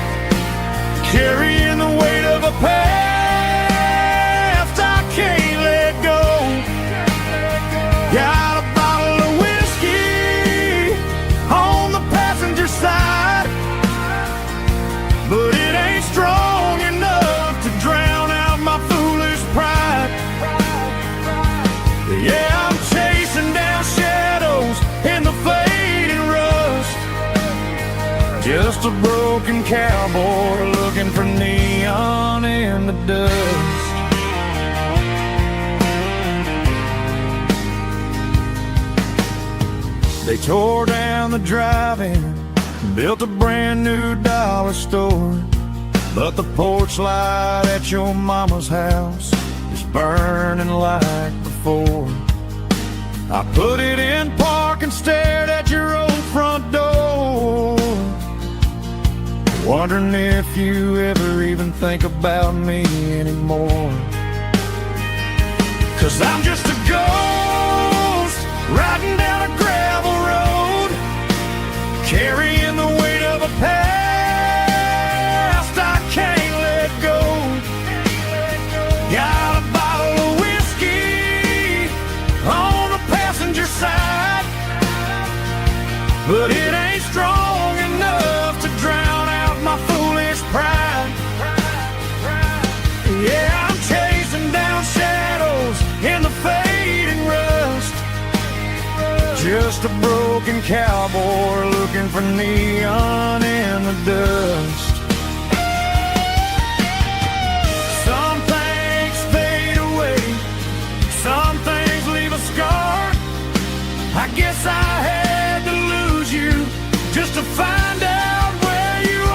carrying the weight of a past I can't let go. Got a bottle of whiskey on the passenger side, but it ain't strong enough to drown out my foolish pride. Yeah, I'm chasing down shadows in the fading rust, just a broken cowboy looking for neon in the dust. They tore down the drive-in, built a brand new dollar store, but the porch light at your mama's house is burning like before. I put it in park and stared at your old front door, wondering if you ever even think about me anymore. 'Cause I'm just a ghost riding down a gravel road, carrying the weight of a past I can't let go. Got a bottle of whiskey on the passenger side, but it ain't strong enough to drown out my foolish pride. Yeah, I'm chasing down shadows in the fading rust, just a broken cowboy looking for neon in the dust. Some things fade away, some things leave a scar. I guess I had to lose you just to find out where you are.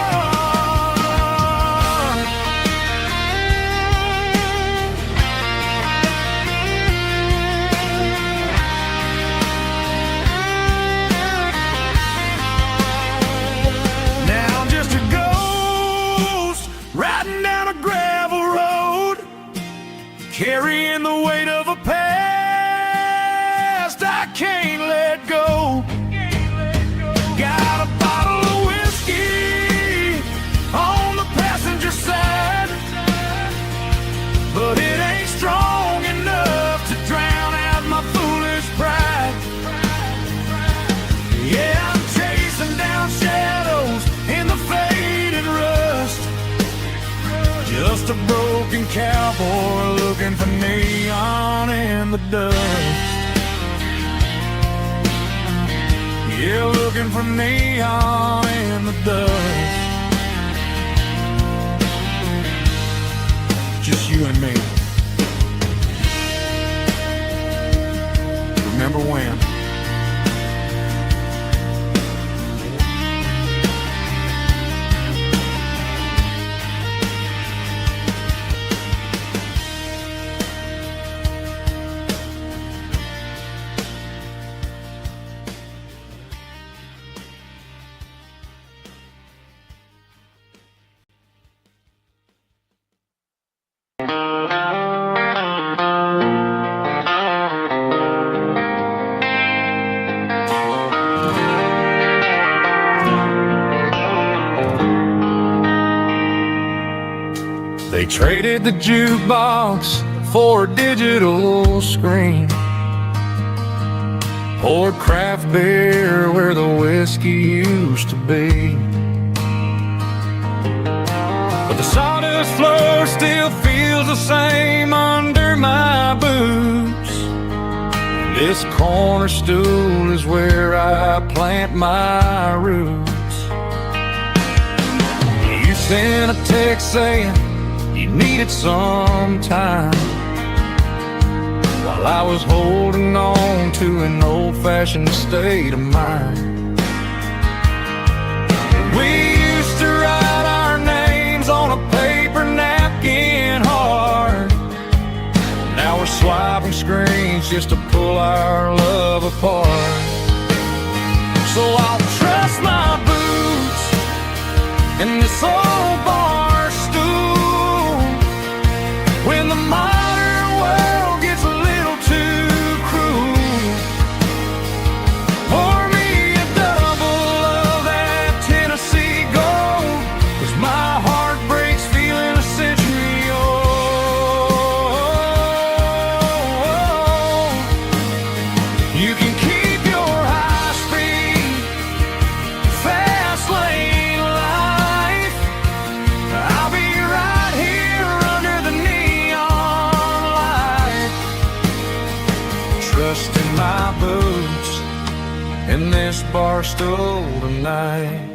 Now I'm just a ghost riding down a gravel road, carrying the weight of a past I can't let go. Got a bottle of whiskey on the passenger side, but it ain't strong enough to drown out my foolish pride. Yeah, I'm chasing down shadows in the faded rust, just a broken cowboy looking for neon in the dust. Yeah, looking for neon in the dust. Just you and me. Remember when? They traded the jukebox for a digital screen, poured craft beer where the whiskey used to be. But the sawdust blues floor still feels the same under my boots. This corner stool is where I plant my roots. You sent a text saying you needed some time, while I was holding on to an old-fashioned state of mind. We used to write our names on a paper napkin hard. Now we're swiping screens just to pull our love apart. So I'll trust my boots in this old bar stool when the modern world gets a little too cruel. Pour me a double of that Tennessee gold, 'cause my heart breaks feeling a century old. You can keep your high-speed, fast lane life. I'll be right here under the neon light, trusting my boots in this bar stool tonight.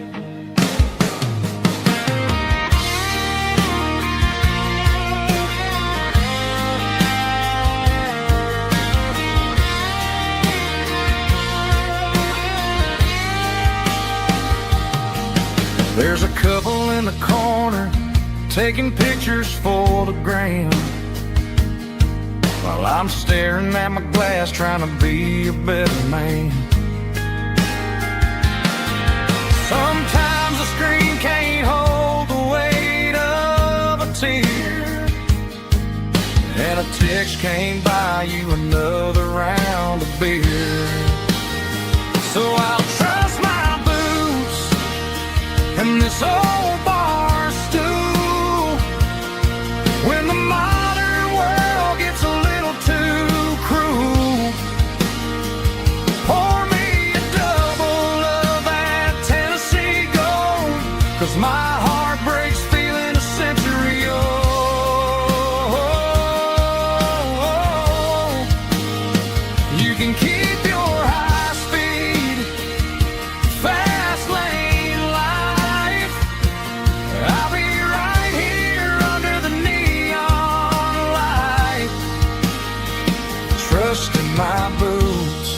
There's a couple in the corner taking pictures for the gram, while I'm staring at my glass trying to be a better man. Sometimes the screen can't hold the weight of a tear, and a text can't buy you another round of beer. So I'll trust my boots in this old bar stool when the modern world gets a little too cruel. Pour me a double of that Tennessee gold, 'cause my heart breaks feeling a century old. You can keep your high-speed, fast lane life. I'll be right here under the neon light, trusting my boots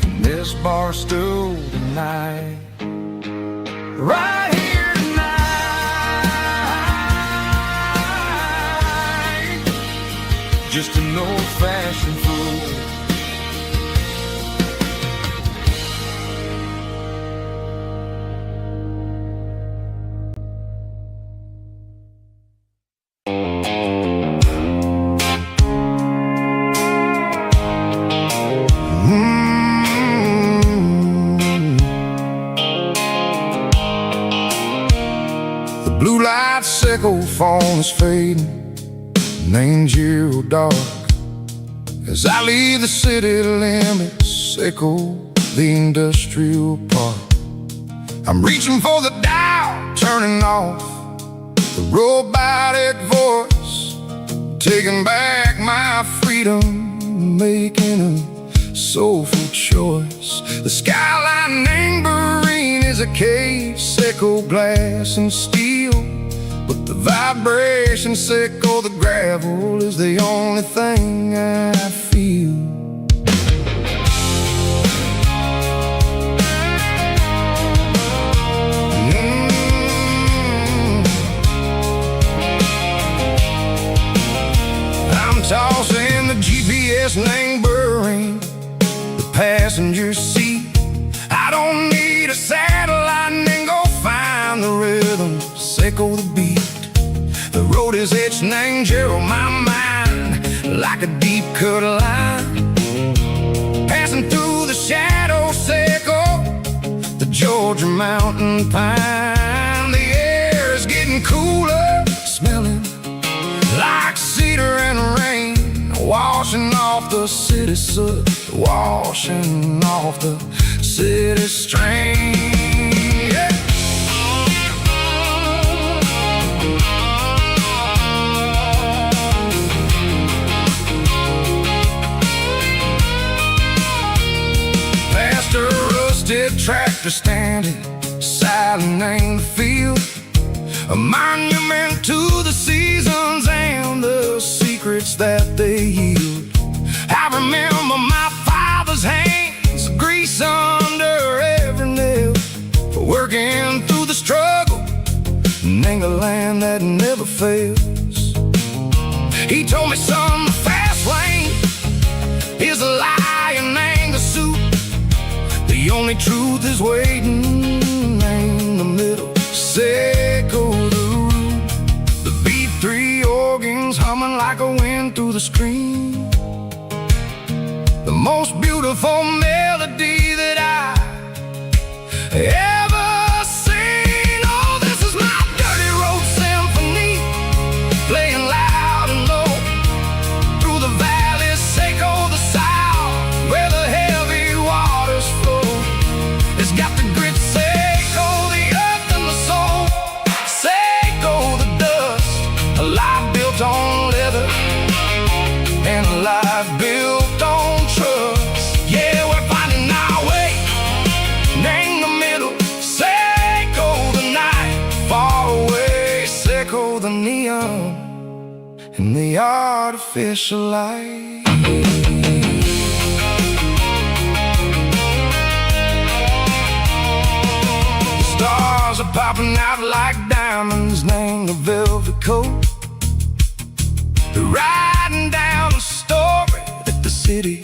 in this bar stool tonight. Right here tonight, just an old-fashioned fool. The blue light sickle phone is fading, named Giro dark. As I leave the city limits, sickle the industrial park. I'm reaching for the dial, turning off the robotic voice, taking back my freedom, making a soulful choice. The skyline neighboring is a cave, sickle glass and steel, but the vibration sickle the gravel is the only thing I feel. I'm tossing the GPS neighboring the passenger seat. I don't need a satellite and go find the rhythm, sickle the beat. The road is etched named Gerald my mind like a deep cut line, passing through the shadow sickle, the Georgia mountain pine. The air is getting cooler, smelling like cedar and rain, washing off the city soot, washing off the city strain. Yeah. master standing silent in the field, a monument to the seasons and the secrets that they yield. I remember my father's hands, grease under every nail, for working through the struggle in the land that never fails. He told me, son, the fast lane is a lie and anger suit. The only truth is waiting in the middle. Echo the root, the B3 organs humming like a wind through the screen. The most beautiful melody that I ever seen. Oh, this is my dirty road symphony, playing loud and low through the valleys, Echo the south, where the heavy waters flow. It's got the grit, Echo the earth and the soul, Echo the dust, a life built on leather and a life built on trust. Yeah, we're finding our way in the middle. Echo the night, far away, Echo the neon and the artificial light. Stars are popping out like diamonds, name the velvet coat. They're riding down the story that the city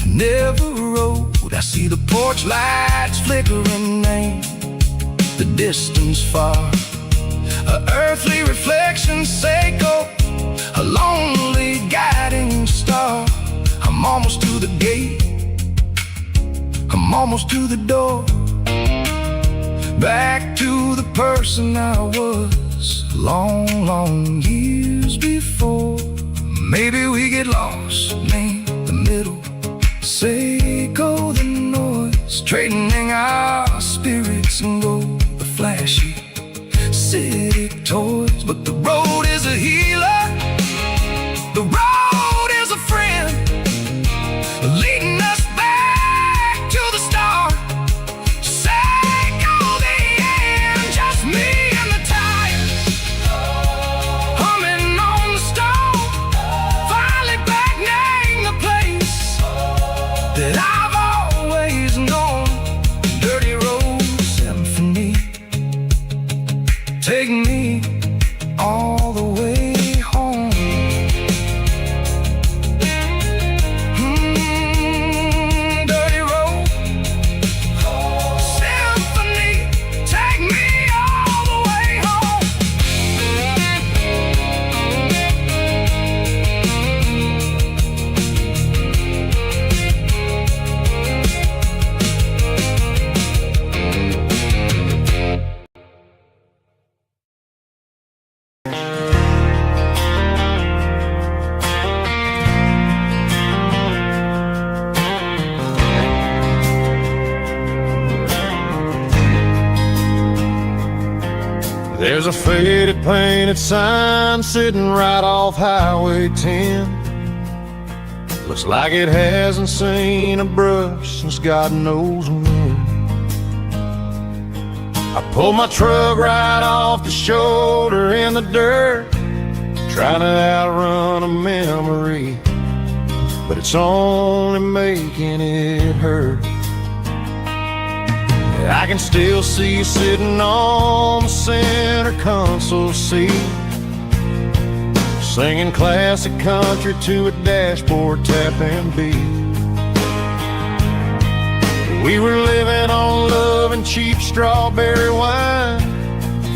never wrote. I see the porch lights flickering in the distance far, a earthly reflection, Echo, a lonely guiding star. I'm almost to the gate, I'm almost to the door, back to the person I was long, long years before. Maybe we get lost in the middle, Echo the noise, trading our spirits and go the flashy city toys. But the road is a healer, the road is a friend, leading us back to the start. Echo the end, just me and the tires, humming on the stone, finally back name the place that I've always known. Dirty road symphony, take me all the way home. Dirty road symphony, take me all the way home. There's a faded painted sign sitting right off Highway 10. Looks like it hasn't seen a brush since God knows when. I pulled my truck right off the shoulder in the dirt, trying to outrun a memory, but it's only making it hurt. I can still see you sitting on the center console seat, singing classic country to a dashboard tapping beat. We were living on love and cheap strawberry wine,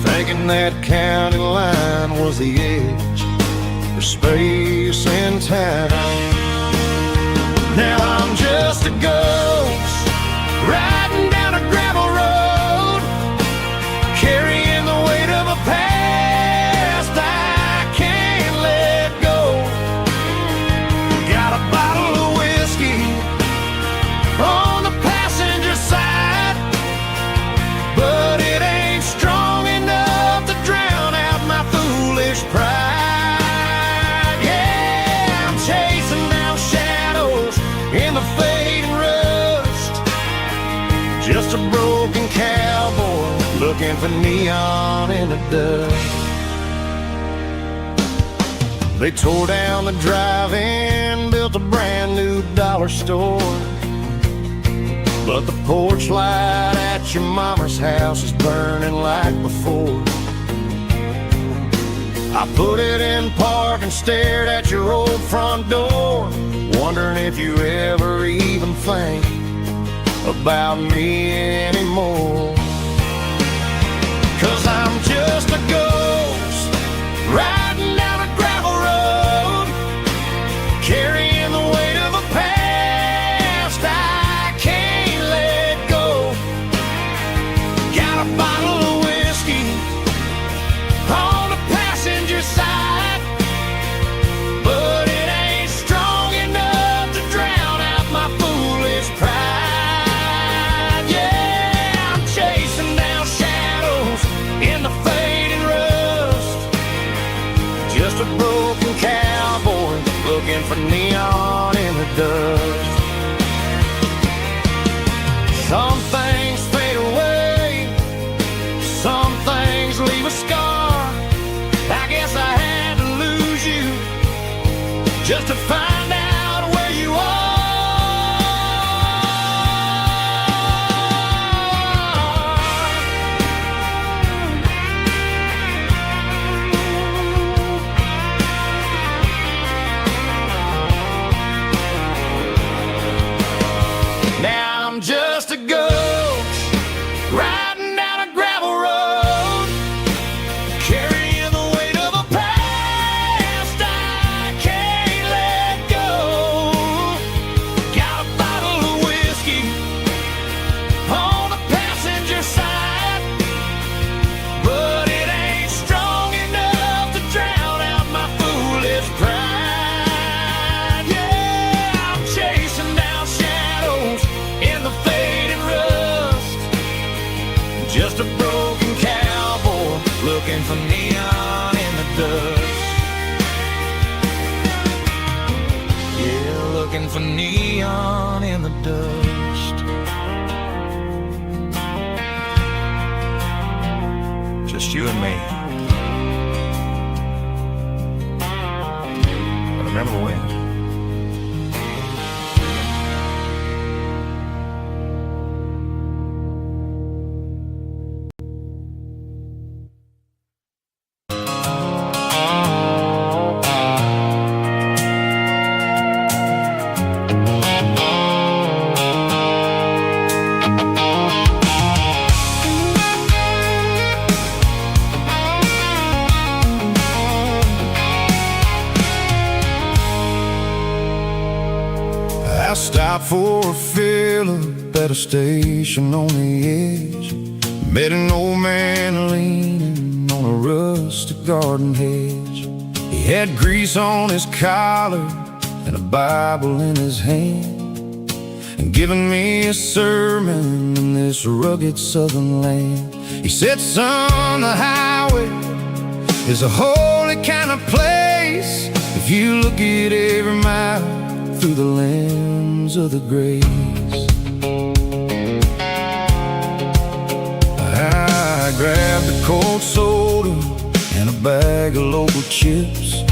thinking that county line was the edge for space and time. Now I'm just a ghost riding down a gravel road, carrying the weight of a past I can't let go. Got a bottle of whiskey on the passenger side, but it ain't strong enough to drown out my foolish pride. Yeah, I'm chasing down shadows in the fading rust, just a broken looking for neon in the dust. They tore down the drive-in, built a brand new dollar store, but the porch light at your mama's house is burning like before. I put it in park and stared at your old front door, wondering if you ever even think about me anymore. 'Cause I'm just a ghost riding down a gravel road, carrying the weight of a past I can't let go. Got a bottle of whiskey on the passenger side, but it ain't strong enough to drown out my foolish pride. Yeah, I'm chasing down shadows in the fading rust, just a broken cowboy looking for neon in the dust. Some things fade away, some things leave a scar. I guess I had to lose you just to find out where you are. Now I'm just a ghost riding down a gravel road, carrying the weight of a past I can't let go. Got a bottle of whiskey on the passenger side, but it ain't strong enough to drown out my foolish pride. Yeah, I'm chasing down shadows in the fading rust, just a broken cowboy looking for neon in the dust. Yeah, looking for neon in the dust. Just you and me. But remember when? I stopped for a fill-up at a station on the edge. Met an old man leaning on a rustic garden hedge. He had grease on his collar and a Bible in his hand, and giving me a sermon in this rugged southern land. He said, son, the highway is a holy kind of place if you look at every mile through the lens of the grace. I grabbed a cold soda and a bag of local chips,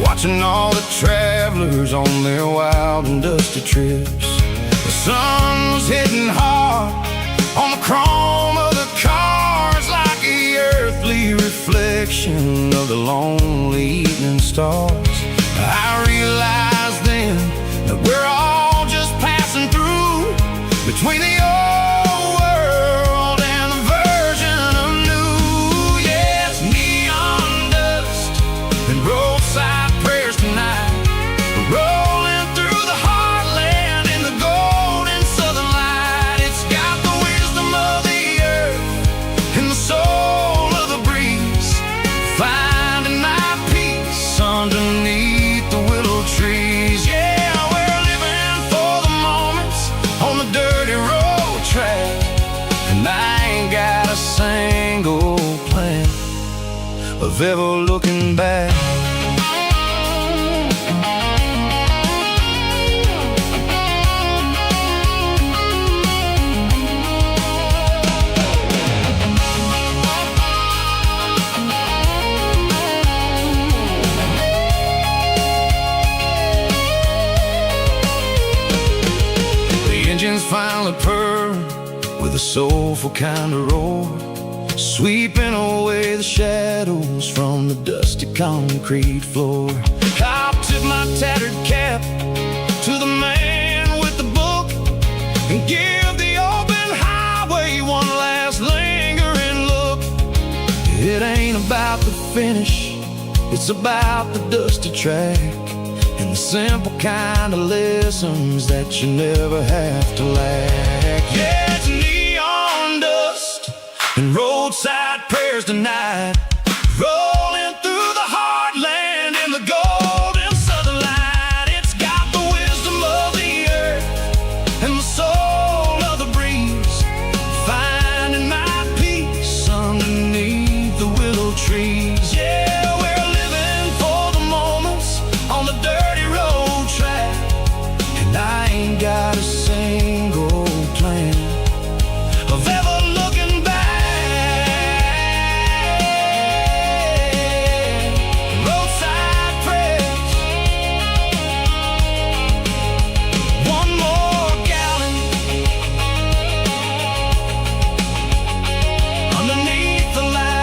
watching all the travelers on their wild and dusty trips. The sun was hitting hard on the chrome of the cars, like the earthly reflection of the lonely evening stars. I realized then that we're all just passing through between the old world and the version of new. Yes, neon dust and roadside prayers tonight, rolling through the heartland in the golden southern light. It's got the wisdom of the earth and the soul of the breeze, finding my peace underneath the willow trees. Yeah, we're living for the moments on the dirty road track, and I ain't got a single plan of ever looking back. silent purr with a soulful kind of roar, sweeping away the shadows from the dusty concrete floor. I'll tip my tattered cap to the man with the book and give the open highway one last lingering look. It ain't about the finish, it's about the dusty track and the simple kind of lessons that you never have to lack. Yeah, it's neon dust and roadside prayers tonight, rolling through the heartland in the golden southern light. It's got the wisdom of the earth and the soul of the breeze, finding my peace underneath the willow trees. Yeah, we're living for the moments on the dirty road track, and I ain't got a single plan of ever looking back. Roadside prayers, one more gallon underneath the light.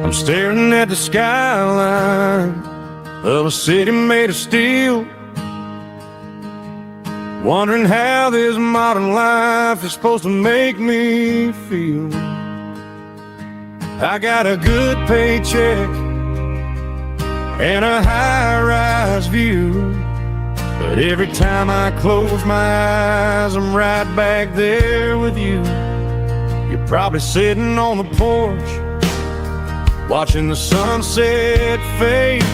I'm staring at the skyline of a city made of steel, wondering how this modern life is supposed to make me feel. I got a good paycheck and a high-rise view, but every time I close my eyes, I'm right back there with you. You're probably sitting on the porch, watching the sunset fade,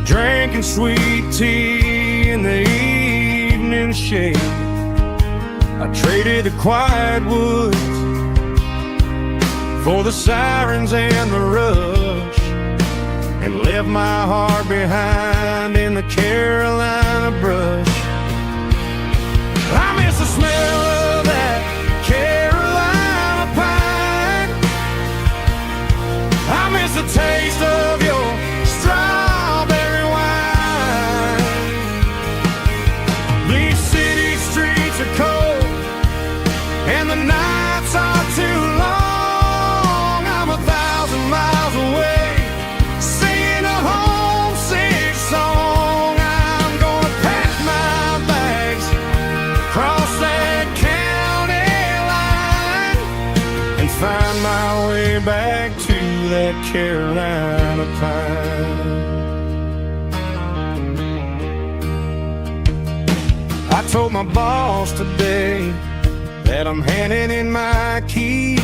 drinking sweet tea in the evening shade. I traded the quiet woods for the sirens and the rush, and left my heart behind in the Carolina brush. I miss the smell of that Carolina pine. I miss the taste of your strawberry wine. These city streets are cold and the nights are too long. I'm 1,000 miles away, singing a homesick song. I'm gonna pack my bags, cross that county line, and find my way back to that Carolina pine. I told my boss today that I'm handing in my keys.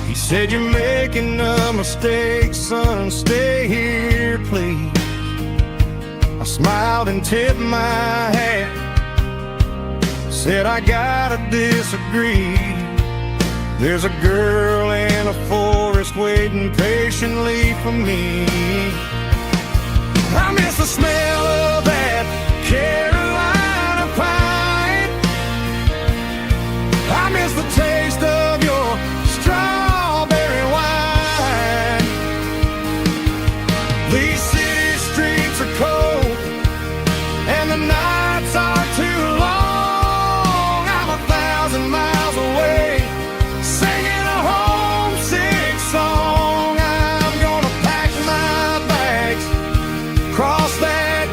He said, "You're making a mistake, son, stay here, please." I smiled and tipped my hat, said, "I gotta disagree. There's a girl in a forest waiting patiently for me." I miss the smell of that Carolina pine. I miss the taste of your strawberry wine. These city streets are cold and the nights are too long. I'm 1,000 miles away, singing a homesick song. I'm gonna pack my bags, cross that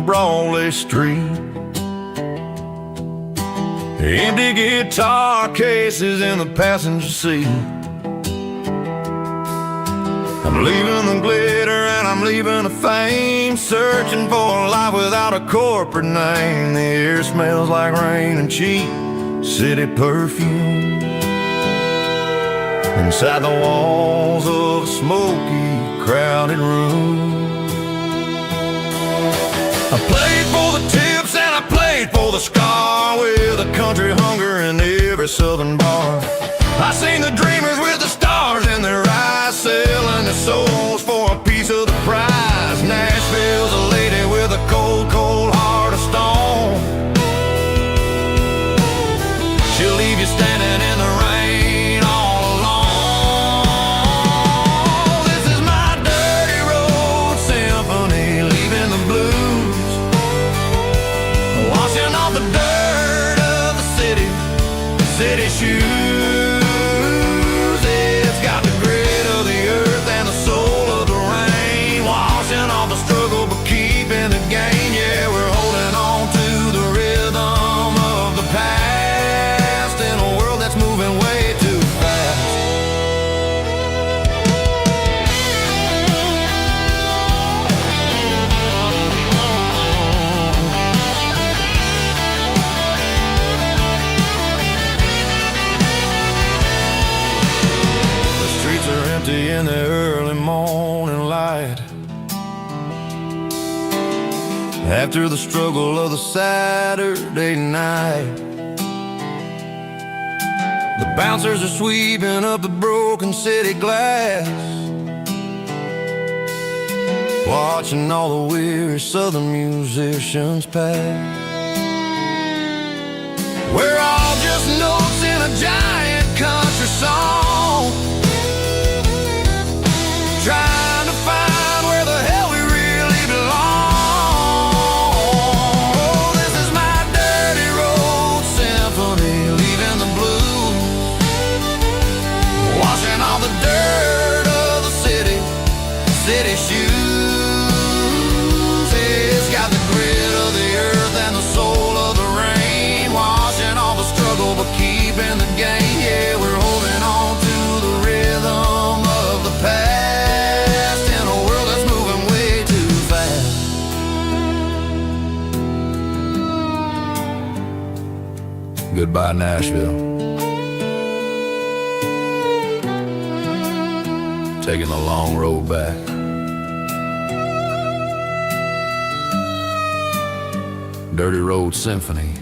Broadway street. Empty guitar cases in the passenger seat. I'm leaving the glitter and I'm leaving the fame, searching for a life without a corporate name. The air smells like rain and cheap city perfume. Inside the walls of a smoky, crowded room. I played for the tips and I played for the scar, with a country hunger in every southern bar. I seen the dreamers with the stars in their eyes, selling their souls for a piece of the prize. Nashville's a lady with a cold, cold heart of stone. She'll leave you standing in the rain all alone. This is my dirty road symphony, leaving the blues, washing off the dirt of the city shoes. It's got the grit of the earth and the soul of the rain, washing off the struggle but keeping the gain. Yeah, we're holding on to the rhythm of the past in a world that's moving way too fast. In the early morning light, after the struggle of the Saturday night, the bouncers are sweeping up the broken city glass, watching all the weary southern musicians pass. We're all just notes in a giant country song, trying to find where the hell we really belong. Oh, this is my dirty road symphony, leaving the blues, washing all the dirt of the city shoes. It's got the grit of the earth and the soul of the rain, washing all the struggle but keeping the gain. Yeah, we're holding on to the rhythm of the past. Goodbye, Nashville. Taking the long road back. Dirty Road Symphony.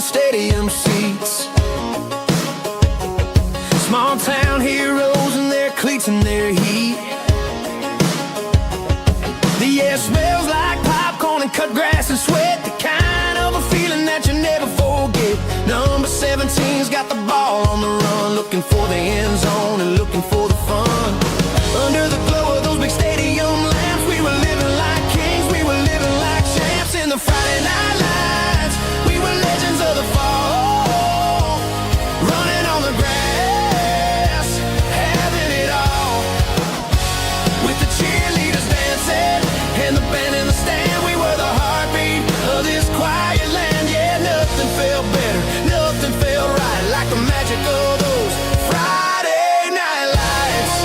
Stadium seats, small town heroes in their cleats and their heat. The air smells like popcorn and cut grass and sweat, the kind of a feeling that you never forget. Number 17's got the ball on the run, looking for the end zone and looking for the fun. Under the glow of those big stadium lamps, we were living like kings, we were living like champs in the Friday night lights. We were legends of the fall, running on the grass, having it all, with the cheerleaders dancing and the band in the stand. We were the heartbeat of this quiet land. Yeah, nothing felt better, nothing felt right like the magic of those Friday night lights.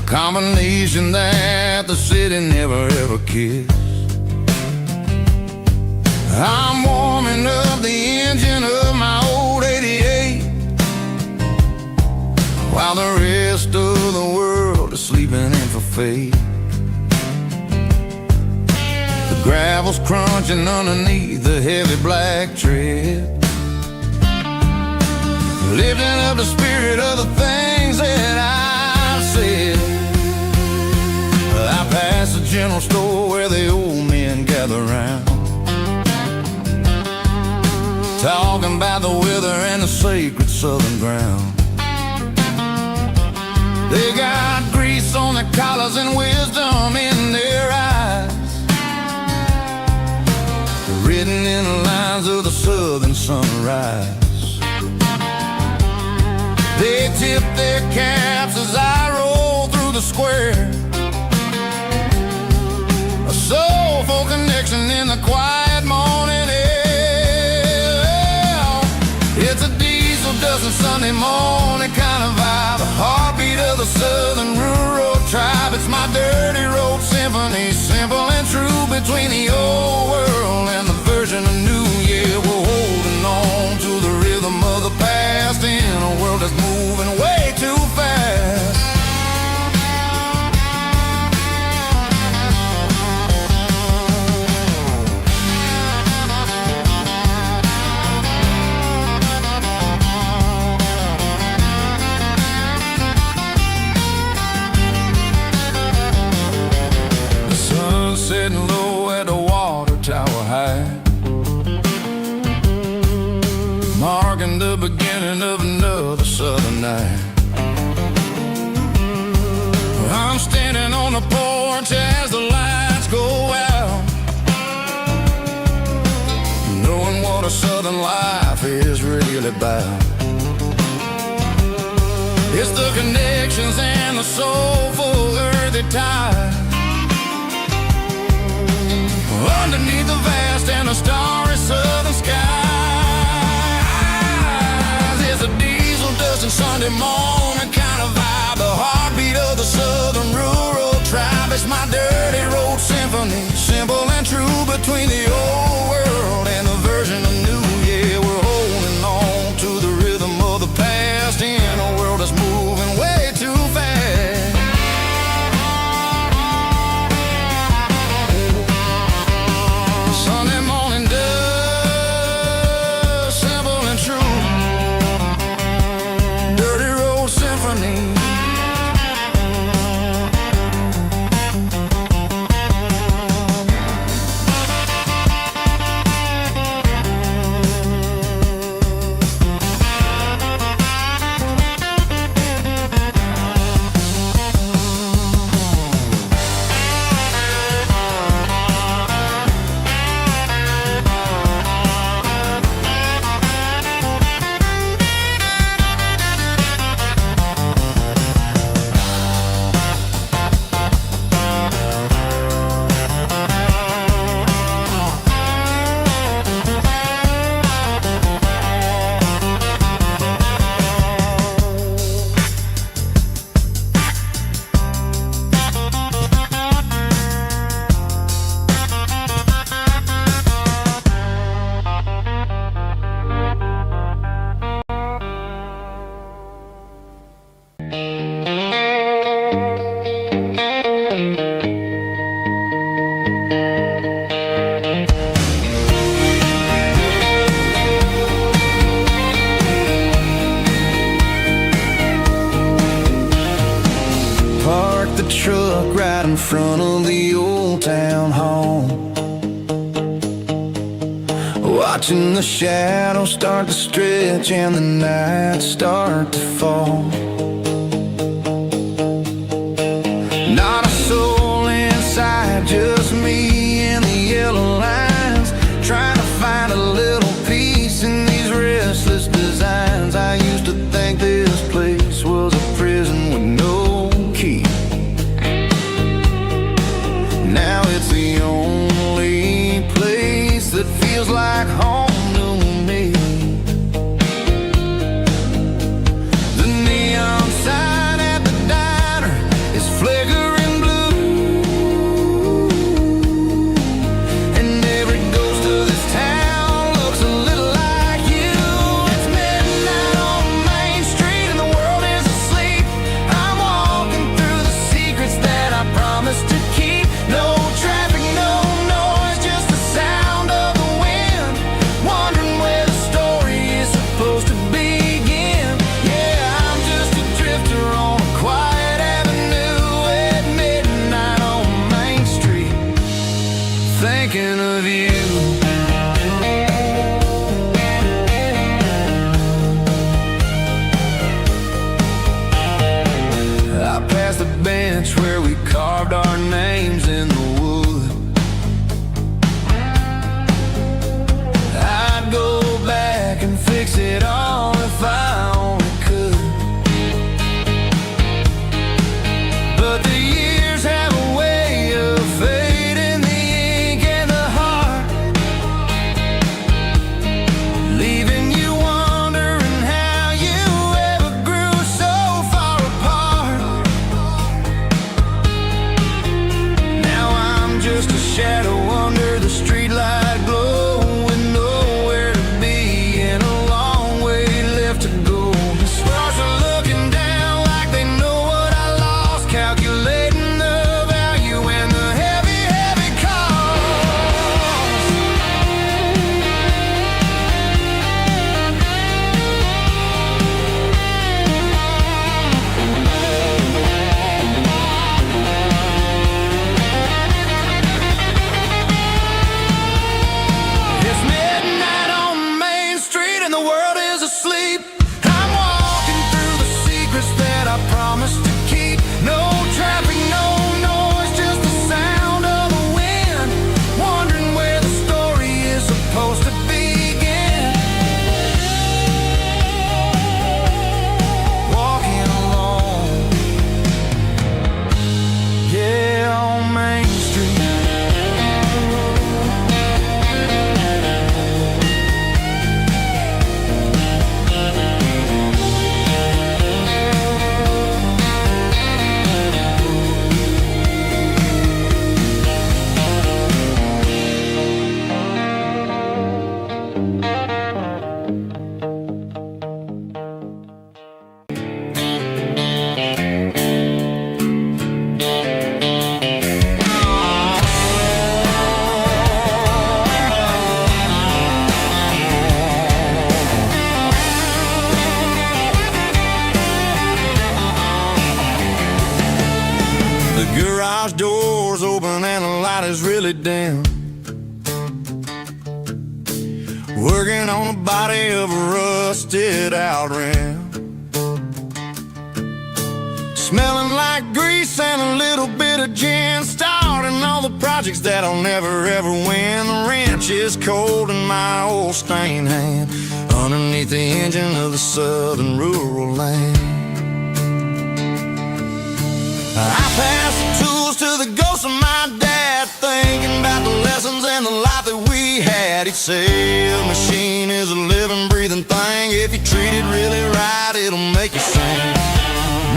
combination that the city never ever kissed. I'm warming up the engine of my old 88, while the rest of the world is sleeping in for fate. The gravel's crunching underneath the heavy black tread, lifting up the spirit of the things that I said. I passed the general store where the old men gather round, talking about the weather and the sacred southern ground. They got grease on their collars and wisdom in their eyes, written in the lines of the southern sunrise. They tip their caps as I roll through the square, a soulful connection in the quiet morning air. It's a diesel dusting Sunday morning kind of vibe, a heartbeat of the southern rural tribe. It's my dirty road symphony, simple and true, between the old world and the version of new. Yeah, we're holding on to the rhythm of the past in a world that's moving way too fast. The sun's sitting low at the water tower high, marking the beginning of another southern night. I'm standing on the porch as the lights go out, knowing what a southern life is really about. It's the connections and the soulful earthy tide, underneath the vast and the starry southern skies. It's a diesel dusting Sunday morning kind of vibe, the heartbeat of the southern rural tribe. It's my dirty road symphony, simple and true, between the old world and the version of new. Yeah, we're holding on to the rhythm of the past in a world that's moving way too fast. Sunday morning dust, simple and true, dirty road symphony. The truck right in front of the old town hall, watching the shadows start to stretch and the nights start to fall. Not a soul inside, just me and the yellow lines, trying to find a little peace in these restless designs. I used to think this place was a prison with no key. Now it's the only place that feels like home to me. The neon sign at the diner is shadow under the streetlight glow, with nowhere to be and a long way left to go. The stars are looking down like they know what I lost, calculating the value and the heavy, heavy cost. It's midnight on Main Street and the world is asleep. I'm walking through the secrets that I promised to keep. No traffic, no noise, just the sound of the wind. Wondering where the story is supposed to begin. Walking alone, yeah, on Main Street. The garage door's open and the light is really dim. Working on the body of a rusted out rim. Smelling like grease and a little bit of gin. Starting all the projects that I'll never ever win. The wrench is cold in my old stained hand, underneath the engine of the southern rural land. I pass the tools to the ghost of my dad, thinking about the lessons and the life that we had. He'd say a machine is a living, breathing thing. If you treat it really right, it'll make you sing.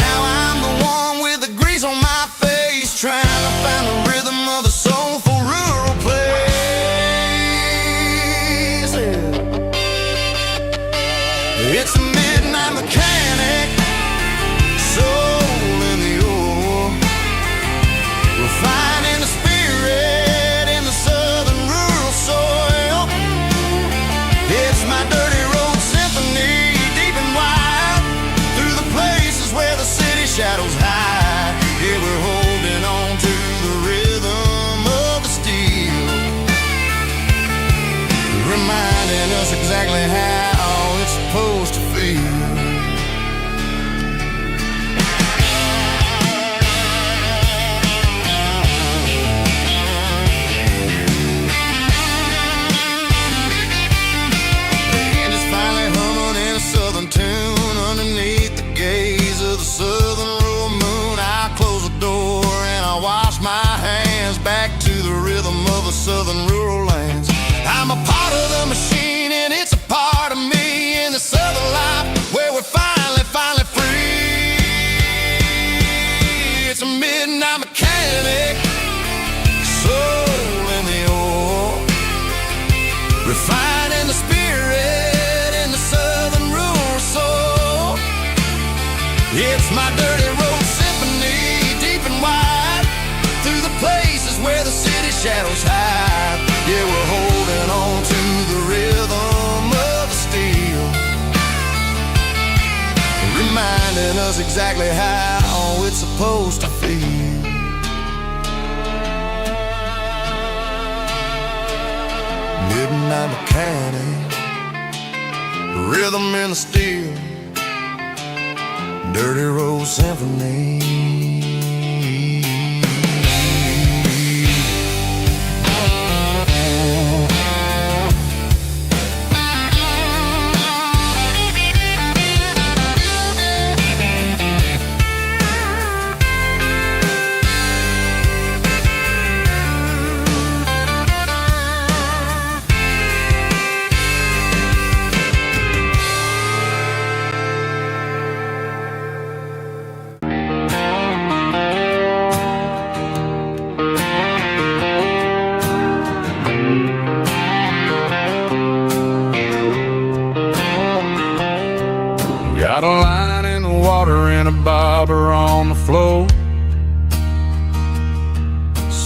Now I'm the one with the grease on my face, trying to find the rhythm of the soulful rural place. It's a midnight mechanic, soul in the ore, refining the spirit in the southern rural soil. It's my dirty road symphony, deep and wide, through the places where the city shadows hide. Yeah, we're holding on to the rhythm of the steel, reminding us exactly how it's supposed to feel. Tune underneath the gaze of the southern rural moon. I close the door and I wash my hands, back to the rhythm of the southern rural lands. I'm a part of the machine and it's a part of me in the southern life where we're finally free. It's a midnight mechanic, soul in the ore, refining the spirit in the southern rural soul. It's my dirty road symphony, deep and wide, through the places where the city shadows hide. Yeah, we're holding on to the rhythm of the steel, reminding us exactly how it's supposed to feel. Midnight mechanic, rhythm in the steel, dirty road symphony.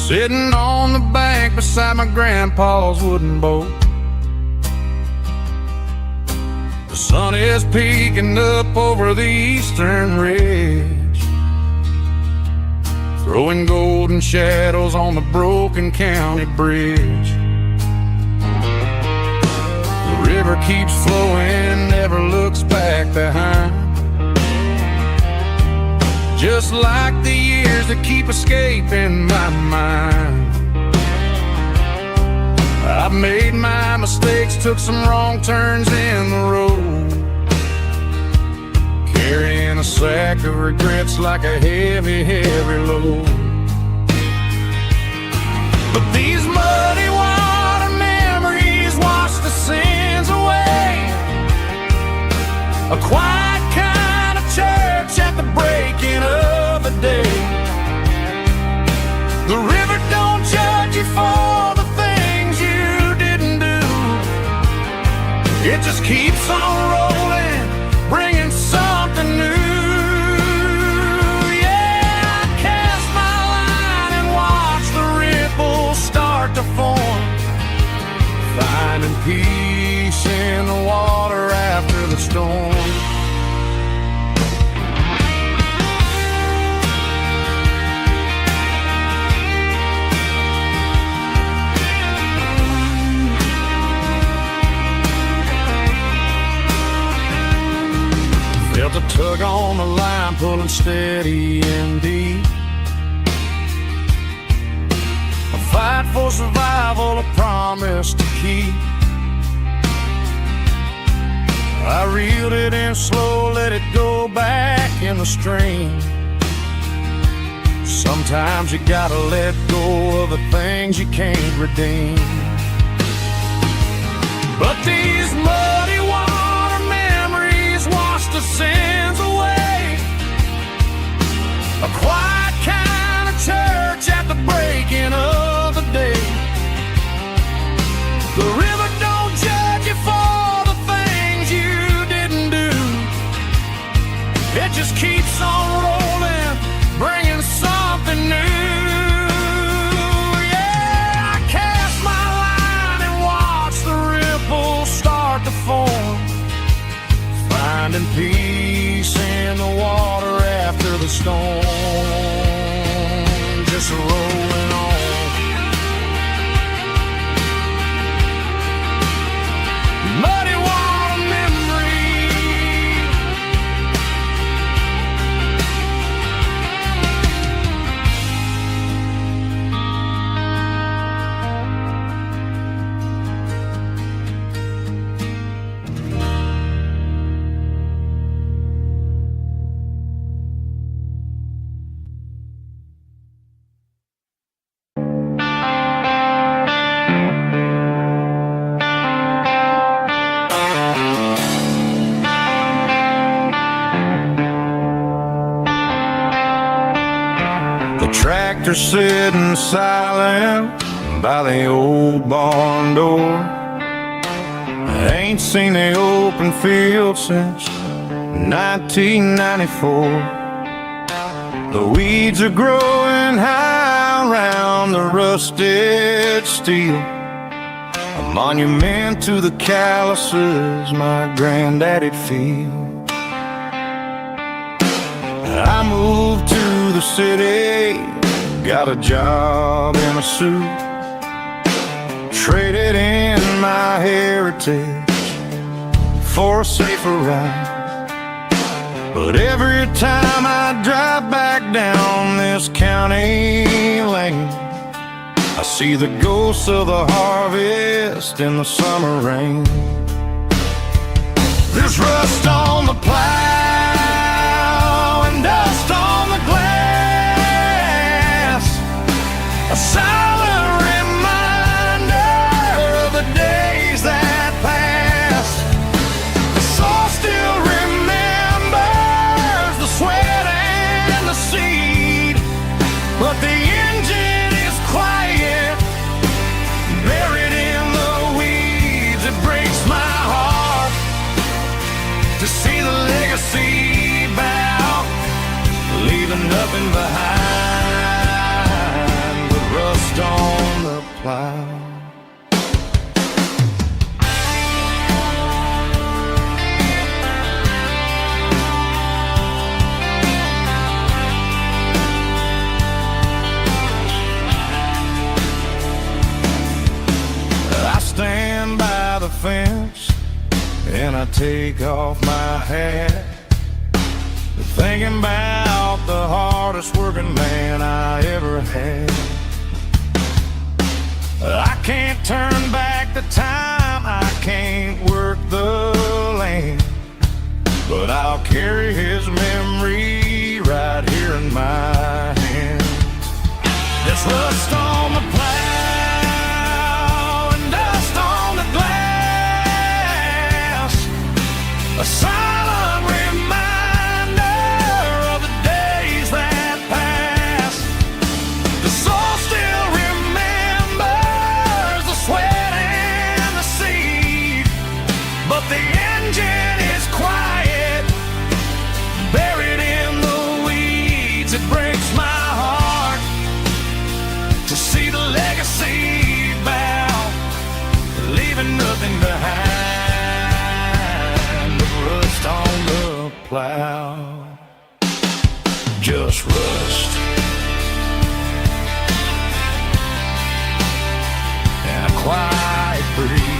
Sitting on the bank beside my grandpa's wooden boat. The sun is peeking up over the eastern ridge, throwing golden shadows on the broken county bridge. The river keeps flowing, never looks back behind, just like the years that keep escaping my mind. I've made my mistakes, took some wrong turns in the road, carrying a sack of regrets like a heavy, heavy load. But these muddy water memories wash the sins away. A quiet kind of church at the breaking of the day. The river don't judge you for the things you didn't do. It just keeps on rolling, bringing something new. Yeah, I cast my line and watch the ripples start to form, finding peace in the water after the storm. Felt a tug on the line, pulling steady and deep. A fight for survival, a promise to keep. I reeled it in slow, let it go back in the stream. Sometimes you gotta let go of the things you can't redeem. But these muddy water memories wash the sins away. A quiet kind of church at the breaking of the day. The river don't judge you for the things you didn't do. It just keeps on rolling, bringing something new. Yeah, I cast my line and watch the ripples start to form, finding peace in the water after the storm. Just rolling on. Muddy water memory. Tractor sitting silent by the old barn door. I ain't seen the open field since 1994. The weeds are growing high around the rusted steel, a monument to the calluses my granddaddy'd feel. I moved to the city, got a job in a suit, traded in my heritage for a safer ride. But every time I drive back down this county lane, I see the ghosts of the harvest in the summer rain. There's rust on the plow and dust on the glass, a silent reminder of the days that passed. The soul still remembers the sweat and the seed, but the engine is quiet, buried in the weeds. It breaks my heart to see the legacy bow, leaving nothing behind but rust fence and I take off my hat, thinking about the hardest working man I ever had. I can't turn back the time, I can't work the land, but I'll carry his memory right here in my hand. There's rust on the plow and dust on the glass, a silent reminder of the days that passed. The soul still remembers the sweat and the seed, but the engine is quiet, buried in the weeds. It breaks my heart to see the legacy bow, leaving nothing behind but rust on the plow. Just rust and a quiet breeze.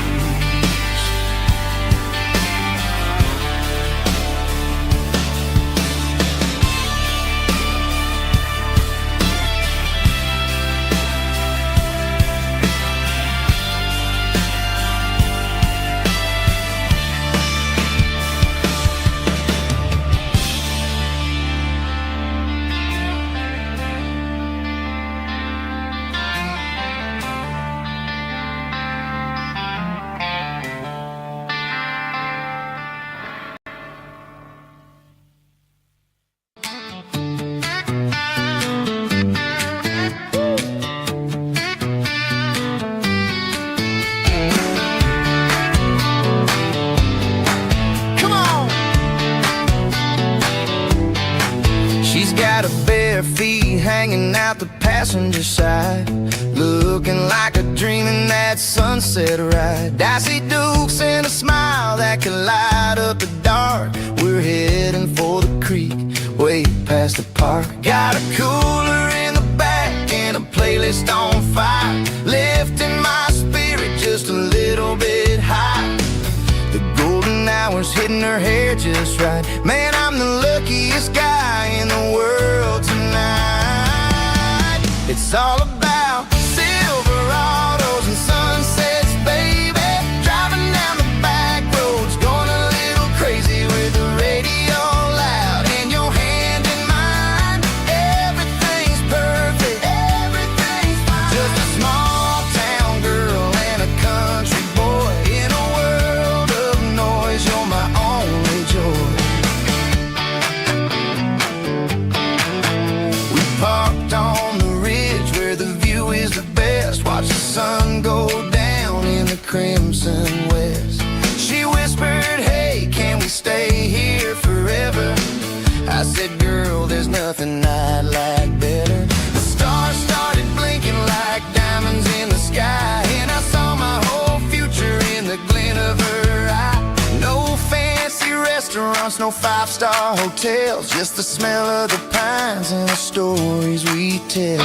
Got her bare feet hanging out the passenger side, looking like a dream in that sunset ride. Dicey dukes and a smile that can light up the dark. We're heading for the creek, way past the park. Got a cooler in the back and a playlist on fire, lifting my spirit just a little bit high. The golden hours hitting her hair just right. Man, I'm the luckiest guy in the world tonight. It's all about Silverados and sunsets, baby. Driving down the back roads, going a little crazy with the radio loud and your hand in mine. Everything's perfect, everything's fine. Just a small town girl and a country boy in a world of noise. You're my only joy. We parked on the ridge where the view is the best. Watch the sun go down in the crimson west. She whispered, hey, can we stay here forever? I said, girl, there's nothing I'd like better. The stars started blinking like diamonds in the sky, and I saw my whole future in the glint of her eye. No fancy restaurants, no five-star hotels, just the smell of the pines and the stories we tell.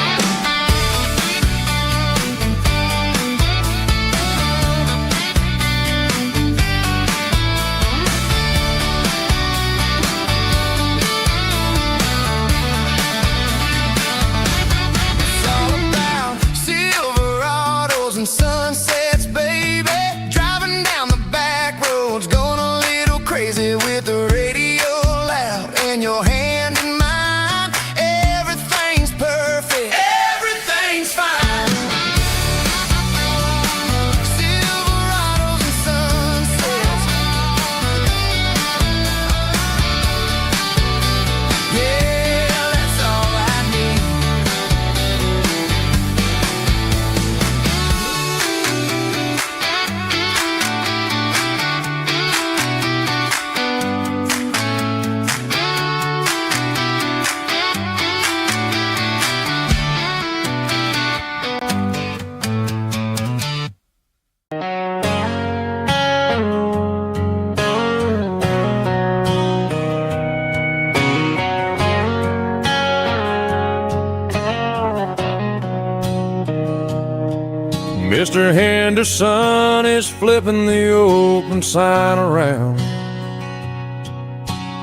It's all about Silverados and sunsets, baby. Driving down the back roads, going a little crazy with the radio loud and your hand in mine. Everything's perfect. Mr. Henderson is flipping the open sign around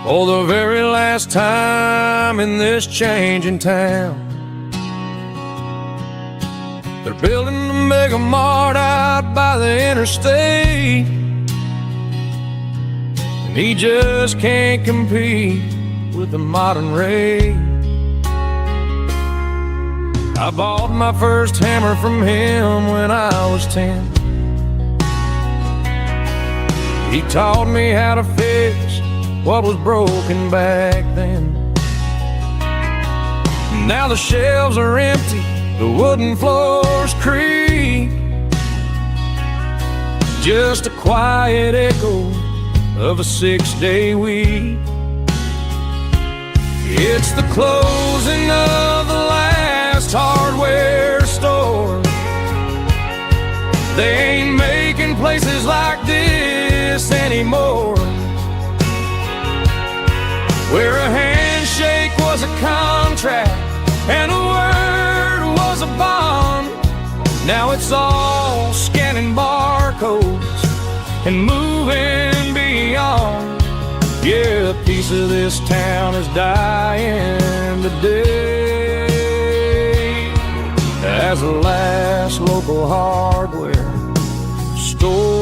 for the very last time in this changing town. They're building the mega mart out by the interstate, and he just can't compete with the modern rate. I bought my first hammer from him when I was 10. He taught me how to fix what was broken back then. Now the shelves are empty, the wooden floors creak, just a quiet echo of a 6-day week. It's the closing of the last hardware store. They ain't making places like this anymore, where a handshake was a contract and a word was a bond. Now it's all scanning barcodes and moving beyond. Yeah, a piece of this town is dying today as the last local hardware store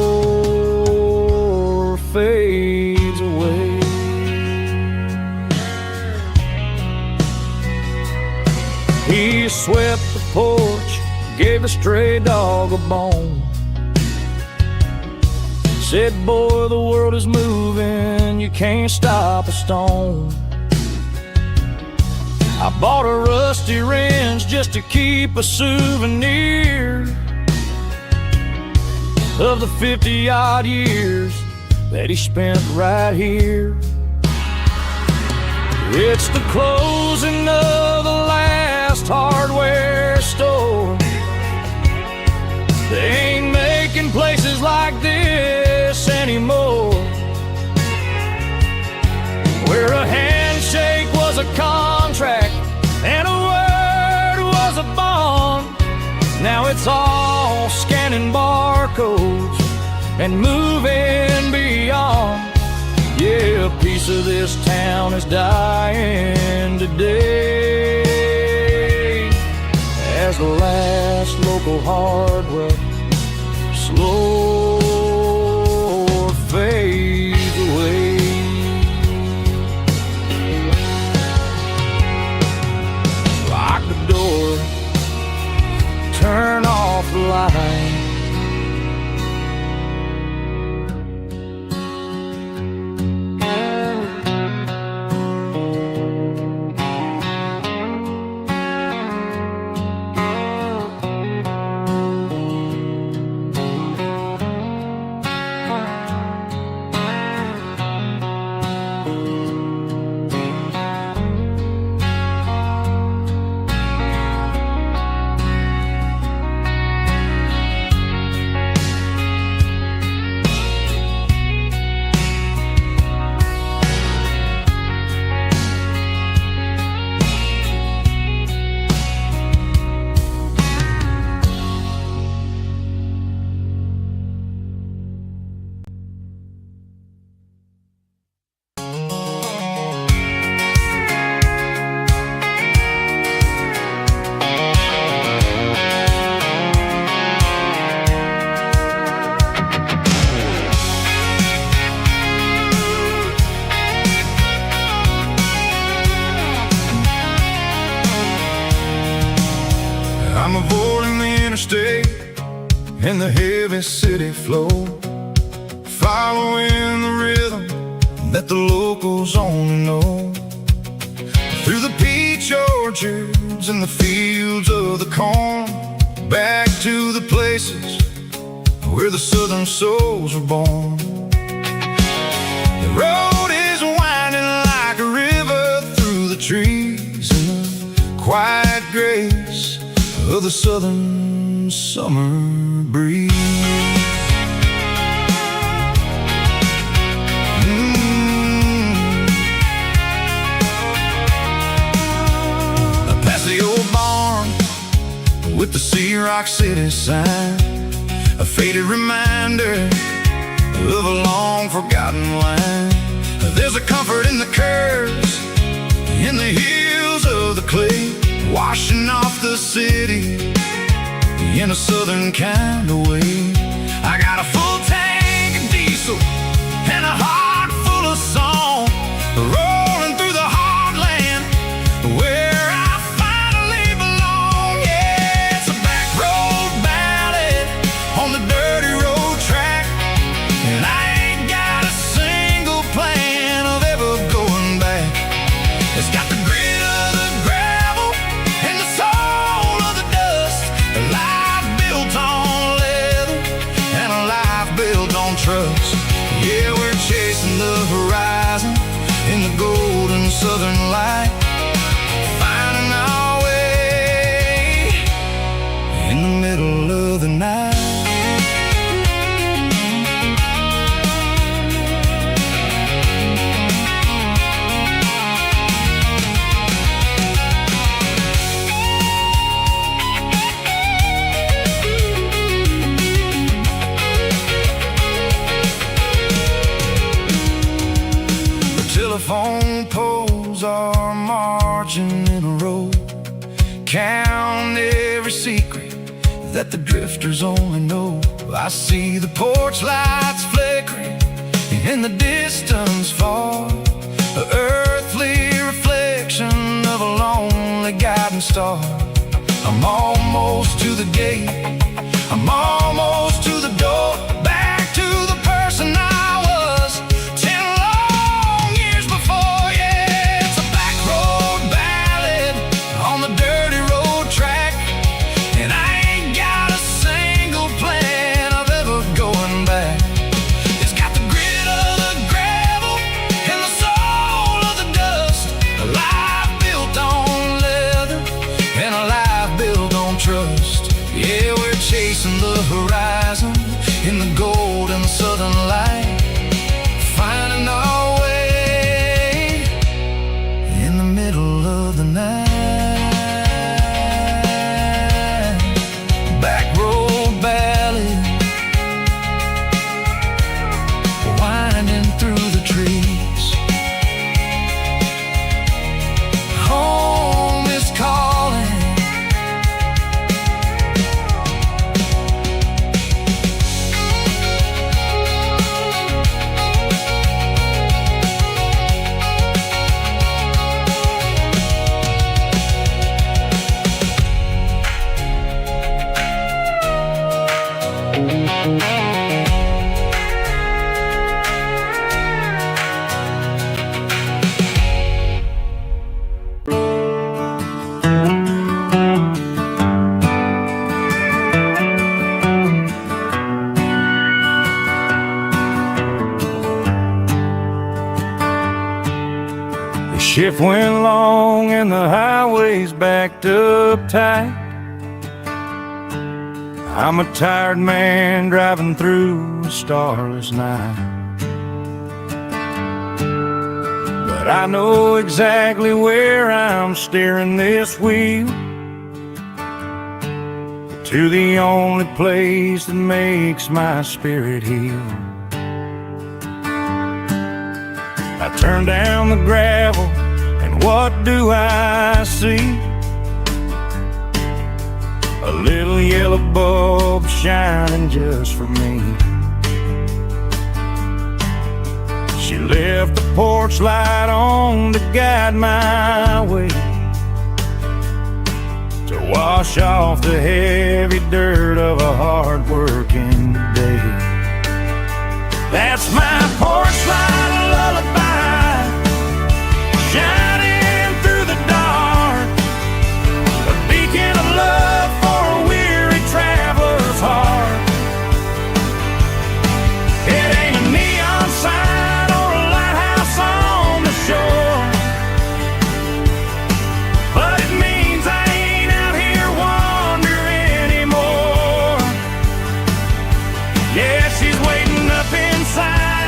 fades away. He swept the porch, gave a stray dog a bone, said, boy, the world is moving, you can't stop a stone. I bought a rusty wrench just to keep a souvenir of the 50-odd years that he spent right here. It's the closing of the last hardware store. They ain't making places like this anymore, where a handshake was a contract and a word was a bond. Now it's all scanning barcodes and moving beyond. Yeah, a piece of this town is dying today as the last local hardware slow fades away. Lock the door, turn off the light. I'm avoiding the interstate and the heavy city flow, following the rhythm that the locals only know. Through the peach orchards and the fields of the corn, back to the places where the southern souls were born. The road is winding like a river through the trees in the quiet grace of the southern summer breeze. Past the old barn with the Sea Rock City sign, a faded reminder of a long forgotten line. There's a comfort in the curves, in the heels of the clay, washing off the city in a southern kind of way. I got a full tank of diesel and a heart full of song, rolling through the heartland where I finally belong. Yeah, it's a back road ballad on the dirty road track, and I ain't got a single plan of ever going back. It's got the grit of the gravel and the soul of the dust, a life built on leather and a life built on trust. Yeah, we're chasing the horizon in the golden southern light, finding our way in the middle of the night. Telephone poles are marching in a row, count every secret that the drifters only know. I see the porch lights flickering in the distance far, an earthly reflection of a lonely guiding star. I'm almost to the gate, I'm almost to the door, back to the person I was 10 long years before. Yeah, it's a back road ballad on the dirty road track, and I ain't got a single plan of ever going back. It's got the grit of the gravel and the soul of the dust, a life built on leather and a life built on trust. Yeah, we're chasing the horizon in the golden southern light, finding our way in the middle of the night. Back road ballad, winding through the trees. Home is calling. The shift went long and the highway's backed up tight. I'm a tired man driving through a starless night, but I know exactly where I'm steering this wheel, to the only place that makes my spirit heal. I turn down the gravel, and what do I see? A little yellow bulb shining just for me. She left the porch light on to guide my way, to wash off the heavy dirt of a hard-working day. That's my porch light lullaby, shining through the dark, a beacon of love for a weary traveler's heart. It ain't a neon sign or a lighthouse on the shore, but it means I ain't out here wandering anymore. Yeah, she's waiting up inside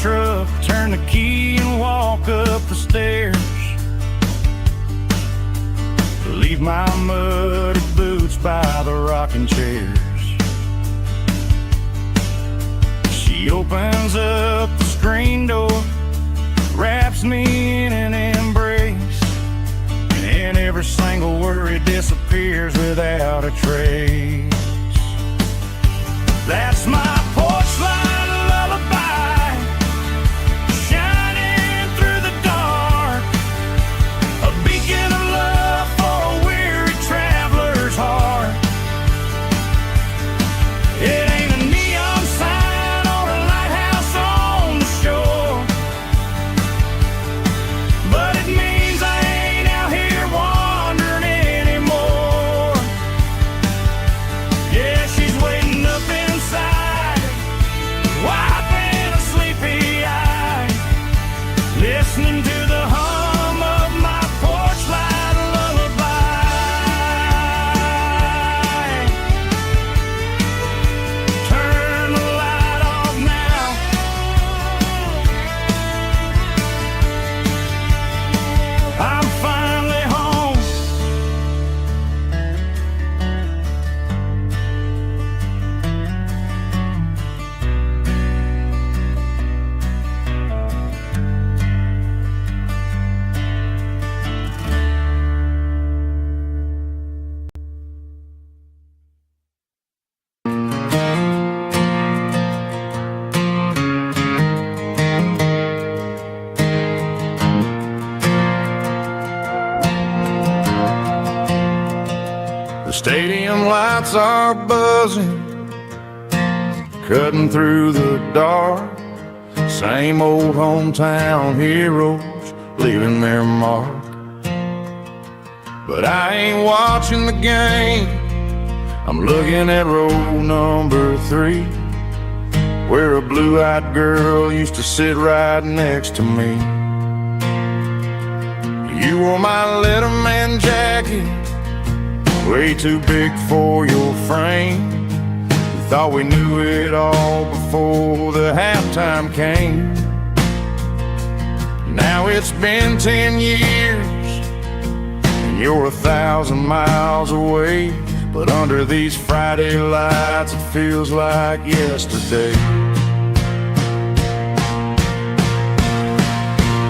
truck, turn the key and walk up the stairs. Leave my muddy boots by the rocking chairs. She opens up the screen door, wraps me in an embrace, and every single worry disappears without a trace. That's my porch light lullaby, shining through the dark, a beacon of love for a weary traveler's heart. It ain't a neon sign or a lighthouse on the shore, but it means I ain't out here wandering anymore. Yeah, she's waiting up inside, wiping a sleepy eye, listening to the hum of my porch light lullaby. Turn the light off now. I'm finally home. The stadium lights are buzzing, cutting through the dark. Same old hometown heroes leaving their mark. But I ain't watching the game, I'm looking at row number 3, where a blue-eyed girl used to sit right next to me. You wore my Letterman jacket, way too big for your frame. We thought we knew it all before the halftime came. Now it's been 10 years, and you're 1,000 miles away. But under these Friday lights, it feels like yesterday.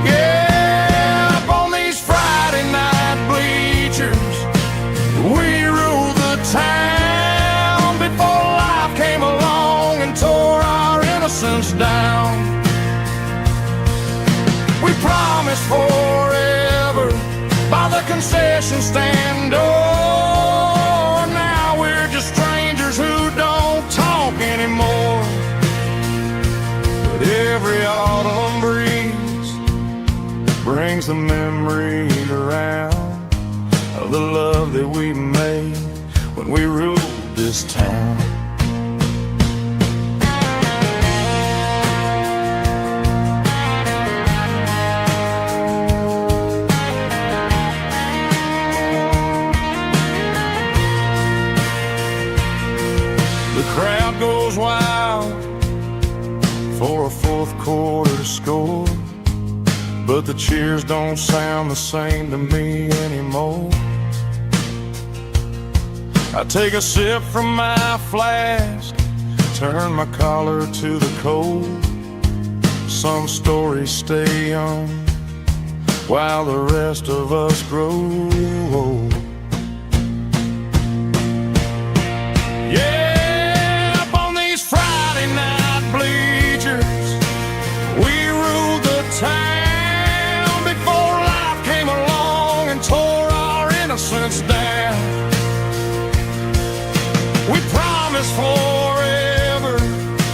Yeah, up on these Friday night bleachers, we ruled the town before life came along and tore our innocence down. We promised forever by the concession stand door. Now we're just strangers who don't talk anymore. But every autumn breeze brings the memories around of the love that we made when we ruled this town. The crowd goes wild for a fourth quarter score, but the cheers don't sound the same to me anymore. I take a sip from my flask, turn my collar to the cold. Some stories stay young while the rest of us grow old. Yeah, up on these Friday night bleachers, we ruled the town before life came along and tore our innocence down. We promised forever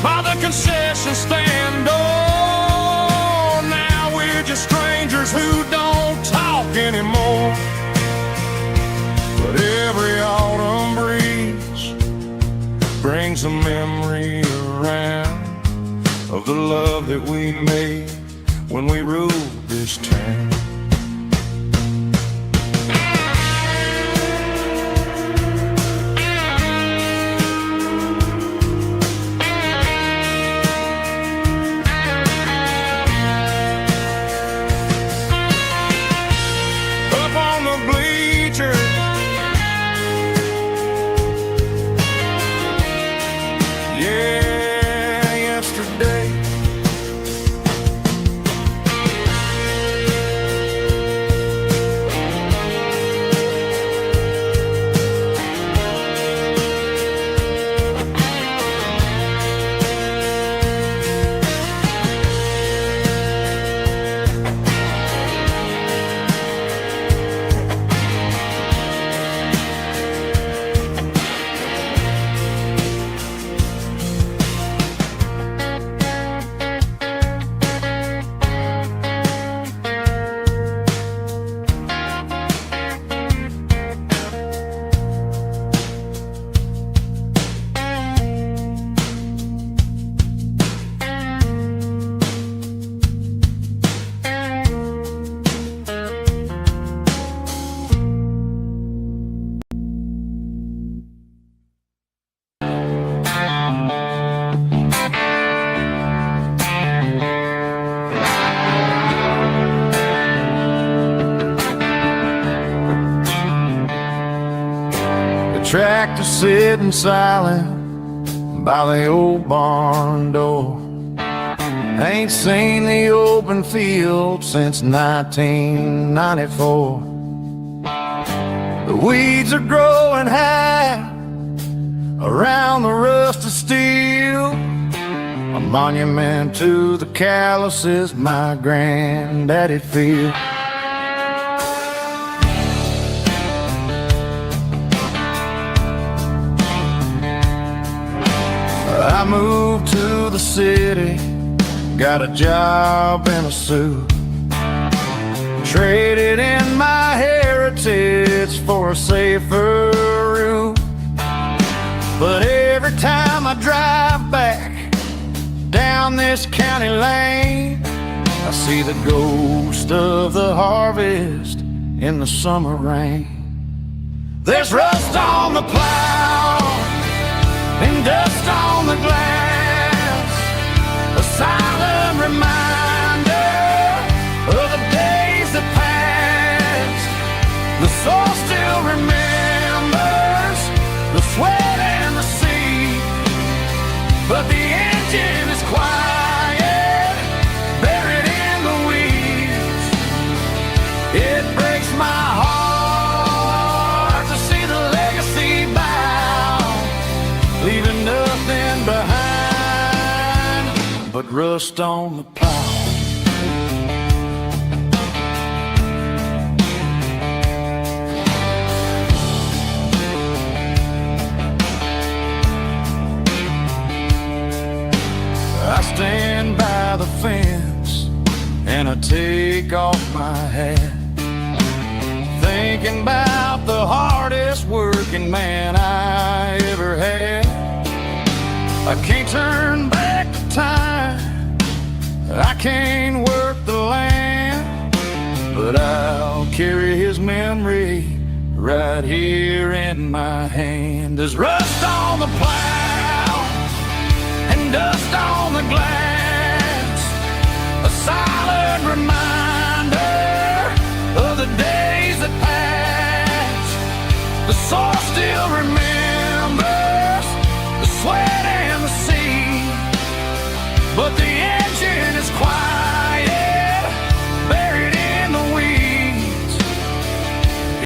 by the concession stand door. Now we're just strangers who don't talk anymore. But every autumn breeze brings a memory around of the love that we made when we ruled this town. tractor sitting silent by the old barn door. Ain't seen the open field since 1994. The weeds are growing high around the rusted steel, a monument to the calluses my granddaddy feel. I moved to the city, got a job and a suit, traded in my heritage for a safer route. But every time I drive back down this county lane, I see the ghost of the harvest in the summer rain. There's rust on the plow and dust on the glass, a silent reminder of the days that passed. The soul still remembers the sweat and the sea, but the engine is quiet, buried in the weeds. It breaks my heart to see the legacy bow, leaving nothing behind but rust on the plow. I stand by the fence and I take off my hat, thinking about the hardest working man I ever had. I can't turn back the time, I can't work the land, but I'll carry his memory right here in my hand. There's rust on the plow and dust on the glass,